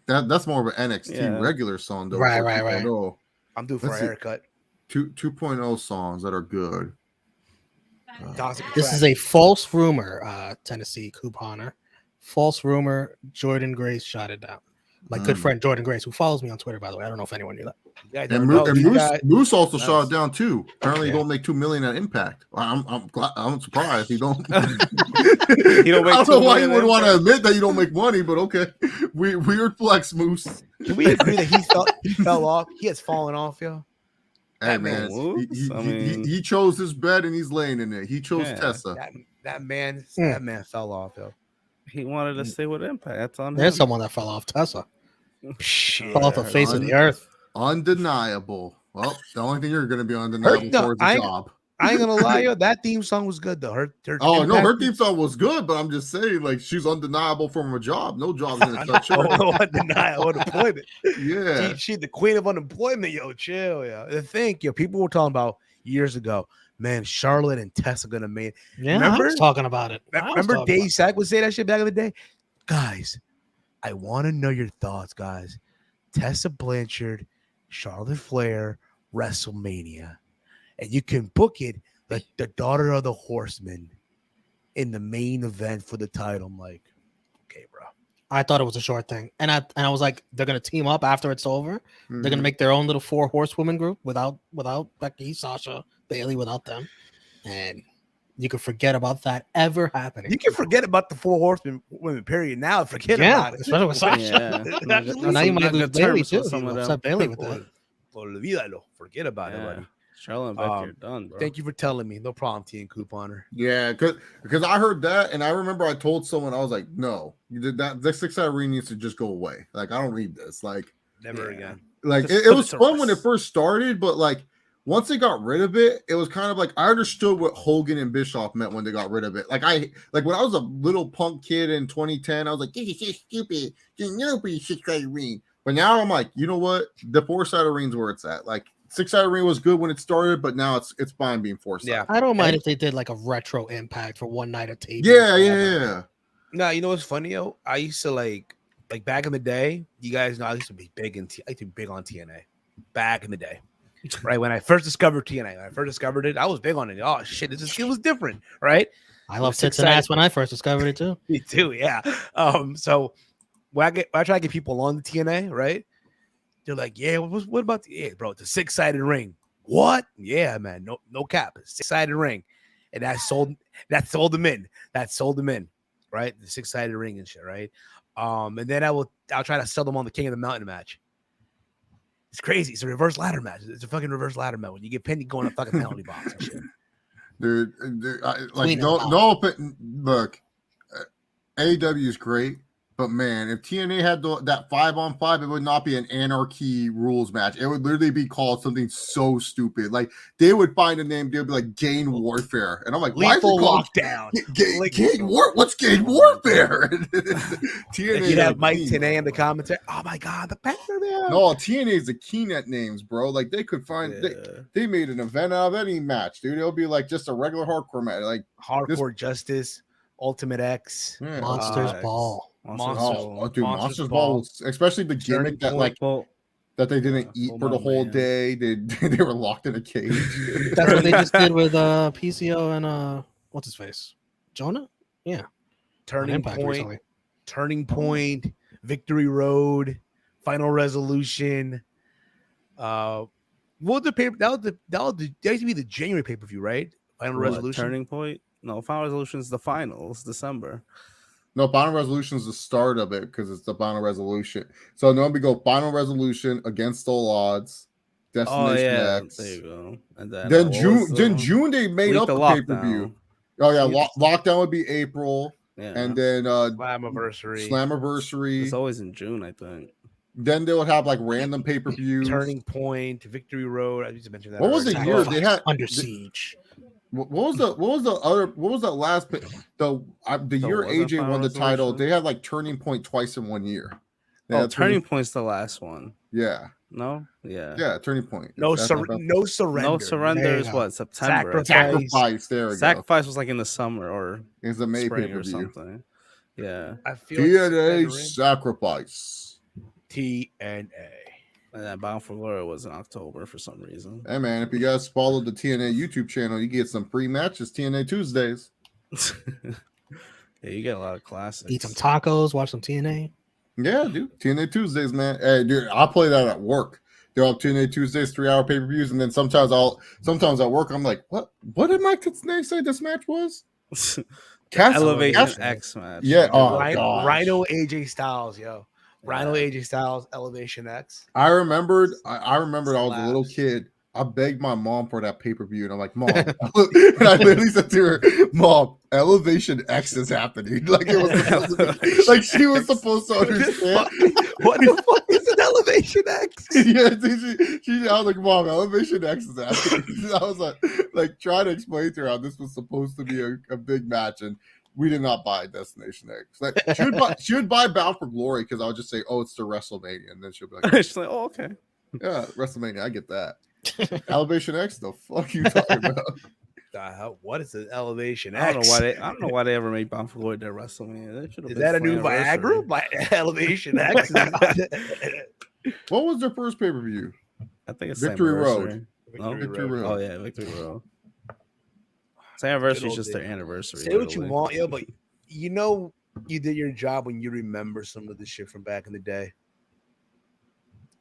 That's more of an NXT regular song, though. Right. 2.0. I'm due for Let's a see. haircut. 2.0 songs that are good. This is a false rumor, Tennessee couponer. False rumor. Jordan Grace shot it down. My good friend Jordan Grace, who follows me on Twitter, by the way. I don't know if anyone knew that. And Moose also shot it down too. Apparently, he don't make $2 million at Impact. I'm glad. I'm surprised he don't. He don't make I don't know why you $2 would million want to admit that you don't make money, but okay. Weird flex, Moose. Can we agree that he fell off? He has fallen off, yo. Hey That man, Moose? I mean- he chose his bed and he's laying in it. He chose Yeah. Tessa. That man fell off, yo. He wanted to stay with Impact. That's on There's him. someone that fell off Tessa. Shit. Fell off the face of the earth. Undeniable. Well, the only thing you're going to be undeniable for is a job. I ain't gonna lie, yo. That theme song was good though. Her her theme song was good, but I'm just saying, like, she's undeniable from a job. No job's gonna touch her. Undeniable unemployment. Yeah, she the queen of unemployment, yo. Chill, yo. The thing, yo, people were talking about years ago. Man, Charlotte and Tessa gonna make. Yeah, remember? I was talking about it. Remember Dave Sack would say that shit back in the day? Guys, I want to know your thoughts, guys. Tessa Blanchard, Charlotte Flair, WrestleMania. And you can book it like the daughter of the Horseman in the main event for the title. I'm like, okay, bro. I thought it was a short thing, and I was like, they're gonna team up after it's over. They're gonna make their own little 4 horsewomen group without Becky, Sasha, Bailey, without them, and you can forget about that ever happening. You can forget about the 4 horsemen women. Period. Now forget about it. Especially with Sasha. Now you might lose Bailey too. Upset Bailey with that. Olvídalo. Forget about it, buddy. Charlotte and Becky are done, bro. Thank you for telling me. No problem, T and Couponer. Yeah, because I heard that, and I remember I told someone, I was like, no, you did that. The 6-side ring needs to just go away. Like, I don't need this. Like, Never again. Like, Just it put was to fun when it rest. first started, but like once they got rid of it, it was kind of like I understood what Hogan and Bischoff meant when they got rid of it. Like when I was a little punk kid in 2010, I was like, this is so stupid. There's nobody 6-side ring. But now I'm like, you know what? The 4-sided ring's where it's at. Like 6-sided ring was good when it started, but now it's fine being 4-sided. Yeah. I don't mind if they did like a retro Impact for one night of tape. Yeah. No, you know what's funny, yo? I used to like back in the day. You guys know I used to be big I used to be big on TNA back in the day. Right when I first discovered TNA, when I first discovered it, I was big on it. Oh shit, it was different, right? I love tits and ass when I first discovered it too. Me too, yeah. So when I try to get people on the TNA, right? They're like, yeah, what about bro? It's a 6-sided ring. What? Yeah, man. No cap. 6-sided ring. And that sold them in. Right? The 6-sided ring and shit, right? And then I'll try to sell them on the King of the Mountain match. It's crazy. It's a reverse ladder match. It's a fucking reverse ladder match. When you get pinned, you go in a fucking penalty box and shit. Dude, look, AEW is great, but man, if TNA had that 5-on-5, it would not be an anarchy rules match. It would literally be called something so stupid. Like they would find a name, they'd be like Gain Warfare, and I'm like, Lethal Lockdown. What's Gain Warfare? TNA. You'd have Mike Tenay in the commentary. Oh my god, the Panther man. No, TNA is the key net names, bro. Like they could find they made an event out of any match, dude. It'll be like just a regular hardcore match, like Hardcore Justice. Ultimate X, Monsters Ball, Monsters Ball, especially the gimmick that they didn't eat for the whole day. They were locked in a cage. That's what they just did with PCO and what's his face, Jonah. Yeah, Turning Point, Victory Road, Final Resolution. What was the paper? That used to be the January pay-per-view, right? Final Resolution. Turning Point. No, Final Resolution is the finals, December. No, Final Resolution is the start of it because it's the Final Resolution. So now we go Final Resolution, Against All Odds, Destination X. There you go. And then June they made up a pay-per-view. Oh yeah, Lockdown would be April. Yeah. And then Slammiversary. It's always in June, I think. Then they would have like random pay-per-views. Turning Point, Victory Road. I used to mention that. What was the year they had Under Siege? What was that last the year AJ won the title? They had like Turning Point twice in 1 year. Turning Point's the last one. Yeah. No? Yeah. Yeah, Turning Point. No surrender. No surrender is what? September. Sacrifice. There we go. Sacrifice was like in the summer or it's the May pay-per-view or something. Yeah. I feel TNA Sacrifice. TNA. And then Bound for Glory was in October for some reason. Hey man, if you guys follow the TNA YouTube channel, you get some free matches TNA Tuesdays. Yeah, you get a lot of classics. Eat some tacos, watch some TNA. Yeah, dude. TNA Tuesdays, man. Hey, dude, I'll play that at work. They're all TNA Tuesdays, 3-hour pay-per-views, and then sometimes at work, I'm like, what did Mike Tenay say this match was? Elevation X match. Yeah. Rhino AJ Styles, yo. Rhino AJ Styles, Elevation X. I remembered I was a little kid. I begged my mom for that pay-per-view, and I'm like, Mom, and I literally said to her, Mom, Elevation X is happening. Like it was like she was supposed to understand. What the fuck is an Elevation X? Yeah, I was like, Mom, Elevation X is happening. I was like trying to explain to her how this was supposed to be a big match, and we did not buy Destination X. Like she would buy Bound for Glory because I would just say, "Oh, it's the WrestleMania," and then she'll be like, "She's like, oh, okay, yeah, WrestleMania, I get that." Elevation X, the fuck you talking about? What is an Elevation X? I don't know why they ever made Bound for Glory their WrestleMania. Is that a new Viagra? By Elevation X? What was their first pay-per-view? I think it's Victory Road. Victory Road. Oh yeah, Victory Road. It's anniversary is just their anniversary. Say what you want, yo, but you know you did your job when you remember some of the shit from back in the day.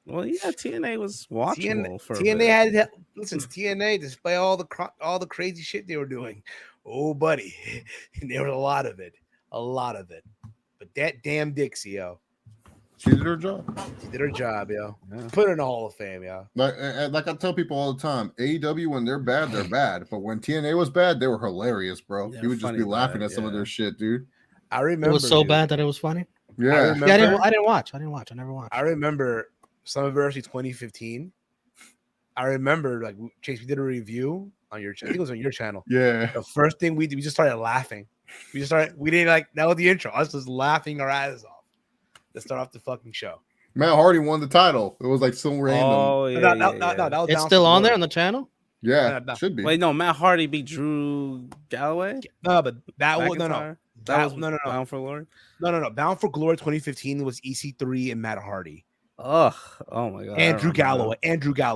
Well, yeah, TNA was watchable for TNA had listen. TNA, despite all the crazy shit they were doing, oh buddy, there was a lot of it. But that damn Dixie, yo, she did her job. Yo. Yeah. Put her in the Hall of Fame, yo. Like I tell people all the time, AEW when they're bad, they're bad. But when TNA was bad, they were hilarious, bro. You would just be laughing at some of their shit, dude. I remember it was so bad that it was funny. Yeah, I didn't watch. I never watched. I remember Summerversary 2015. I remember like Chase, we did a review on your channel. I think it was on your channel. Yeah. The first thing we did, we just started laughing. We didn't like that was the intro. I was just laughing our asses off to start off the fucking show. Matt Hardy won the title. It was like so random. Oh yeah, that was it's still on there on the channel. Yeah, should be. Wait, no, Matt Hardy beat Drew Galloway. No, but that was no. Bound for Glory. No. Bound for Glory 2015 was EC3 and Matt Hardy. Oh my god. Andrew Galloway.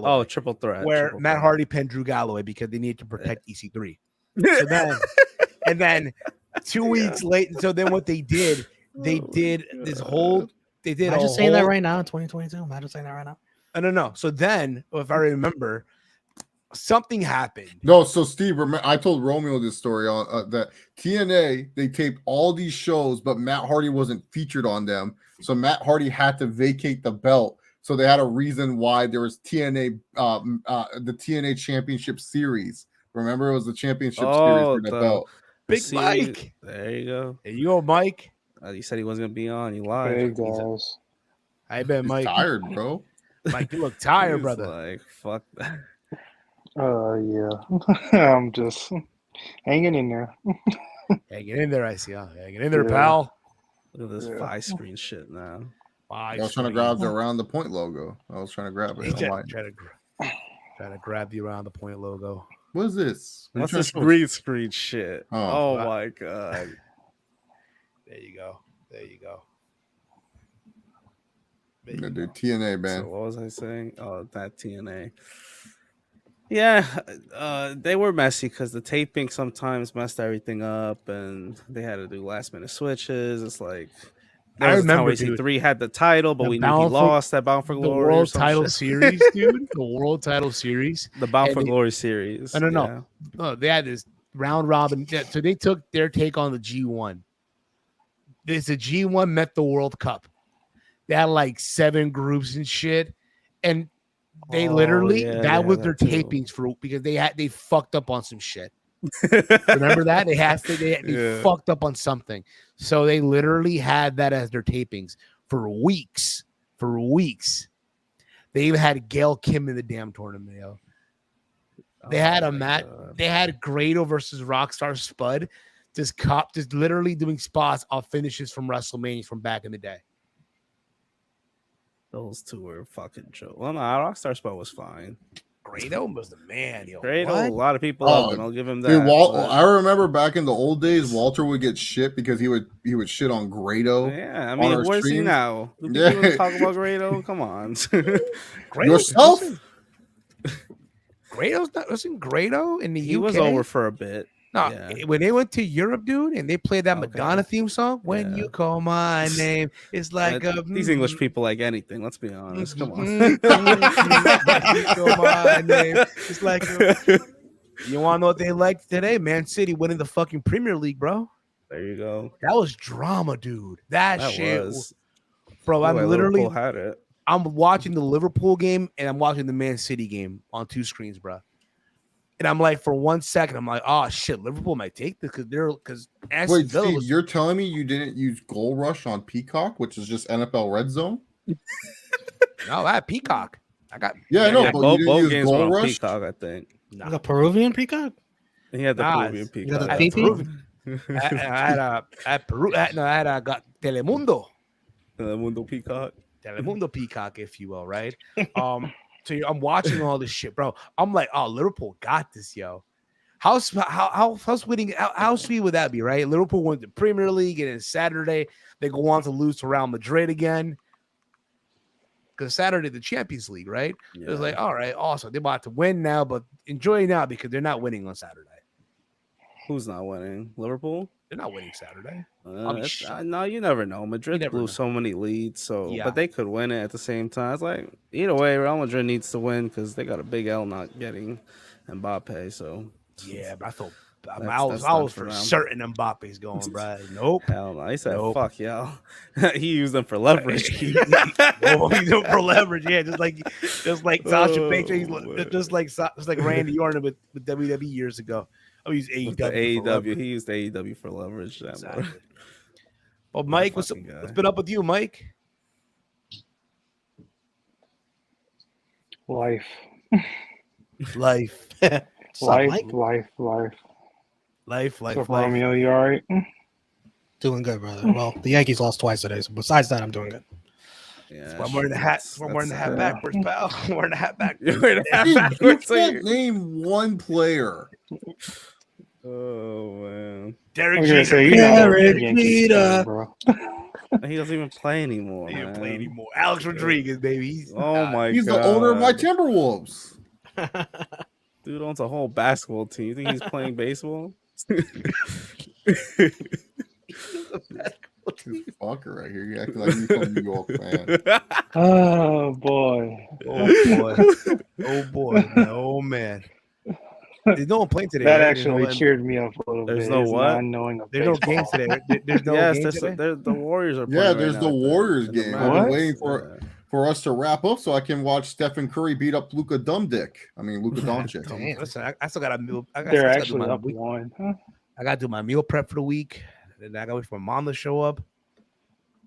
Oh, triple threat. Where Matt Hardy pinned Drew Galloway because they needed to protect EC3. So then 2 weeks later. So then what they did this whole. They did. Am I just saying that right now in 2022? Am I just saying that right now? No. So then, if I remember, something happened. No, so Steve, I told Romeo this story on that TNA, they taped all these shows, but Matt Hardy wasn't featured on them. So Matt Hardy had to vacate the belt. So they had a reason why there was TNA, the TNA Championship Series. Remember, it was the championship series for the belt. Big Mike. There you go. There you go, Mike. You said he wasn't gonna be on. You lied. Hey guys. I bet Mike. Tired, bro. Mike, you look tired, He's brother. Like fuck that. Yeah. I'm just hanging in there. Hanging in there, I see. Hanging in there, pal. Look at this 5-screen shit now. I was trying to grab the Around the Point logo. I was trying to grab it. Trying to grab the Around the Point logo. What is this? What's this green screen shit? Oh, my god. There you go. The TNA, man. So what was I saying? Oh, that TNA. Yeah, they were messy because the taping sometimes messed everything up, and they had to do last minute switches. It's like I remember, dude, 3 had the title, but we knew he lost that Bound for Glory. The World Title Series, dude. The World Title Series. The Bound for Glory Series. No. They had this round robin. So they took their take on the G1. The G1 met the World Cup. They had like 7 groups and shit, and they literally that was their tapings for because they fucked up on some shit. Remember that they fucked up on something, so they literally had that as their tapings for weeks. They even had Gail Kim in the damn tournament. Yo. They had a match. They had Grado versus Rockstar Spud, just literally doing spots off finishes from WrestleMania from back in the day. Those two were fucking joke. Well, no, Rockstar Spot was fine. Grado was the man, yo. Grado, a lot of people love him. I'll give him that. Dude, I remember back in the old days, Walter would get shit because he would shit on Grado. Yeah, I mean, where's he now? Do people even talk about Grado? Come on. Yourself? Grado's not wasn't Grado in the UK. He was over for a bit. No, when they went to Europe, dude, and they played that Madonna theme song, "When You Call My Name," it's like these English people like anything. Let's be honest. Come on. You call my name. It's like you want to know what they like today? Man City winning the fucking Premier League, bro. There you go. That was drama, dude. That shit was, bro. I'm literally Liverpool had it. I'm watching the Liverpool game and I'm watching the Man City game on 2 screens, bro. And I'm like, for 1 second, I'm like, oh shit, Liverpool might take this because wait, Steve, you're telling me you didn't use Goal Rush on Peacock, which is just NFL Red Zone? No, I had Peacock. I got but both you didn't use Goal on Rush? Peacock, I think. The Peruvian Peacock? He had the Peruvian Peacock. I got Telemundo. Telemundo Peacock. Telemundo Peacock, if you will, right? So I'm watching all this shit, bro. I'm like, oh, Liverpool got this, yo. How sweet would that be, right? Liverpool won the Premier League, and then Saturday they go on to lose to Real Madrid again. Because Saturday the Champions League, right? Yeah. It was like, all right, awesome. They're about to win now, but enjoy now because they're not winning on Saturday. Who's not winning? Liverpool? They're not winning Saturday. No, you never know. Madrid blew so many leads, but they could win it at the same time. It's like either way, Real Madrid needs to win because they got a big L not getting Mbappe. So yeah, but I was for certain Mbappe's going, bro. Nope. Hell no. He said, "Fuck y'all." He used them for leverage. He used them for leverage. Yeah, just like Sasha Banks, just like Randy Orton with WWE years ago. I used AEW. He used AEW for leverage. Exactly. Well, Mike, what's been up with you, Mike? Life. Life. So, Romeo, you all right? Doing good, brother. Well, the Yankees lost twice today, so besides that, I'm doing good. Yeah, I'm wearing the hat. We're wearing the hat backwards, pal. I'm wearing the hat backwards. You can't name one player. Oh man, Derek Jeter. Bro. He doesn't even play anymore. He doesn't play anymore. Alex Rodriguez, baby. He's the owner of my Timberwolves. Dude owns a whole basketball team. You think he's playing baseball? This fucker right here. You acting like you from New York, man. Oh boy. Oh boy. Oh boy. Oh man. There's no one playing today. That right? actually cheered me up a little There's bit. no His what? non-knowing of There's no baseball. games today. Right? There's no Yes, games today. the Warriors are playing Yeah, right there's now the at Warriors in the game. Mavs. I've been What? waiting for us to wrap up so I can watch Stephen Curry beat up Luka Doncic. Luka Doncic. Damn, listen, I still got a meal. They're actually up one. Huh? I got to do my meal prep for the week. Then I got to wait for my mom to show up.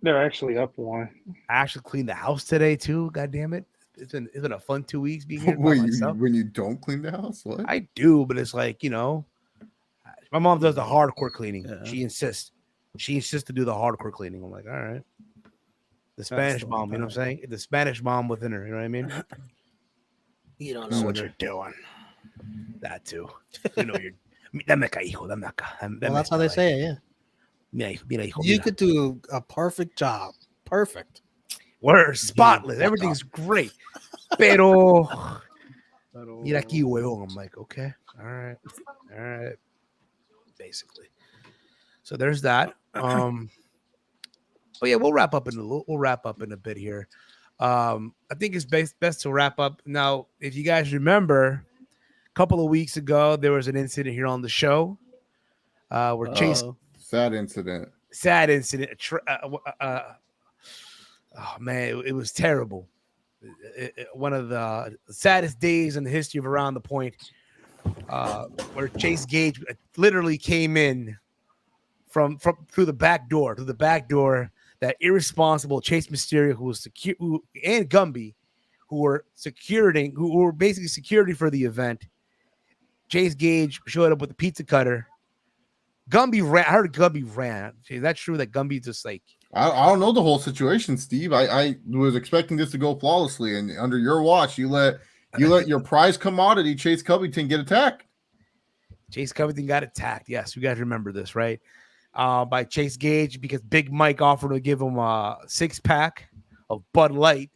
They're actually up one. I actually cleaned the house today too. God damn it! It's been a fun 2 weeks being here by Wait, myself. when you don't clean the house, what? I do, but it's like, my mom does the hardcore cleaning. Yeah. She insists to do the hardcore cleaning. I'm like, all right. The Spanish mom, you know what I'm saying? The Spanish mom within her, you know what I mean? You don't know what you're doing. That too. You know, you're. Dame acá, hijo, dame acá. Well, that's how they say it. Yeah. Mira, hijo, You mira. could do a perfect job. Perfect. We're spotless. Everything's great. Pero mira aquí, huevón. I'm like, okay, all right. Basically. So there's that. But yeah, we'll wrap up in a bit here. I think it's best to wrap up now. If you guys remember, a couple of weeks ago there was an incident here on the show where Chase. Sad incident. Oh man, it was terrible. One of the saddest days in the history of Around the Point, where Chase Gage literally came in from through the back door. That irresponsible Chase Mysterio, who was and Gumby, who were basically security for the event. Chase Gage showed up with a pizza cutter. Gumby ran. I heard Gumby ran. Is that true that Gumby just like? I don't know the whole situation, Steve. I was expecting this to go flawlessly, and under your watch, you let your prize commodity, Chase Covington, get attacked. Chase Covington got attacked. Yes, you guys remember this, right? By Chase Gage, because Big Mike offered to give him a 6-pack of Bud Light,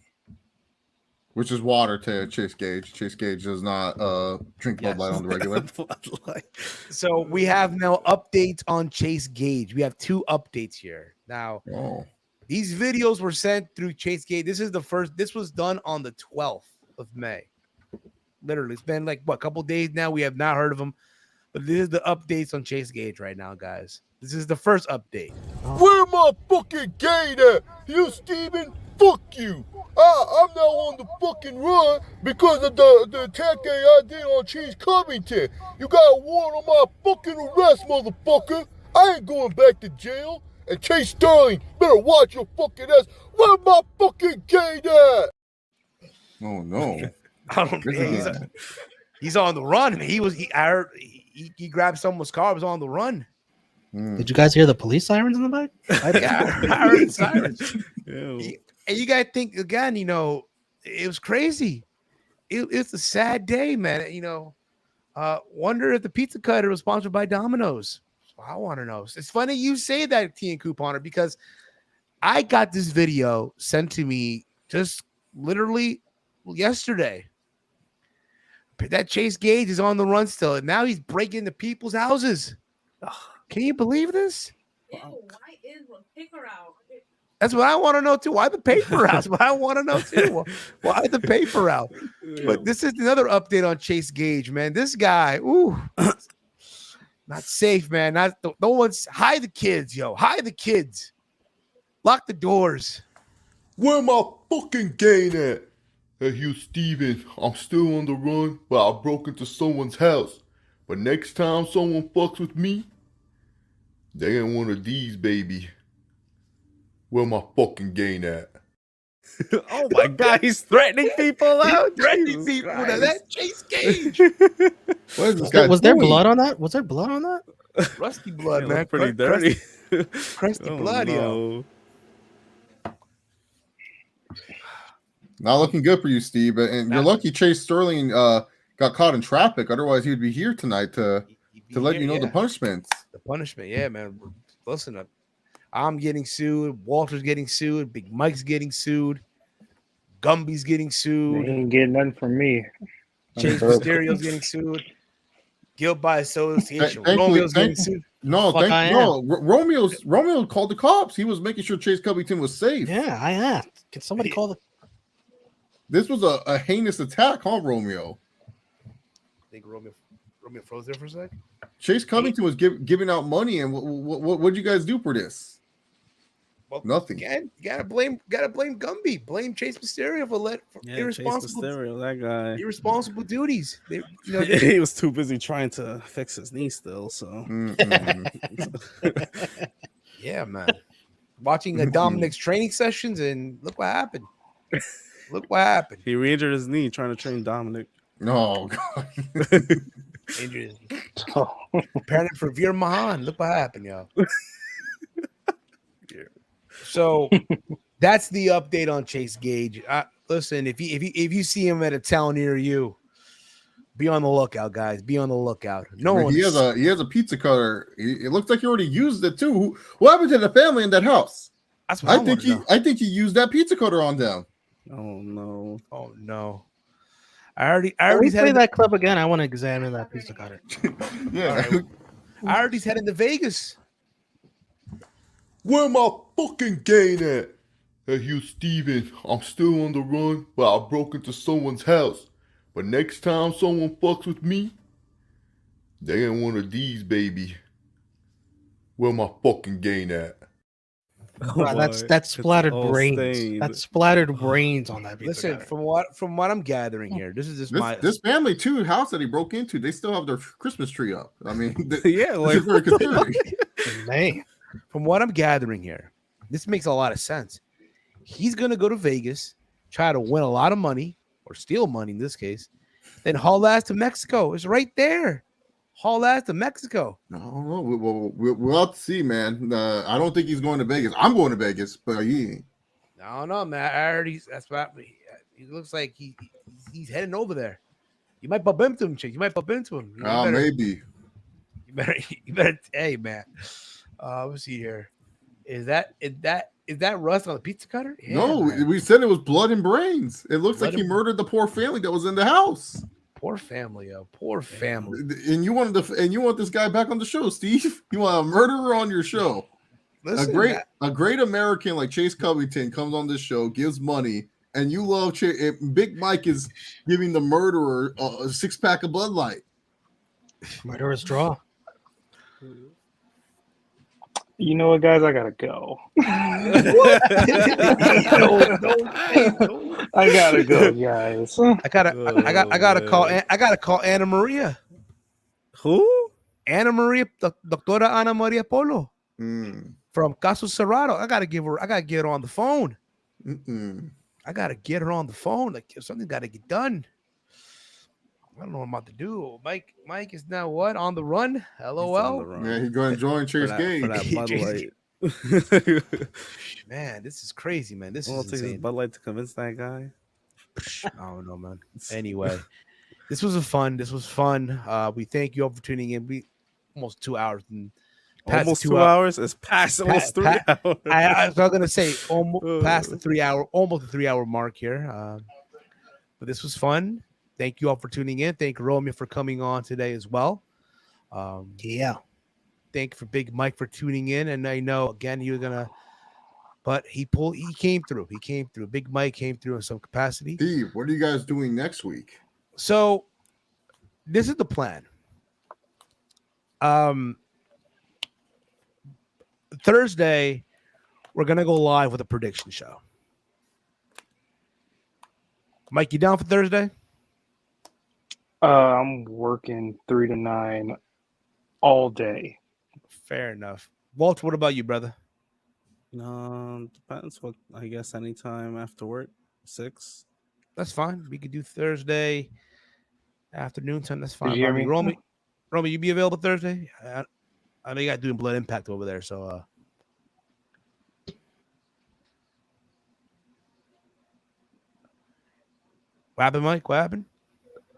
which is water to Chase Gage. Chase Gage does not drink Bud Light on the regular. So we have now updates on Chase Gage. We have 2 updates here. Now, these videos were sent through Chase Gage. This is the first. This was done on the 12th of May. Literally, it's been like, a couple days now. We have not heard of him. But this is the updates on Chase Gage right now, guys. This is the first update. Where my fucking gate at? You, Steven? Fuck you. I'm now on the fucking run because of the attack I did on Chase Covington. You got a warrant on my fucking arrest, motherfucker. I ain't going back to jail. And Chase Sterling, better watch your fucking ass. Where my fucking gate at? Oh no. I don't know. He's on the run. He grabbed someone's car. Was on the run. Did you guys hear the police sirens in the back? I heard the sirens. And you gotta think again. It was crazy. It's a sad day, man. Wonder if the pizza cutter was sponsored by Domino's. I want to know. It's funny you say that, T and Couponer, because I got this video sent to me just literally yesterday. That Chase Gage is on the run still, and now he's breaking into people's houses. Can you believe this? Ew, why is the paper out? That's what I want to know too. Why the paper out? That's what I want to know too. Why the paper out? But this is another update on Chase Gage, man. This guy, not safe, man. No one's hide the kids, yo. Hide the kids. Lock the doors. Where my fucking gate at? Hey, you, Steven, I'm still on the run, but I broke into someone's house. But next time someone fucks with me, they ain't one of these, baby. Where my fucking gate at? Oh my God, he's threatening people out. Threatening people. Now that Chase Gage. What is this guy Was there doing? blood on that? Was there blood on that? Rusty blood, It man. looked pretty dirty. Crusty blood, yo. Not looking good for you, Steve. And you're lucky Chase Sterling got caught in traffic. Otherwise, he would be here tonight to let you know the punishments. The punishment, yeah, man. Listen up. I'm getting sued. Walter's getting sued. Big Mike's getting sued. Gumby's getting They sued. ain't getting nothing from me. Chase Mysterio's getting sued. Guilt by association. Thankfully, Romeo's getting sued. No, Fuck I am. Romeo called the cops. He was making sure Chase Covington was safe. Yeah, I asked. Can somebody call the? This was a heinous attack, huh, Romeo? I think Romeo froze there for a sec. Chase Covington was giving out money, and what'd you guys do for this? Well, nothing. Again, you gotta blame Gumby. Blame Chase Mysterio for irresponsible. Chase Mysterio, that guy. Irresponsible duties. He was too busy trying to fix his knee still. So yeah, man. Watching Dominic's training sessions, and look what happened. Look what happened. He re-injured his knee trying to train Dominic. Oh God. Injured his knee. Preparing for Veer Mahan. Look what happened, yo. So that's the update on Chase Gage. Listen, if you see him at a town near you, be on the lookout, guys. Be on the lookout. He has a pizza cutter. It looks like he already used it too. What happened to the family in that house? That's what I think he used that pizza cutter on them. Oh no! Oh no! I already play that clip again. I want to examine that pizza cutter. Yeah, right. I already heading to Vegas. Where my fucking gain at? Hey, Hugh Steven, I'm still on the run, but I broke into someone's house. But next time someone fucks with me, they ain't one of these, baby. Where my fucking gain at? Wow, that's splattered brains. Stained. That's splattered brains on that pizza Listen, cutter. from what I'm gathering here, this is this family too house that he broke into. They still have their Christmas tree up. I mean, yeah, like very concerning. Man. From what I'm gathering here, this makes a lot of sense. He's going to go to Vegas, try to win a lot of money, or steal money in this case, then haul ass to Mexico. It's right there. Haul ass to Mexico. No, we'll have to see, man. I don't think he's going to Vegas. I'm going to Vegas, but he ain't. I don't know, man. That's what he looks like he's heading over there. You might bump into him, Chase. You might bump into him. Maybe. You better. Hey, man. Let's see here. Is that rust on the pizza cutter? Yeah, no, man. we said it was blood and brains. It looks like he murdered the poor family that was in the house. Poor family, yo. Poor family. And you want this guy back on the show, Steve? You want a murderer on your show? Listen, a great American like Chase Covington comes on this show, gives money, and you love Big Mike is giving the murderer a 6-pack of Bud Light. Murderer's draw. You know what, guys? I gotta go. I gotta go, guys. I gotta call Anna Maria. Who? Anna Maria, Doctora Ana Maria Polo from Caso Cerrado. I gotta get her on the phone. I gotta get her on the phone. Like something's gotta get done. I don't know what I'm about to do. Mike is now what? On the run? LOL. Yeah, he's going to join Chase Gage. For that Bud Light. Man, this is crazy, man. This is take his Bud Light to convince that guy. I don't know, man. Anyway, this was fun. We thank you all for tuning in. We almost 2 hours. Almost 2 hours? It's past almost 3 hours. I was going to say almost past the 3 hour, almost the 3 hour mark here. But this was fun. Thank you all for tuning in. Thank Romeo for coming on today as well. Yeah. Thank you for Big Mike for tuning in. And I know again he was gonna, but he came through. Big Mike came through in some capacity. Steve, what are you guys doing next week? So this is the plan. Thursday, we're gonna go live with a prediction show. Mike, you down for Thursday? I'm working 3 to 9 all day. Fair enough. Walt, what about you, brother? Depends. What I guess anytime after work, 6. That's fine. We could do Thursday afternoon time. That's fine. Did you hear me? Romy, you be available Thursday? I know you got doing Blood Impact over there, so what happened, Mike? What happened?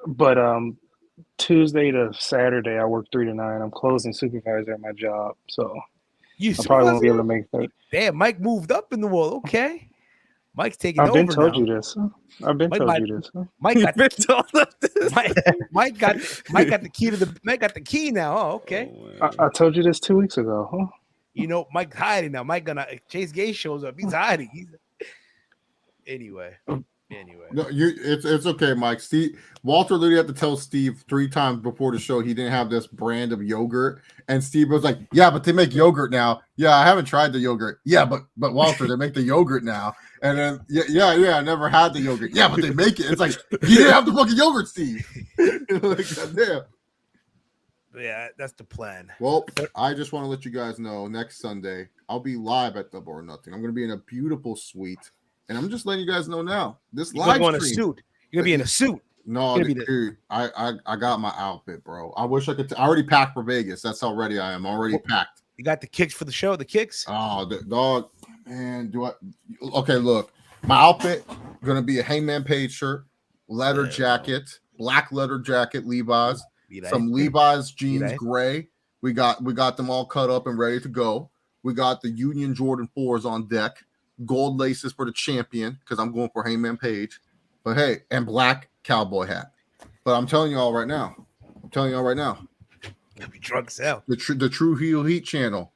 But Tuesday to Saturday, I work 3 to 9. I'm closing supervisor at my job, so I probably won't be able to make that. Damn, Mike moved up in the world. Okay, Mike's taking I've over been told now. you this. I've been told you this. Mike got Been told us this. Mike got the key to the Mike got the key now. Oh, okay. I told you this 2 weeks ago. Huh? You know, Mike's hiding now. Mike gonna Chase Gay shows up. He's hiding. Anyway. No, it's okay, Mike. Steve Walter literally had to tell Steve 3 times before the show he didn't have this brand of yogurt, and Steve was like, "Yeah, but they make yogurt now." Yeah, I haven't tried the yogurt. Yeah, but Walter, they make the yogurt now. And then yeah, I never had the yogurt. Yeah, but they make it. It's like you didn't have the fucking yogurt, Steve. Like, goddamn. Yeah, that's the plan. Well, I just want to let you guys know next Sunday I'll be live at Double or Nothing. I'm going to be in a beautiful suite, and I'm just letting you guys know now. This You're live going in a stream, suit. You're gonna be in a suit. No, dude, I got my outfit, bro. I wish I could. I already packed for Vegas. That's how ready I am. Already packed. You got the kicks for the show. The kicks. Oh, the dog, man. Do I? Okay, look. My outfit gonna be a Hangman Page shirt, leather jacket, black leather jacket, Levi's, some Levi's jeans, gray. We got them all cut up and ready to go. We got the Union Jordan 4s on deck, gold laces for the champion because I'm going for Hangman Page. But hey, and black cowboy hat. But I'm telling you all right now. You'll be drunk as hell. The True Heel Heat channel,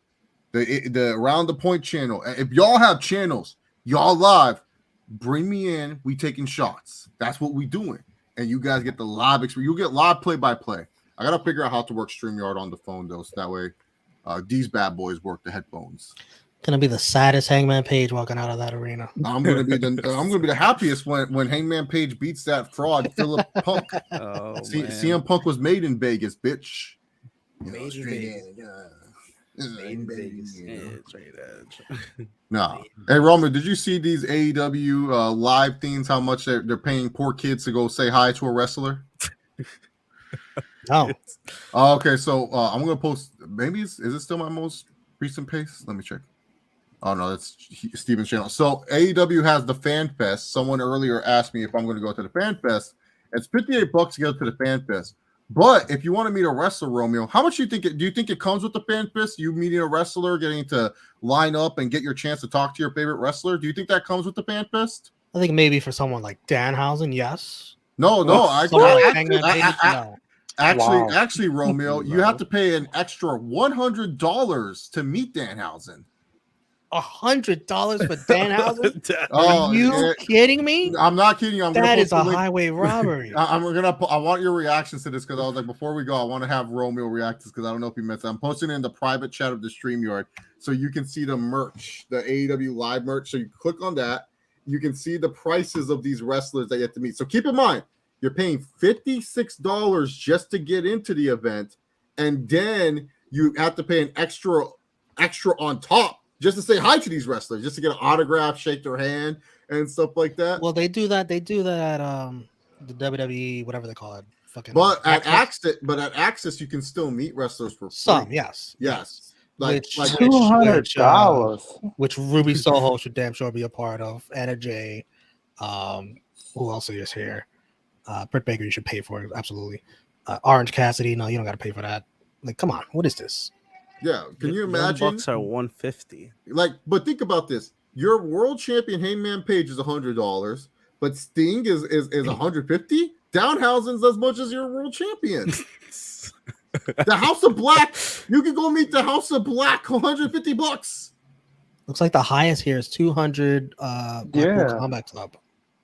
the Around the Point channel. If y'all have channels, y'all live. Bring me in. We taking shots. That's what we doing. And you guys get the live experience. You get live play-by-play. I gotta figure out how to work StreamYard on the phone though, so that way these bad boys work the headphones. Gonna be the saddest Hangman Page walking out of that arena. I'm gonna be the happiest when Hangman Page beats that fraud Philip Punk. CM Punk was made in Vegas, bitch. Made in Vegas. No. Hey, Roman, did you see these AEW live things? How much they're paying poor kids to go say hi to a wrestler? No. Okay, so I'm gonna post. Maybe is it still my most recent pace? Let me check. Oh no, that's Steven's channel. So AEW has the Fan Fest. Someone earlier asked me if I'm going to go to the Fan Fest. It's $58 to go to the Fan Fest. But if you want to meet a wrestler, Romeo, how much do you think it comes with the Fan Fest? You meeting a wrestler, getting to line up and get your chance to talk to your favorite wrestler. Do you think that comes with the Fan Fest? I think maybe for someone like Danhausen, yes. No. Actually, Romeo, you have to pay an extra $100 to meet Danhausen. $100 for Danhausen? Are you kidding me? I'm not kidding you. That is a highway robbery. I want your reactions to this because I was like, before we go, I want to have Romeo react to this because I don't know if he meant that. I'm posting it in the private chat of the StreamYard so you can see the merch, the AEW live merch. So you click on that, you can see the prices of these wrestlers that you have to meet. So keep in mind, you're paying $56 just to get into the event, and then you have to pay an extra on top just to say hi to these wrestlers, just to get an autograph, shake their hand, and stuff like that. Well, they do that. They do that. The WWE, whatever they call it. But at Access, you can still meet wrestlers for free. Some, yes. Like $200, which Ruby Soho should damn sure be a part of. Anna Jay, who else is here? Britt Baker, you should pay for it, absolutely. Orange Cassidy, no, you don't got to pay for that. Like, come on, what is this? Yeah, can you imagine? $1 are $150. Like, but think about this: your world champion Hangman Page is $100, but Sting is $150. Danhausen's as much as your world champion. The House of Black, you can go meet the House of Black, $150. Looks like the highest here is 200. Blackpool Combat Club.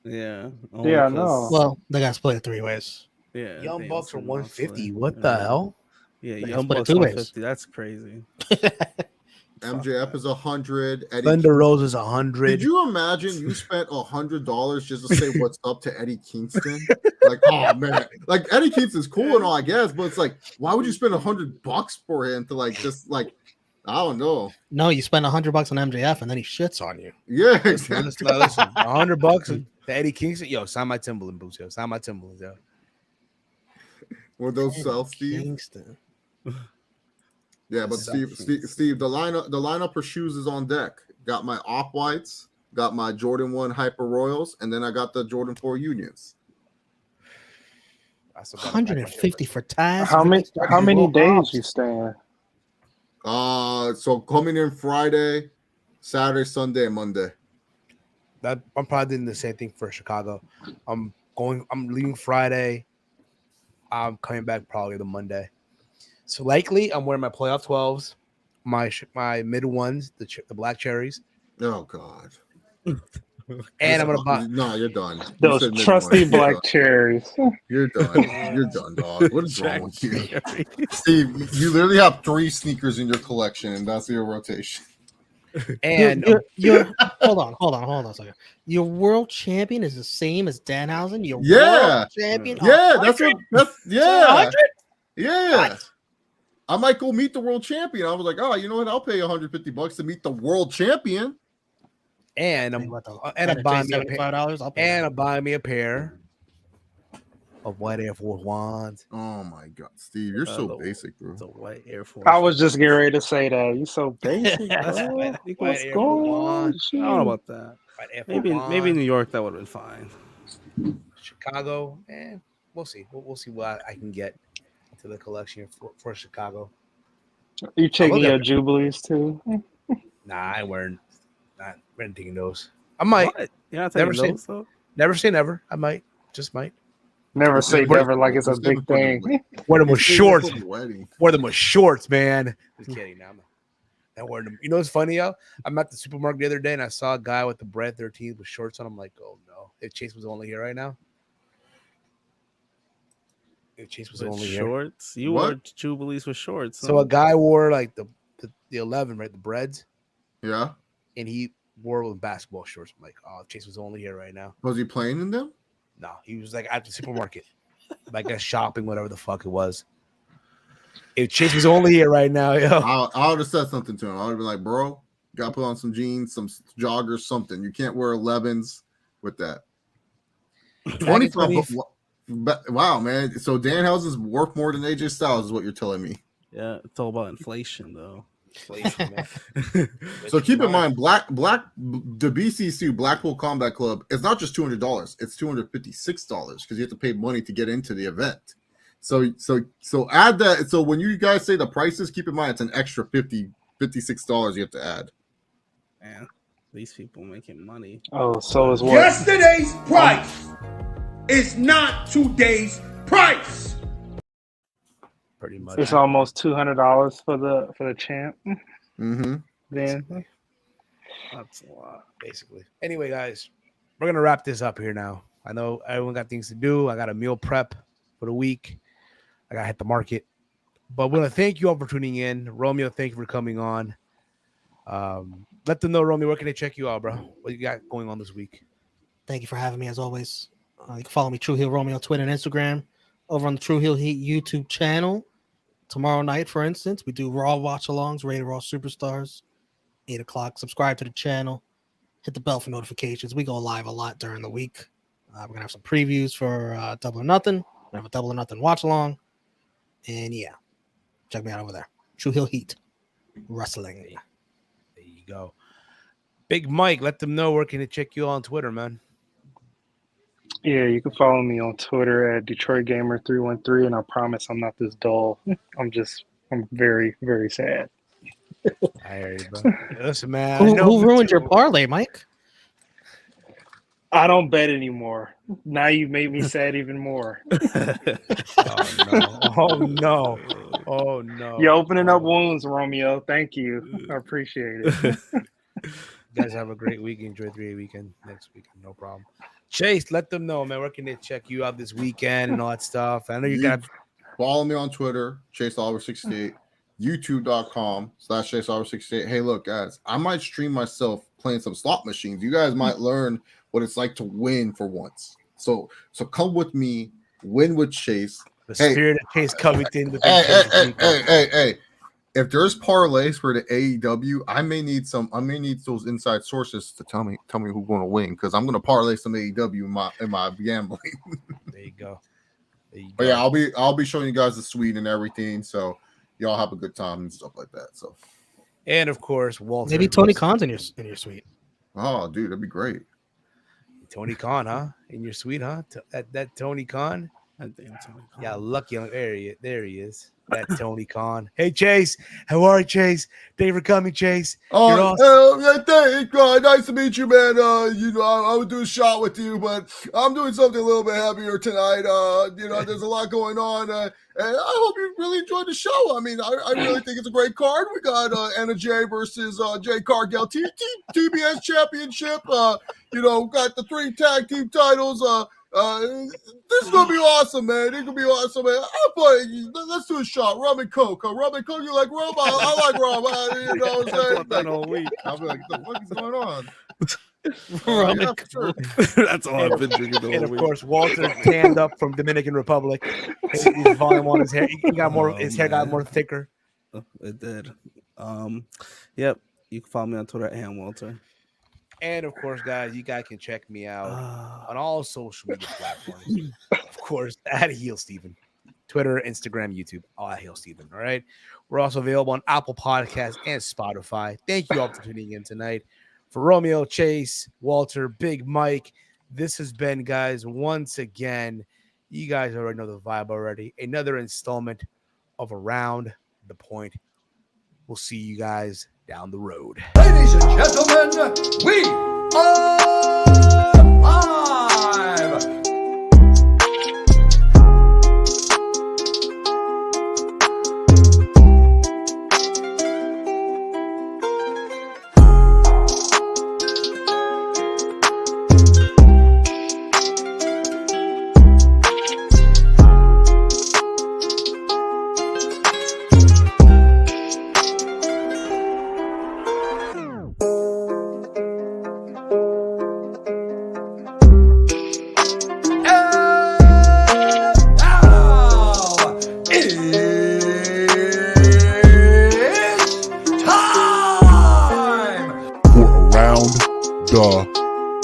Yeah. I know. Well, they got split 3 ways. Yeah. Young Bucks are 150. What the hell? Yeah, Young Bucks 2 150. That's crazy. MJF is 100. Thunder Rose is 100. Did you imagine you spent $100 just to say what's up to Eddie Kingston? Like, oh man, like Eddie Kingston's cool and all, I guess, but it's like, why would you spend $100 for him to like just like, I don't know. No, you spend $100 on MJF and then he shits on you. Yeah, exactly. Listen, $100 to Eddie Kingston. Yo, sign my Timberland boots. Yo, sign my Timberlands. Yo. Were those sell, Steve? Kingston. Yeah, but Steve, the lineup for shoes is on deck. Got my off-whites, got my Jordan 1 Hyper Royals, and then I got the Jordan 4 Unions. $150 for Taz. How many days you staying? So coming in Friday, Saturday, Sunday, and Monday. I'm probably doing the same thing for Chicago. I'm leaving Friday. I'm coming back probably the Monday. So likely I'm wearing my playoff 12s, my mid ones, the black cherries. Oh God. And I'm gonna buy. No, you're done. Those trusty black cherries. You're done. You're done, dog. What is wrong with you, Steve? You literally have 3 sneakers in your collection, and that's your rotation. And you're hold on a second. Your world champion is the same as Danhausen. Your Yeah. world champion. Yeah, that's yeah. 100? Yeah. What? I might go meet the world champion. I was like, oh, you know what? I'll pay $150 to meet the world champion. And I'm buying me $75. I'm buying me a pair of white Air Force Ones. Oh my God, Steve, you're so basic, bro. The white Air Force. I was just getting ready to say that. You so basic. That's bro. What's going on? I don't know about that. Maybe New York that would have been fine. Chicago, we'll see. We'll see what I can get to the collection for Chicago. You taking your Jubilees too? Nah, I ain't wearing. Not renting those. I might. What? You're not taking those, though? Never say never. I might. Just might. Never say never like it's a big thing. Wear them with shorts. Wear them with shorts, man. Just kidding. Now I wear them. You know what's funny, yo? I'm at the supermarket the other day and I saw a guy with the Bread 13 with shorts on. I'm like, oh no. If Chase was only here right now. If Chase was only shorts. Here. You wore Jubilees with shorts. So a guy wore like the 11, right? The Breads. Yeah. And he wore with basketball shorts. I'm like, oh, Chase was only here right now. Was he playing in them? No, he was like at the supermarket, like shopping, whatever the fuck it was. If Chase was only here right now, yo, I would have said something to him. I would have been like, bro, you gotta put on some jeans, some joggers, something. You can't wear 11s with that. 25. Wow, man. So Danhausen's worth more than AJ Styles is what you're telling me. Yeah, it's all about inflation, though. So keep in mind, the BCC Blackpool Combat Club is not just $200; it's $256 because you have to pay money to get into the event. So add that. So when you guys say the prices, keep in mind it's an extra $56 you have to add. Man, these people making money. Oh, so is what? Yesterday's price is not today's price. Pretty much. It's almost $200 for the champ. Mm-hmm. Then that's a lot, basically. Anyway, guys, we're gonna wrap this up here now. I know everyone got things to do. I got a meal prep for the week. I gotta hit the market. But we're gonna thank you all for tuning in. Romeo, thank you for coming on. Let them know, Romeo, where can they check you out, bro? What you got going on this week? Thank you for having me as always. You can follow me, True Heel Romeo, on Twitter and Instagram. Over on the True Heel Heat YouTube channel. Tomorrow night, for instance, we do Raw watch-alongs, Rated Raw Superstars, 8 o'clock. Subscribe to the channel. Hit the bell for notifications. We go live a lot during the week. We're going to have some previews for Double or Nothing. We're going to have a Double or Nothing watch-along. And, yeah, check me out over there. True Heel Heat Wrestling. There you go. Big Mike, let them know where can they check you on Twitter, man. yeah, you can follow me on Twitter at DetroitGamer313, and I promise I'm not this dull. I'm very, very sad. I hear you, bro. Listen, man. Who ruined your parlay, Mike? I don't bet anymore. Now you've made me sad even more. Oh no. You're opening up wounds, Romeo. Thank you. I appreciate it. You guys have a great week. Enjoy 3-day weekend next weekend. No problem. Chase, let them know, man. Where can they check you out this weekend and all that stuff? I know you got follow me on Twitter, ChaseOliver68, YouTube.com/ChaseOliver68. Hey, look, guys, I might stream myself playing some slot machines. You guys might learn what it's like to win for once. So come with me, win with Chase. The spirit of Chase Covington. Hey. If there's parlays for the AEW, I may need those inside sources to tell me who's going to win, because I'm going to parlay some AEW in my gambling. There you go. But yeah, I'll be showing you guys the suite and everything, so y'all have a good time and stuff like that. So, and of course, Walter. Maybe Tony Khan's in your suite. Oh, dude, that'd be great. Tony Khan, huh? In your suite, huh? That Tony Khan. I think Tony Khan. Yeah, lucky. There he is. That's Tony Khan. Hey, Chase. How are you, Chase? Thank you for coming, Chase. You're Oh, awesome. yeah, thanks. Nice to meet you, man. I would do a shot with you, but I'm doing something a little bit heavier tonight. There's a lot going on, and I hope you really enjoyed the show. I mean, I really think it's a great card. We got Anna Jay versus Jay Cargill, TBS Championship. Got the 3 tag team titles. This is gonna be awesome, man. It's gonna be awesome, man. Let's do a shot. Rum and Coke. Rum and Coke. You like rum? I like rum. You know what I'm saying? That whole week. I'll be like, what the fuck is going on? Rum Yeah, and for sure. That's all I've been drinking the And whole of week. course, Walter tanned up from Dominican Republic. His volume on his hair, he got more. His hair got more thicker. It did. Yep. You can follow me on Twitter at @HamWalter. And of course, guys, you guys can check me out on all social media platforms. Of course, at Heel Steven, Twitter, Instagram, YouTube, all at Heel Steven. All right. We're also available on Apple Podcasts and Spotify. Thank you all for tuning in tonight. For Romeo, Chase, Walter, Big Mike, this has been, guys, once again, you guys already know the vibe already. Another installment of Around the Point. We'll see you guys down the road. Ladies and gentlemen, we are live.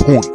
Point.